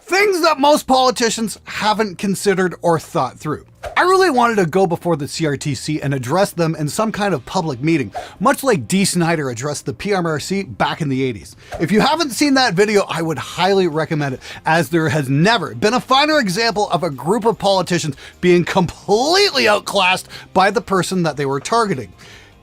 M: Things that most politicians haven't considered or thought through. I really wanted to go before the CRTC and address them in some kind of public meeting, much like Dee Snider addressed the PMRC back in the 80s. If you haven't seen that video, I would highly recommend it, as there has never been a finer example of a group of politicians being completely outclassed by the person that they were targeting.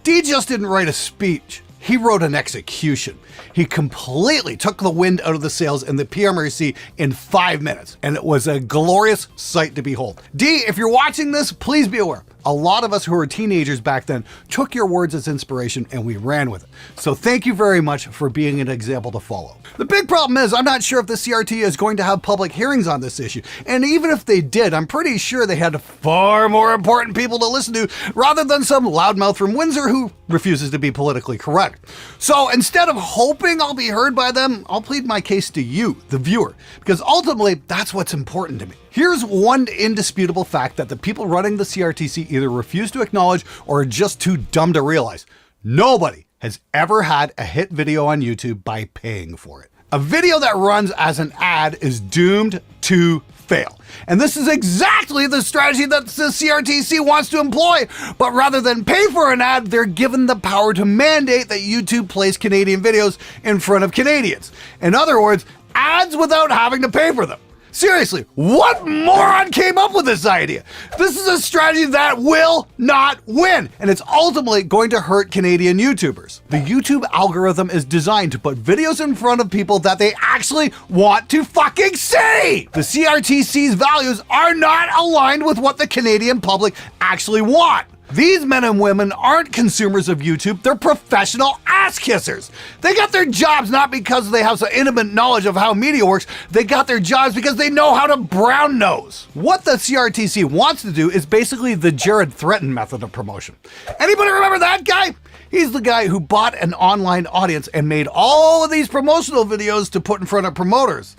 M: Dee just didn't write a speech. He wrote an execution. He completely took the wind out of the sails in the PMRC in 5 minutes, and it was a glorious sight to behold. Dee, if you're watching this, please be aware. A lot of us who were teenagers back then took your words as inspiration and we ran with it. So thank you very much for being an example to follow. The big problem is I'm not sure if the CRT is going to have public hearings on this issue. And even if they did, I'm pretty sure they had far more important people to listen to rather than some loudmouth from Windsor who refuses to be politically correct. So instead of hoping I'll be heard by them, I'll plead my case to you, the viewer, because ultimately that's what's important to me. Here's one indisputable fact that the people running the CRTC either refuse to acknowledge or are just too dumb to realize. Nobody has ever had a hit video on YouTube by paying for it. A video that runs as an ad is doomed to fail. And this is exactly the strategy that the CRTC wants to employ. But rather than pay for an ad, they're given the power to mandate that YouTube plays Canadian videos in front of Canadians. In other words, ads without having to pay for them. Seriously, what moron came up with this idea? This is a strategy that will not win, and it's ultimately going to hurt Canadian YouTubers. The YouTube algorithm is designed to put videos in front of people that they actually want to fucking see! The CRTC's values are not aligned with what the Canadian public actually want. These men and women aren't consumers of YouTube, they're professional ass kissers. They got their jobs not because they have some intimate knowledge of how media works, they got their jobs because they know how to brown nose. What the CRTC wants to do is basically the Jared Threaten method of promotion. Anybody remember that guy? He's the guy who bought an online audience and made all of these promotional videos to put in front of promoters.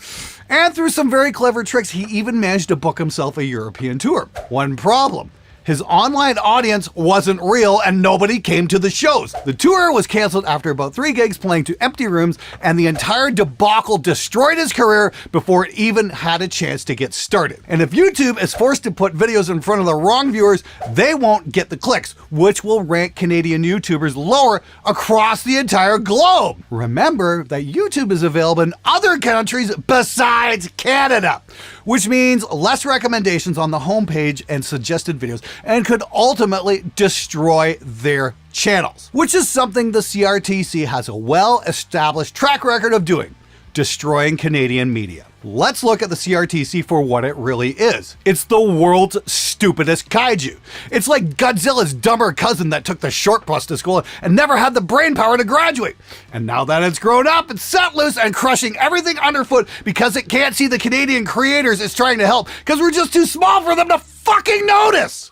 M: And through some very clever tricks, he even managed to book himself a European tour. One problem. His online audience wasn't real and nobody came to the shows. The tour was canceled after about 3 gigs playing to empty rooms, and the entire debacle destroyed his career before it even had a chance to get started. And if YouTube is forced to put videos in front of the wrong viewers, they won't get the clicks, which will rank Canadian YouTubers lower across the entire globe. Remember that YouTube is available in other countries besides Canada, which means less recommendations on the homepage and suggested videos, and could ultimately destroy their channels, which is something the CRTC has a well-established track record of doing, destroying Canadian media. Let's look at the CRTC for what it really is. It's the world's stupidest kaiju. It's like Godzilla's dumber cousin that took the short bus to school and never had the brain power to graduate. And now that it's grown up, it's set loose and crushing everything underfoot because it can't see the Canadian creators it's trying to help because we're just too small for them to fucking notice.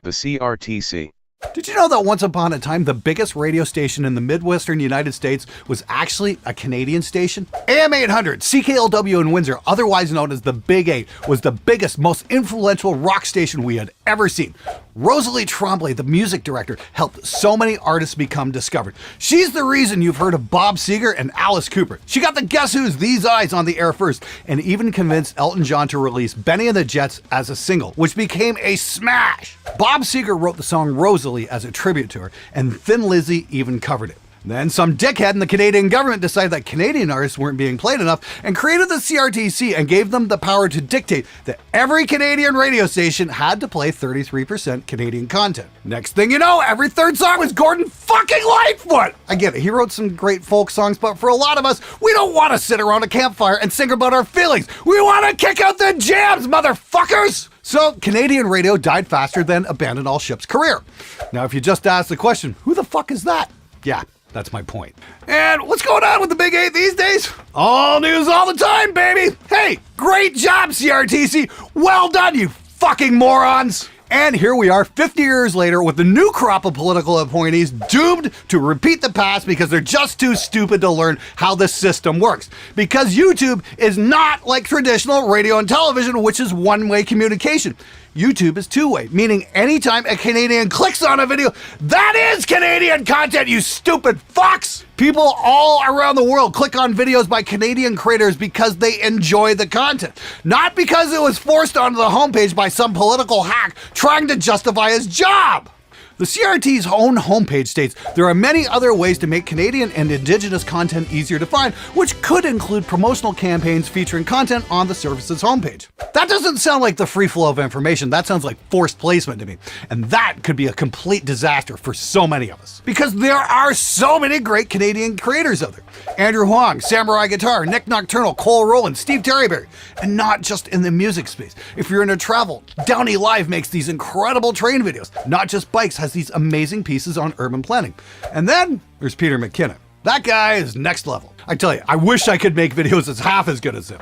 N: The CRTC.
M: Did you know that once upon a time, the biggest radio station in the Midwestern United States was actually a Canadian station? AM 800, CKLW in Windsor, otherwise known as the Big 8, was the biggest, most influential rock station we had ever seen. Rosalie Tremblay, the music director, helped so many artists become discovered. She's the reason you've heard of Bob Seger and Alice Cooper. She got the Guess Who's These Eyes on the air first, and even convinced Elton John to release Benny and the Jets as a single, which became a smash. Bob Seger wrote the song Rosalie as a tribute to her, and Thin Lizzy even covered it. Then some dickhead in the Canadian government decided that Canadian artists weren't being played enough and created the CRTC and gave them the power to dictate that every Canadian radio station had to play 33% Canadian content. Next thing you know, every third song was Gordon fucking Lightfoot! I get it, he wrote some great folk songs, but for a lot of us, we don't want to sit around a campfire and sing about our feelings. We want to kick out the jams, motherfuckers! So Canadian radio died faster than Abandon All Ship's career. Now, if you just ask the question, who the fuck is that? Yeah, that's my point. And what's going on with the Big 8 these days? All news all the time, baby! Hey, great job, CRTC! Well done, you fucking morons! And here we are 50 years later with the new crop of political appointees doomed to repeat the past because they're just too stupid to learn how the system works. Because YouTube is not like traditional radio and television, which is one-way communication. YouTube is two-way, meaning anytime a Canadian clicks on a video, that is Canadian content, you stupid fucks! People all around the world click on videos by Canadian creators because they enjoy the content, not because it was forced onto the homepage by some political hack trying to justify his job. The CRT's own homepage states there are many other ways to make Canadian and Indigenous content easier to find, which could include promotional campaigns featuring content on the service's homepage. That doesn't sound like the free flow of information, that sounds like forced placement to me. And that could be a complete disaster for so many of us. Because there are so many great Canadian creators out there. Andrew Huang, Samurai Guitar, Nick Nocturnal, Cole Rowland, Steve Terryberry. And not just in the music space. If you're into travel, Downey Live makes these incredible train videos. Not Just Bikes has these amazing pieces on urban planning. And then there's Peter McKinnon. That guy is next level. I tell you, I wish I could make videos that's half as good as him.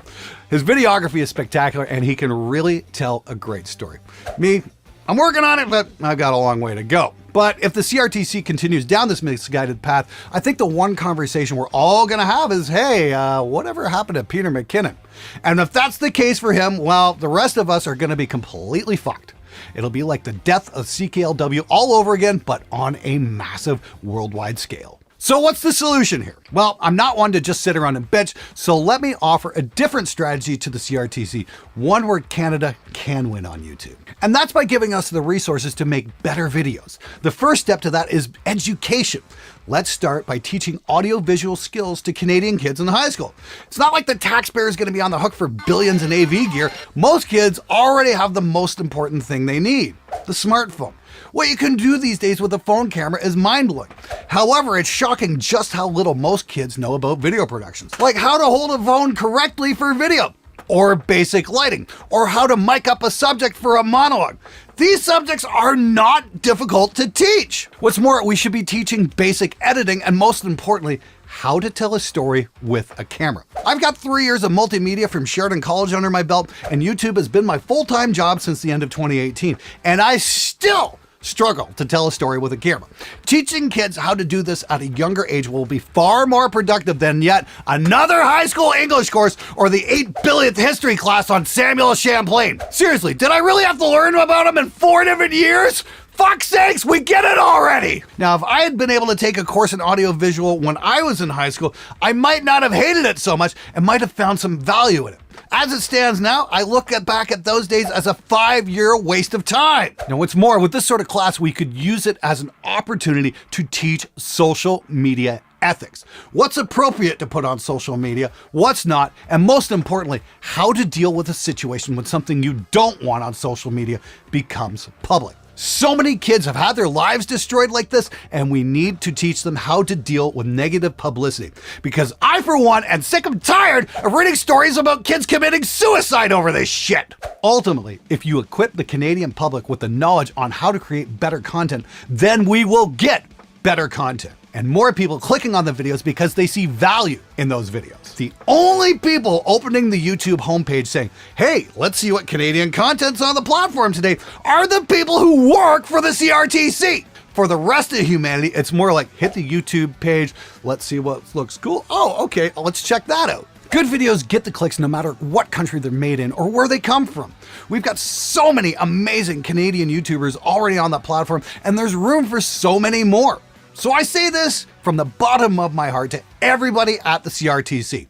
M: His videography is spectacular and he can really tell a great story. Me, I'm working on it, but I've got a long way to go. But if the CRTC continues down this misguided path, I think the one conversation we're all going to have is, hey, whatever happened to Peter McKinnon? And if that's the case for him, well, the rest of us are going to be completely fucked. It'll be like the death of CKLW all over again, but on a massive worldwide scale. So what's the solution here? Well, I'm not one to just sit around and bitch, so let me offer a different strategy to the CRTC, one where Canada can win on YouTube. And that's by giving us the resources to make better videos. The first step to that is education. Let's start by teaching audio-visual skills to Canadian kids in high school. It's not like the taxpayer is going to be on the hook for billions in AV gear. Most kids already have the most important thing they need, the smartphone. What you can do these days with a phone camera is mind-blowing. However, it's shocking just how little most kids know about video productions. Like how to hold a phone correctly for video, or basic lighting, or how to mic up a subject for a monologue. These subjects are not difficult to teach. What's more, we should be teaching basic editing and, most importantly, how to tell a story with a camera. I've got 3 years of multimedia from Sheridan College under my belt, and YouTube has been my full-time job since the end of 2018, and I still struggle to tell a story with a camera. Teaching kids how to do this at a younger age will be far more productive than yet another high school English course or the 8 billionth history class on Samuel Champlain. Seriously, did I really have to learn about him in 4 different years? Fuck's sakes, we get it already! Now, if I had been able to take a course in audiovisual when I was in high school, I might not have hated it so much and might have found some value in it. As it stands now, I look back at those days as a 5-year waste of time. Now, what's more, with this sort of class, we could use it as an opportunity to teach social media ethics. What's appropriate to put on social media, what's not, and most importantly, how to deal with a situation when something you don't want on social media becomes public. So many kids have had their lives destroyed like this, and we need to teach them how to deal with negative publicity. Because I, for one, am sick and tired of reading stories about kids committing suicide over this shit. Ultimately, if you equip the Canadian public with the knowledge on how to create better content, then we will get better content. And more people clicking on the videos because they see value in those videos. The only people opening the YouTube homepage saying, hey, let's see what Canadian content's on the platform today, are the people who work for the CRTC. For the rest of humanity, it's more like hit the YouTube page, let's see what looks cool. Oh, okay, let's check that out. Good videos get the clicks no matter what country they're made in or where they come from. We've got so many amazing Canadian YouTubers already on the platform, and there's room for so many more. So I say this from the bottom of my heart to everybody at the CRTC.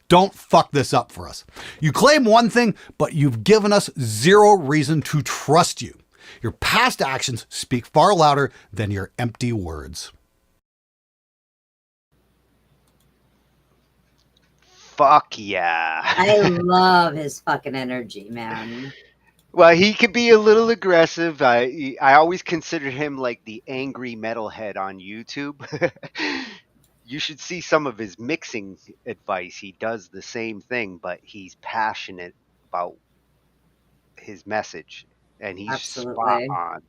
M: Don't fuck this up for us. You claim one thing, but you've given us zero reason to trust you. Your past actions speak far louder than your empty words.
B: Fuck yeah.
D: I love his fucking energy, man.
B: Well, he could be a little aggressive. I always considered him like the angry metalhead on YouTube. You should see some of his mixing advice. He does the same thing, but he's passionate about his message, and he's spot on.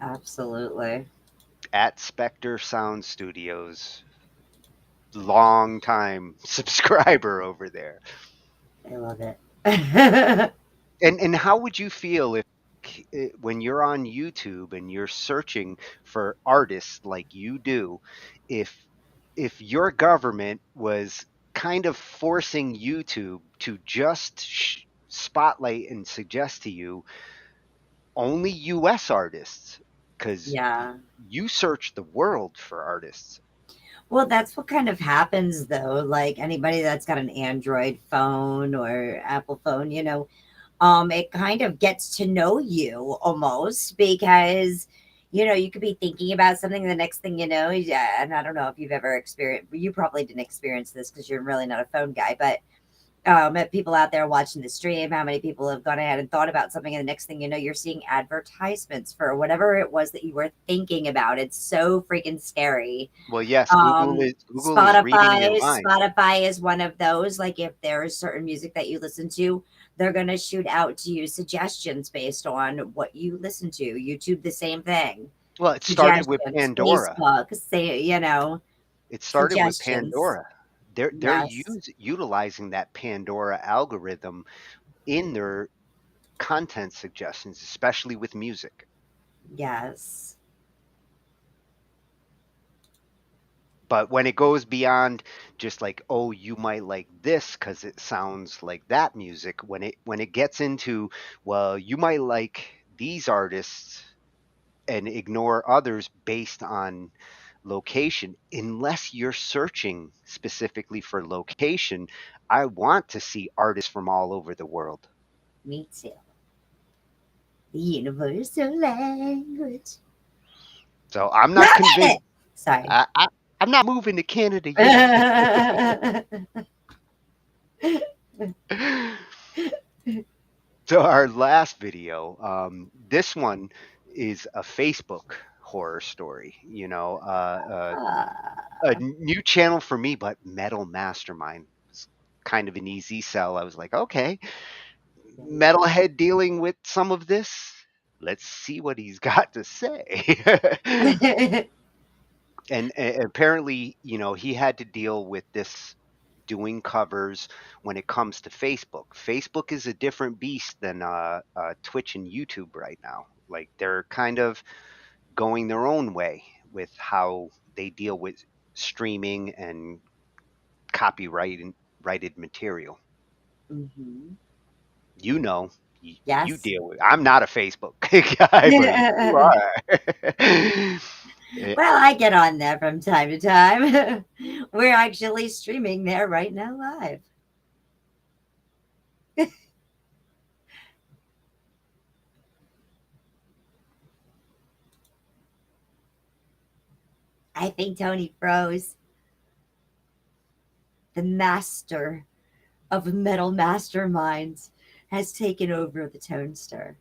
D: Absolutely.
B: At Spectre Sound Studios, long time subscriber over there.
D: I love it.
B: And how would you feel if when you're on YouTube and you're searching for artists like you do, if your government was kind of forcing YouTube to just spotlight and suggest to you only US artists, because you search the world for artists.
D: Well, that's what kind of happens, though. Like anybody that's got an Android phone or Apple phone, you know, it kind of gets to know you almost because, you know, you could be thinking about something, the next thing you know, and I don't know if you've ever experienced, you probably didn't experience this because you're really not a phone guy, but people out there watching the stream, how many people have gone ahead and thought about something, and the next thing you know, you're seeing advertisements for whatever it was that you were thinking about. It's so freaking scary.
B: Well, yes, Google is reading your mind.
D: Spotify is one of those. Like if there is certain music that you listen to, they're going to shoot out to you suggestions based on what you listen to. YouTube, the same thing.
B: Well, it started with Pandora.
D: Facebook, you know.
B: It started with Pandora. They're utilizing that Pandora algorithm in their content suggestions, especially with music.
D: Yes.
B: But when it goes beyond just like, oh, you might like this because it sounds like that music, when it gets into, well, you might like these artists and ignore others based on location, unless you're searching specifically for location. I want to see artists from all over the world.
D: Me too. The universal language.
B: So I'm not convinced.
D: Sorry.
B: I'm not moving to Canada yet. So our last video, this one is a Facebook horror story. You know, a new channel for me, but Metal Mastermind. It's kind of an easy sell. I was like, okay, metalhead dealing with some of this. Let's see what he's got to say. And apparently, you know, he had to deal with this doing covers when it comes to Facebook. Facebook is a different beast than Twitch and YouTube right now. Like, they're kind of going their own way with how they deal with streaming and copyrighted material.
D: Mm-hmm.
B: You know,
D: yes.
B: You deal with. I'm not a Facebook guy, but you are.
D: Well, I get on there from time to time. We're actually streaming there right now live. I think Tony froze. The master of Metal Masterminds has taken over the Tonester.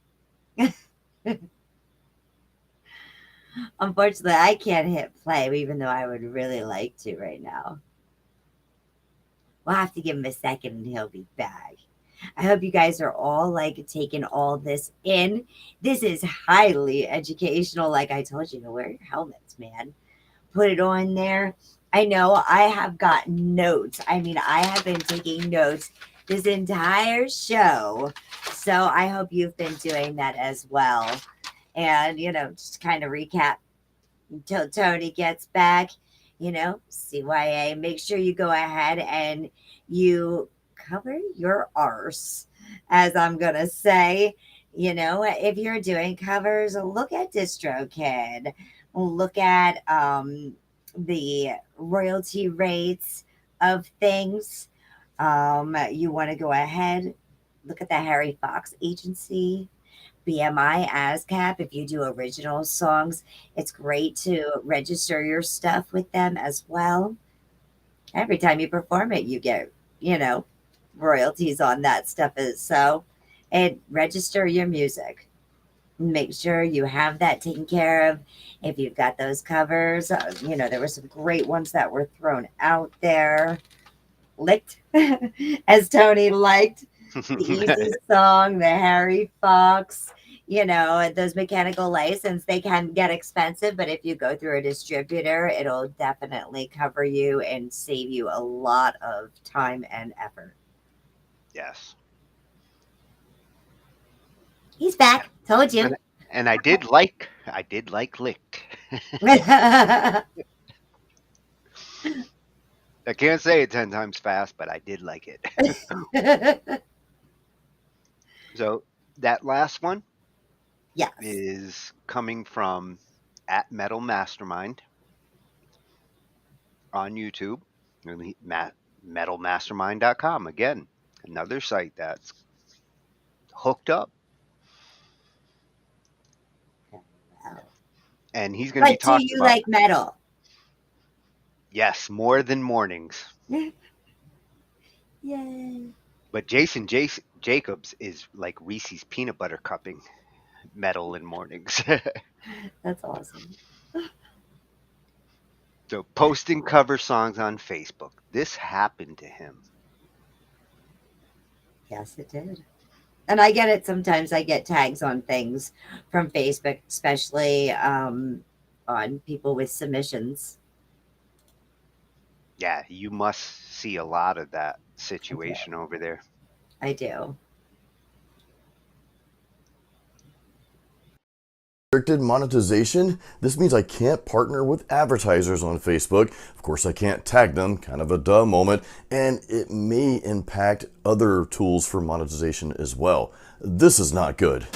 D: Unfortunately, I can't hit play, even though I would really like to right now. We'll have to give him a second and he'll be back. I hope you guys are all like taking all this in. This is highly educational. Like I told you, to wear your helmets, man. Put it on there. I know I have got notes. I mean, I have been taking notes this entire show. So I hope you've been doing that as well. And, you know, just kind of recap until Tony gets back. You know, CYA, make sure you go ahead and you cover your arse, as I'm going to say. You know, if you're doing covers, look at DistroKid. Look at the royalty rates of things. You want to go ahead, look at the Harry Fox Agency, BMI ASCAP. If you do original songs, it's great to register your stuff with them as well. Every time you perform it, you get, you know, royalties on that stuff. So, and register your music. Make sure you have that taken care of. If you've got those covers, you know, there were some great ones that were thrown out there. Licked, as Tony liked. The Easy Song, the Harry Fox, you know, those mechanical license, they can get expensive, but if you go through a distributor, it'll definitely cover you and save you a lot of time and effort.
B: Yes.
D: He's back. Told you.
B: And I did like licked. I can't say it 10 times fast, but I did like it. So that last one,
D: yes,
B: is coming from @MetalMastermind on YouTube. MetalMastermind.com. Again, another site that's hooked up. And he's going to be talking
D: about. Do you
B: like
D: metal?
B: Yes, more than mornings.
D: Yay.
B: But Jason Jacobs is like Reese's peanut butter cupping metal in mornings.
D: That's awesome.
B: So posting cover songs on Facebook. This happened to him.
D: Yes, it did. And I get it. Sometimes I get tags on things from Facebook, especially on people with submissions.
B: Yeah, you must see a lot of that situation over there.
D: I do.
O: Restricted monetization. This means I can't partner with advertisers on Facebook. Of course, I can't tag them, kind of a duh moment, and it may impact other tools for monetization as well. This is not good.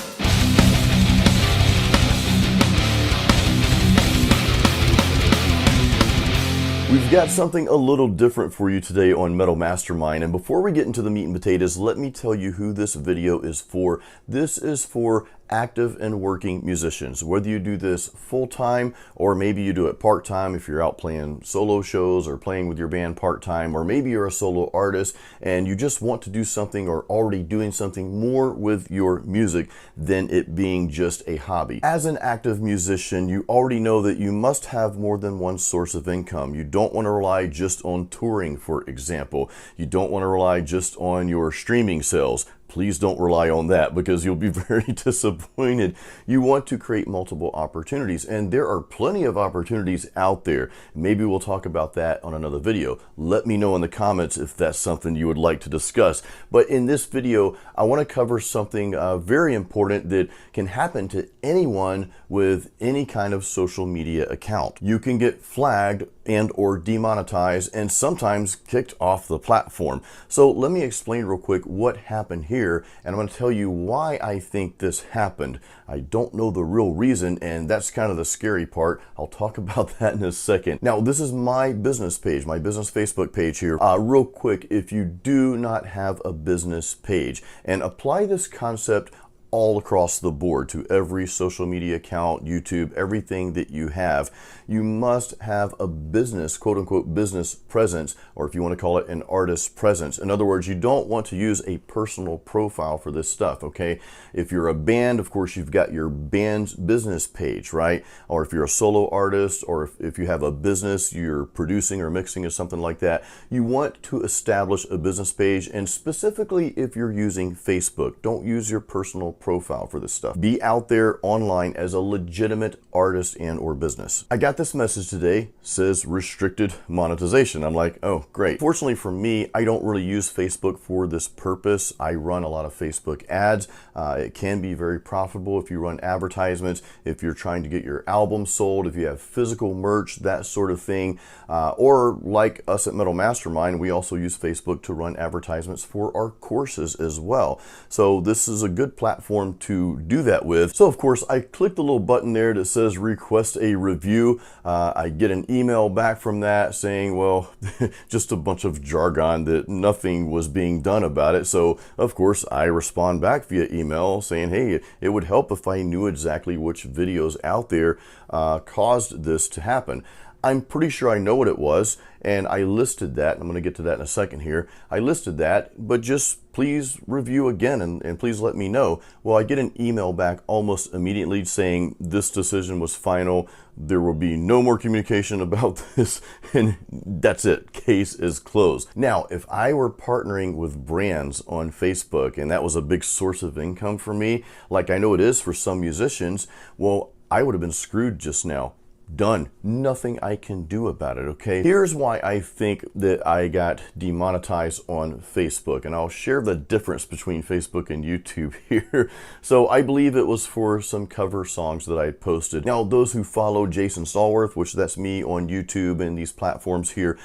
O: We've got something a little different for you today on Metal Mastermind, and before we get into the meat and potatoes, let me tell you who this video is for. This is for active and working musicians. Whether you do this full-time or maybe you do it part-time if you're out playing solo shows or playing with your band part-time, or maybe you're a solo artist and you just want to do something or already doing something more with your music than it being just a hobby. As an active musician, you already know that you must have more than one source of income. You don't want to rely just on touring, for example. You don't want to rely just on your streaming sales. Please don't rely on that because you'll be very disappointed. You want to create multiple opportunities, and there are plenty of opportunities out there. Maybe we'll talk about that on another video. Let me know in the comments if that's something you would like to discuss. But in this video, I want to cover something very important that can happen to anyone with any kind of social media account. You can get flagged and or demonetized and sometimes kicked off the platform. So let me explain real quick what happened here, and I'm going to tell you why I think this happened. I don't know the real reason, and that's kind of the scary part. I'll talk about that in a second. Now, this is my business page, my business Facebook page here. Real quick, if you do not have a business page, and apply this concept all across the board to every social media account, YouTube, everything that you have, you must have a business, quote unquote, business presence, or if you want to call it an artist presence. In other words, you don't want to use a personal profile for this stuff, okay? If you're a band, of course, you've got your band's business page, right? Or if you're a solo artist, or if you have a business, you're producing or mixing or something like that, you want to establish a business page, and specifically if you're using Facebook, don't use your personal profile for this stuff. Be out there online as a legitimate artist and or business. I got this message today, says restricted monetization. I'm like, oh, great. Fortunately for me, I don't really use Facebook for this purpose. I run a lot of Facebook ads. It can be very profitable if you run advertisements, if you're trying to get your album sold, if you have physical merch, that sort of thing. Or like us at Metal Mastermind, we also use Facebook to run advertisements for our courses as well. So this is a good platform to do that with. So of course, I clicked the little button there that says request a review. I get an email back from that saying, well, just a bunch of jargon that nothing was being done about it. So of course, I respond back via email saying, hey, it would help if I knew exactly which videos out there caused this to happen. I'm pretty sure I know what it was, and I listed that. I'm going to get to that in a second here. I listed that, but just please review again and please let me know. Well, I get an email back almost immediately saying this decision was final. There will be no more communication about this, and that's it. Case is closed. Now, if I were partnering with brands on Facebook and that was a big source of income for me, like I know it is for some musicians, well, I would have been screwed just now. Done. Nothing I can do about it, okay? Here's why I think that I got demonetized on Facebook, and I'll share the difference between Facebook and YouTube here. So I believe it was for some cover songs that I had posted. Now, those who follow Jason Stallworth, which that's me on YouTube and these platforms here,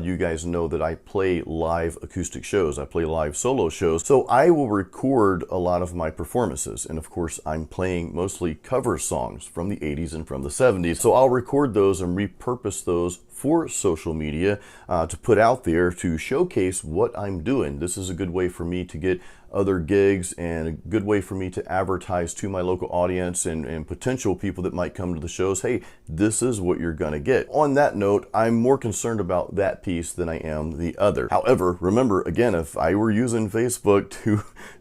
O: you guys know that I play live acoustic shows. I play live solo shows. So I will record a lot of my performances. And of course, I'm playing mostly cover songs from the 80s and from the 70s. So I'll record those and repurpose those for social media to put out there to showcase what I'm doing. This is a good way for me to get other gigs and a good way for me to advertise to my local audience and potential people that might come to the shows. Hey, this is what you're gonna get. On that note, I'm more concerned about that piece than I am the other. However, remember, again, if I were using Facebook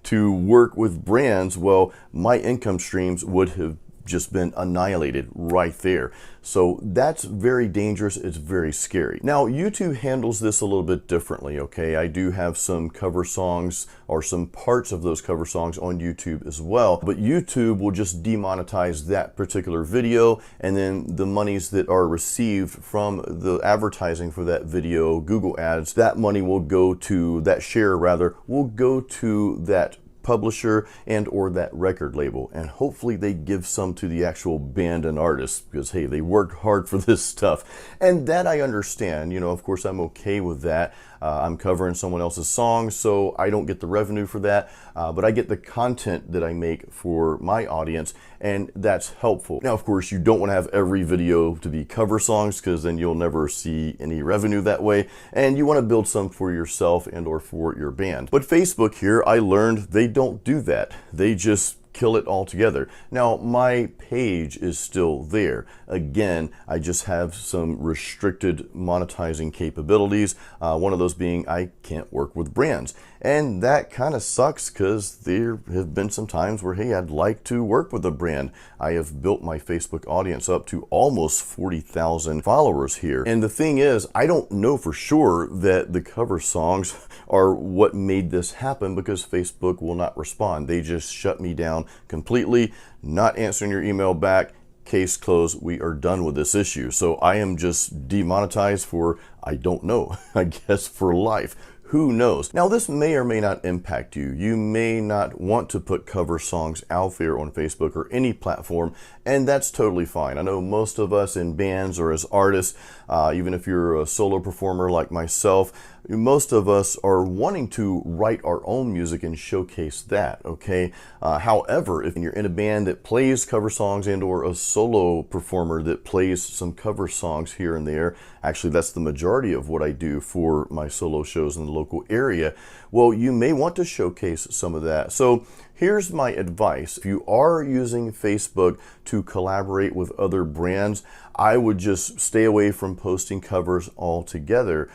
O: to work with brands, well, my income streams would have just been annihilated right there. So that's very dangerous. It's very scary. Now, YouTube handles this a little bit differently, okay? I do have some cover songs or some parts of those cover songs on YouTube as well, but YouTube will just demonetize that particular video, and then the monies that are received from the advertising for that video, Google Ads, that money will go to, that share rather, will go to that publisher and or that record label, and hopefully they give some to the actual band and artist, because hey, they worked hard for this stuff. And that I understand, you know, of course I'm okay with that. I'm covering someone else's song, so I don't get the revenue for that, but I get the content that I make for my audience, and that's helpful. Now, of course, you don't want to have every video to be cover songs, because then you'll never see any revenue that way, and you want to build some for yourself and or for your band. But Facebook here, I learned they don't do that. They just kill it altogether. Now, my page is still there. Again, I just have some restricted monetizing capabilities. One of those being I can't work with brands. And that kind of sucks, because there have been some times where, hey, I'd like to work with a brand. I have built my Facebook audience up to almost 40,000 followers here. And the thing is, I don't know for sure that the cover songs are what made this happen, because Facebook will not respond. They just shut me down completely, not answering your email back. Case closed, we are done with this issue. So I am just demonetized for, I don't know, I guess for life. Who knows? Now, this may or may not impact you. You may not want to put cover songs out there on Facebook or any platform, and that's totally fine. I know most of us in bands or as artists, even if you're a solo performer like myself, most of us are wanting to write our own music and showcase that, okay? However, if you're in a band that plays cover songs and or a solo performer that plays some cover songs here and there, actually that's the majority of what I do for my solo shows in the local area, well, you may want to showcase some of that. So here's my advice. If you are using Facebook to collaborate with other brands, I would just stay away from posting covers altogether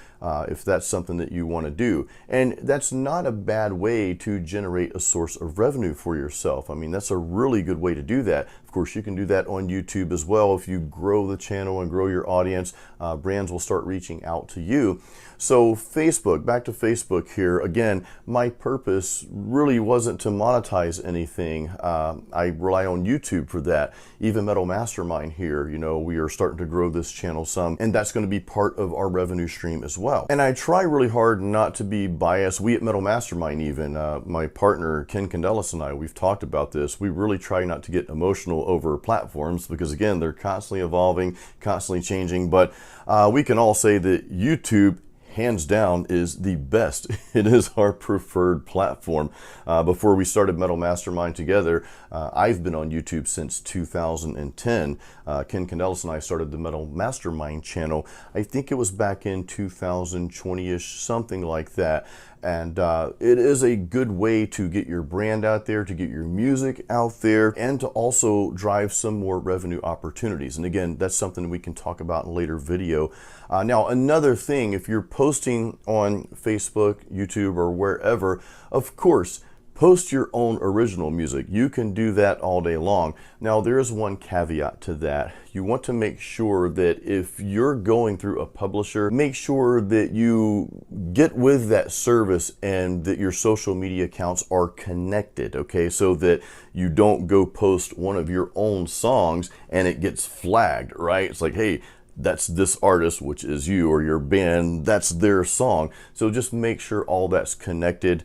O: if that's something that you want to do. And that's not a bad way to generate a source of revenue for yourself. I mean, that's a really good way to do that. Of course, you can do that on YouTube as well. If you grow the channel and grow your audience, brands will start reaching out to you. So Facebook, back to Facebook here. Again, my purpose really wasn't to monetize anything. I rely on YouTube for that. Even Metal Mastermind here, you know, we are starting to grow this channel some, and that's going to be part of our revenue stream as well. And I try really hard not to be biased. We at Metal Mastermind even, my partner Ken Candelas and I, we've talked about this. We really try not to get emotional over platforms, because again, they're constantly evolving, constantly changing, but we can all say that YouTube, hands down, is the best. It is our preferred platform. Before we started Metal Mastermind together, I've been on YouTube since 2010. Ken Candelas and I started the Metal Mastermind channel. I think it was back in 2020-ish, something like that. And it is a good way to get your brand out there, to get your music out there, and to also drive some more revenue opportunities. And again, that's something we can talk about in a later video. Now, another thing, if you're posting on Facebook, YouTube, or wherever, of course, post your own original music. You can do that all day long. Now, there is one caveat to that. You want to make sure that if you're going through a publisher, make sure that you get with that service and that your social media accounts are connected, okay? So that you don't go post one of your own songs and it gets flagged, right? It's like, hey, that's this artist, which is you or your band, that's their song. So just make sure all that's connected.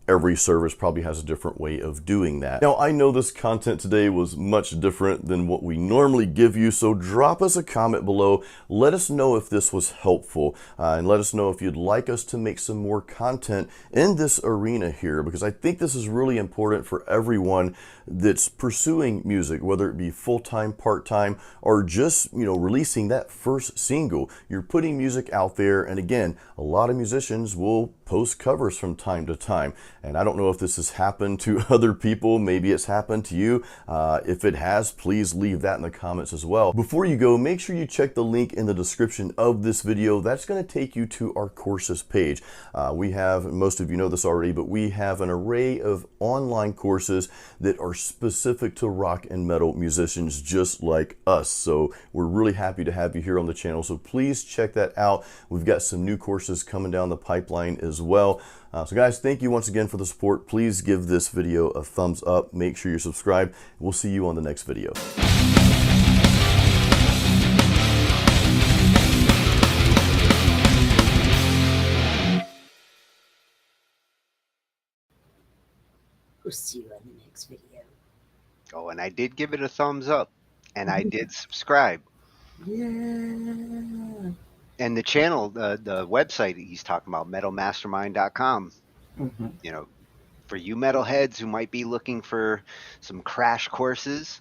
O: Every service probably has a different way of doing that. Now, I know this content today was much different than what we normally give you, so drop us a comment below. Let us know if this was helpful, and let us know if you'd like us to make some more content in this arena here, because I think this is really important for everyone that's pursuing music, whether it be full-time, part-time, or just, you know, releasing that first single. You're putting music out there, and again, a lot of musicians will post covers from time to time. And I don't know if this has happened to other people. Maybe it's happened to you. If it has, please leave that in the comments as well. Before you go, make sure you check the link in the description of this video. That's going to take you to our courses page. We have, most of you know this already, but we have an array of online courses that are specific to rock and metal musicians just like us. So we're really happy to have you here on the channel. So please check that out. We've got some new courses coming down the pipeline as well. So guys, thank you once again for the support. Please give this video a thumbs up. Make sure you're subscribed. We'll see you on the next video.
D: see you in the next video.
B: Oh, and I did give it a thumbs up, and I did subscribe.
D: Yeah.
B: And the channel, the website he's talking about, metalmastermind.com,
D: Mm-hmm.
B: you know, for you metalheads who might be looking for some crash courses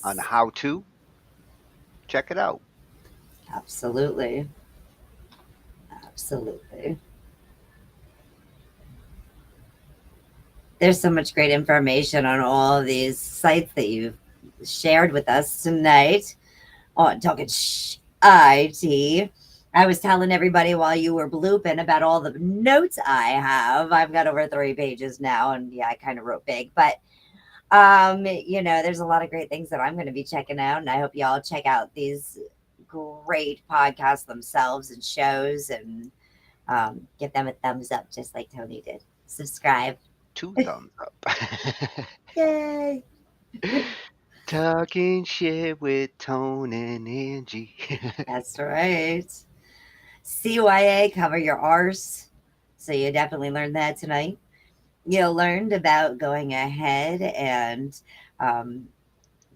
B: on how to, check it out.
D: Absolutely. Absolutely. There's so much great information on all of these sites that you've shared with us tonight on Talkin IT. I was telling everybody while you were blooping about all the notes I have. I've got over 3 pages now, and yeah, I kind of wrote big, but you know, there's a lot of great things that I'm going to be checking out, and I hope y'all check out these great podcasts themselves and shows, and give them a thumbs up just like Tony did. Subscribe.
B: 2 thumbs up.
D: Yay.
B: Talking shit with Tone and Angie.
D: That's right. CYA, cover your arse. So you definitely learned that tonight. You learned about going ahead and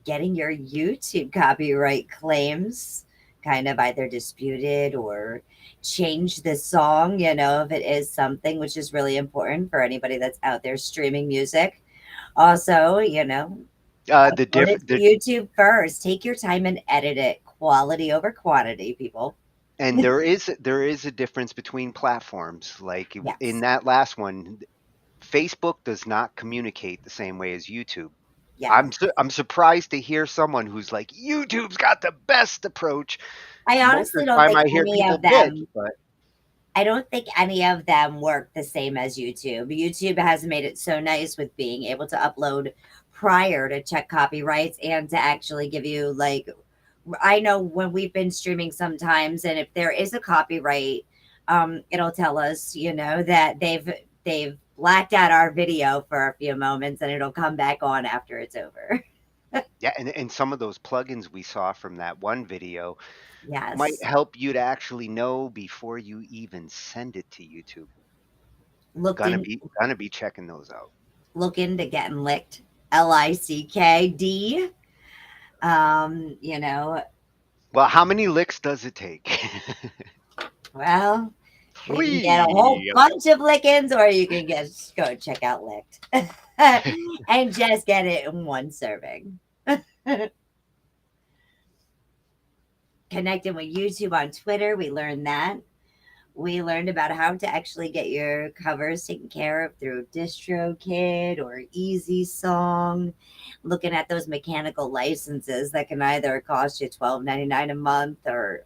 D: getting your YouTube copyright claims kind of either disputed or change the song, you know, if it is something, which is really important for anybody that's out there streaming music. Also, you know, YouTube first. Take your time and edit it. Quality over quantity, people.
B: And there is a difference between platforms. Like in that last one, Facebook does not communicate the same way as YouTube.
D: Yeah.
B: I'm surprised to hear someone who's like, YouTube's got the best approach.
D: I honestly don't think any of them.
B: But
D: I don't think any of them work the same as YouTube. YouTube has made it so nice with being able to upload prior to check copyrights and to actually give you, like, I know when we've been streaming sometimes, and if there is a copyright, it'll tell us, you know, that they've blacked out our video for a few moments, and it'll come back on after it's over.
B: yeah, and some of those plugins we saw from that one video might
D: Yes.
B: help you to actually know before you even send it to YouTube. Gonna be checking those out.
D: Look into getting licked. LICKD. You know.
B: Well, how many licks does it take?
D: Well, you can get a whole bunch of lickings, or you can just go check out Licked and just get it in one serving. Connecting with YouTube on Twitter, we learned that. We learned about how to actually get your covers taken care of through DistroKid or Easy Song. Looking at those mechanical licenses that can either cost you $12.99 a month, or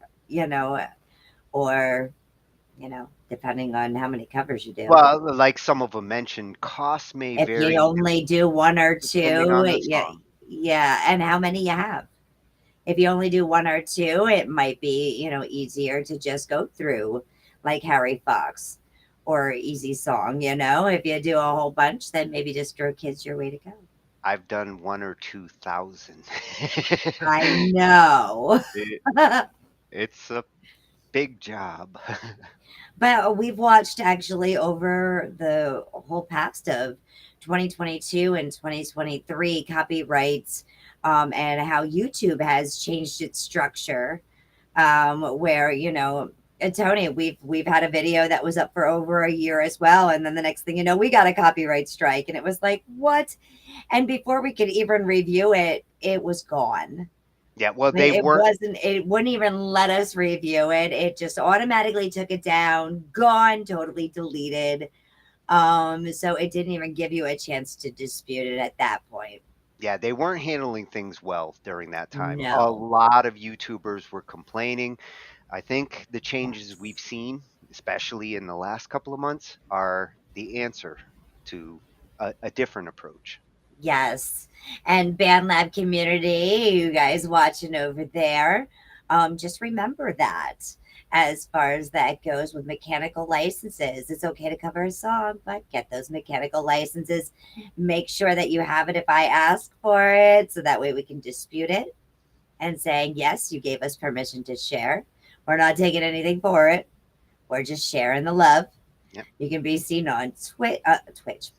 D: depending on how many covers you do.
B: Well, like some of them mentioned, costs may vary.
D: If you only do 1 or 2,
B: yeah,
D: and how many you have. If you only do 1 or 2, it might be, easier to just go through like Harry Fox or Easy Song, If you do a whole bunch, then maybe DistroKid's your way to go.
B: I've done 1 or 2,000.
D: I know.
B: It's a big job.
D: But we've watched actually over the whole past of 2022 and 2023 copyrights, and how YouTube has changed its structure, where, Tony, we've had a video that was up for over a year as well. And then the next thing you know, we got a copyright strike, and it was like, what? And before we could even review it, it was gone.
B: Yeah, well,
D: it wouldn't even let us review it. It just automatically took it down, gone, totally deleted. So it didn't even give you a chance to dispute it at that point.
B: Yeah, they weren't handling things well during that time.
D: No.
B: A lot of YouTubers were complaining. I think the changes we've seen, especially in the last couple of months, are the answer to a different approach.
D: Yes. And BandLab community, you guys watching over there, just remember that as far as that goes with mechanical licenses. It's okay to cover a song, but get those mechanical licenses. Make sure that you have it if I ask for it, so that way we can dispute it and saying, yes, you gave us permission to share. We're not taking anything for it. We're just sharing the love.
B: Yep.
D: You can be seen on Twitch.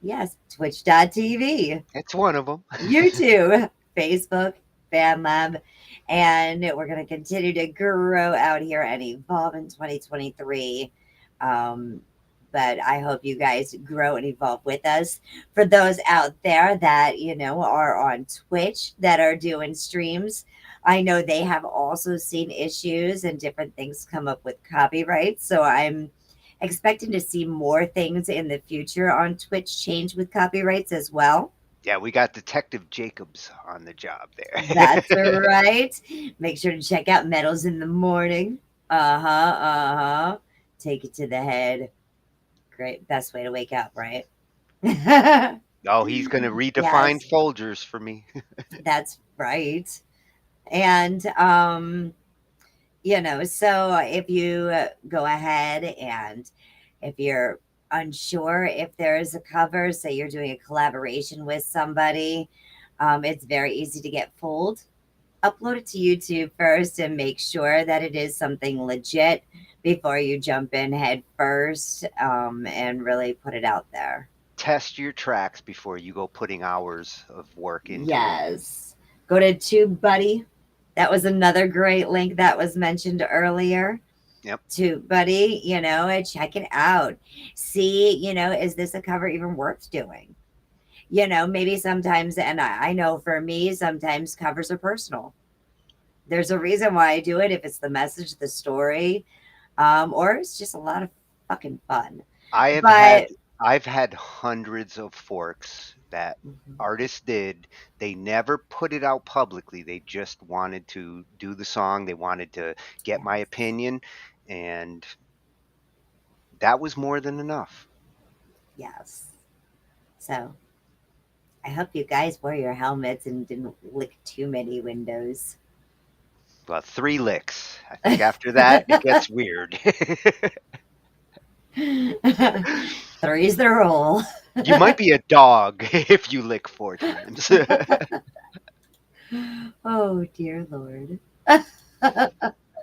D: Yes, twitch.tv.
B: It's one of them.
D: YouTube, Facebook, FanLab, and we're going to continue to grow out here and evolve in 2023. But I hope you guys grow and evolve with us. For those out there that, are on Twitch that are doing streams, I know they have also seen issues and different things come up with copyright. So I'm expecting to see more things in the future on Twitch change with copyrights as well.
B: Yeah, we got Detective Jacobs on the job there.
D: That's right. Make sure to check out Metals in the Morning. Take it to the head. Great. Best way to wake up, right?
B: Oh, he's going to redefine
D: Yes.
B: Folgers for me.
D: That's right. And, so if you go ahead and if you're unsure if there is a cover, say you're doing a collaboration with somebody, it's very easy to get fooled. Upload it to YouTube first and make sure that it is something legit before you jump in head first, and really put it out there.
B: Test your tracks before you go putting hours of work into it.
D: Yes. Go to TubeBuddy. That was another great link that was mentioned earlier.
B: Yep.
D: TubeBuddy, and check it out. See, is this a cover even worth doing? Maybe sometimes, and I know for me, sometimes covers are personal. There's a reason why I do it, if it's the message, the story, or it's just a lot of fucking fun.
B: I've had hundreds of forks that artists did. They never put it out publicly. They just wanted to do the song. They wanted to get my opinion, and that was more than enough.
D: Yes. So I hope you guys wore your helmets and didn't lick too many windows.
B: Well, 3 licks. I think after that, it gets weird.
D: 3's the rule.
B: You might be a dog if you lick 4 times.
D: Oh, dear Lord.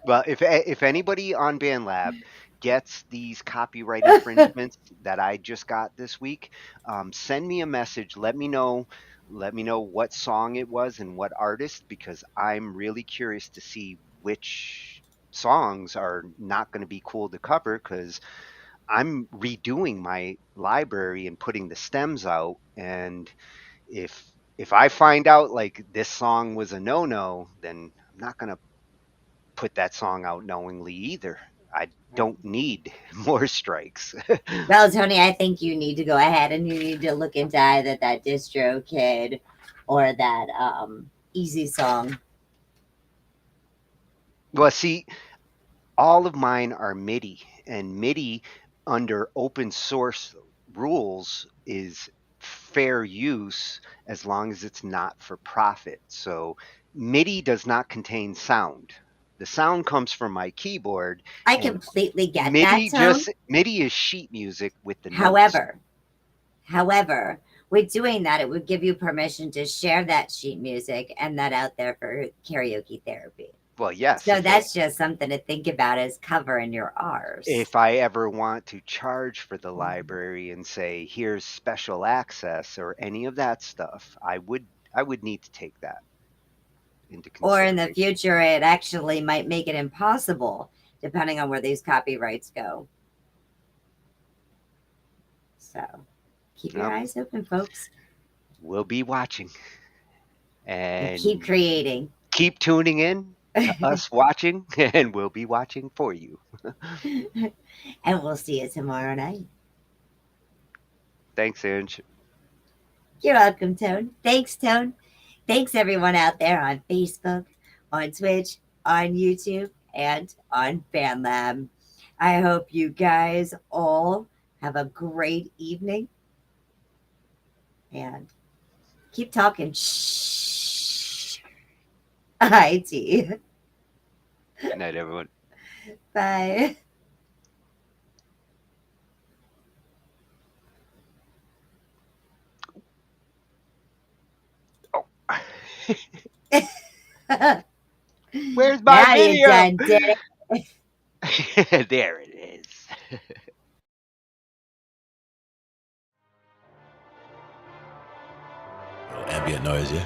B: Well, if anybody on BandLab gets these copyright infringements that I just got this week, send me a message. Let me know what song it was and what artist, because I'm really curious to see which songs are not going to be cool to cover, because I'm redoing my library and putting the stems out, and if I find out like this song was a no-no, then I'm not going to put that song out knowingly either. I don't need more strikes.
D: Well, Tony, I think you need to go ahead and you need to look into either that DistroKid or that Easy Song.
B: Well, see, all of mine are MIDI, and MIDI under open source rules is fair use as long as it's not for profit. So MIDI does not contain sound. The sound comes from my keyboard.
D: I completely get
B: MIDI
D: that, Tone.
B: MIDI is sheet music with the notes.
D: However, with doing that, it would give you permission to share that sheet music and that out there for karaoke therapy.
B: Well, yes.
D: So that's just something to think about as covering your R's.
B: If I ever want to charge for the library and say, here's special access or any of that stuff, I would need to take that into consideration.
D: Or in the future, it actually might make it impossible, depending on where these copyrights go. So keep your eyes open, folks.
B: We'll be watching. And
D: keep creating.
B: Keep tuning in to us watching, and we'll be watching for you.
D: And we'll see you tomorrow night.
B: Thanks, Ange.
D: You're welcome, Tone. Thanks, Tone. Thanks, everyone out there on Facebook, on Twitch, on YouTube, and on BandLab. I hope you guys all have a great evening. And keep talking. Shh. IT.
B: Good night, everyone.
D: Bye.
B: Where's my
D: now
B: video?
D: You done did it.
B: There it is.
P: ambient noise, yeah.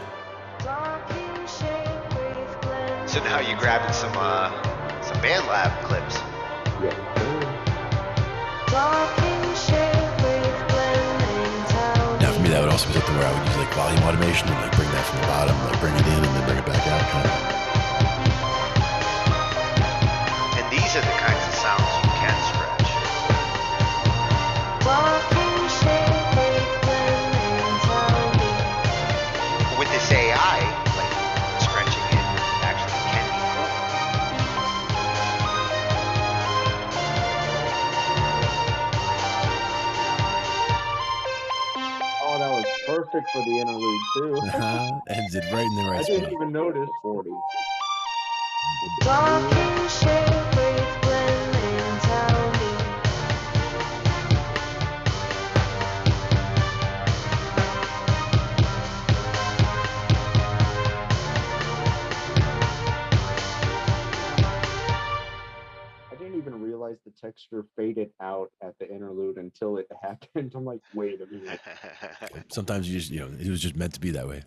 B: So now you're grabbing some BandLab clips.
P: Now for me, that would also be something where I would use like volume automation and like bring that from the bottom, like bring it in and then bring it back out. Kind of.
B: And these are the kinds of sounds you can stretch. With this AI, like stretching it actually can be
C: Oh, that was perfect for the interlude too.
P: Ends it right in the right
C: I
P: spot.
C: didn't even notice. 40. I didn't even realize the texture faded out at the interlude until it happened. I'm like, wait a minute.
P: Sometimes you just, it was just meant to be that way.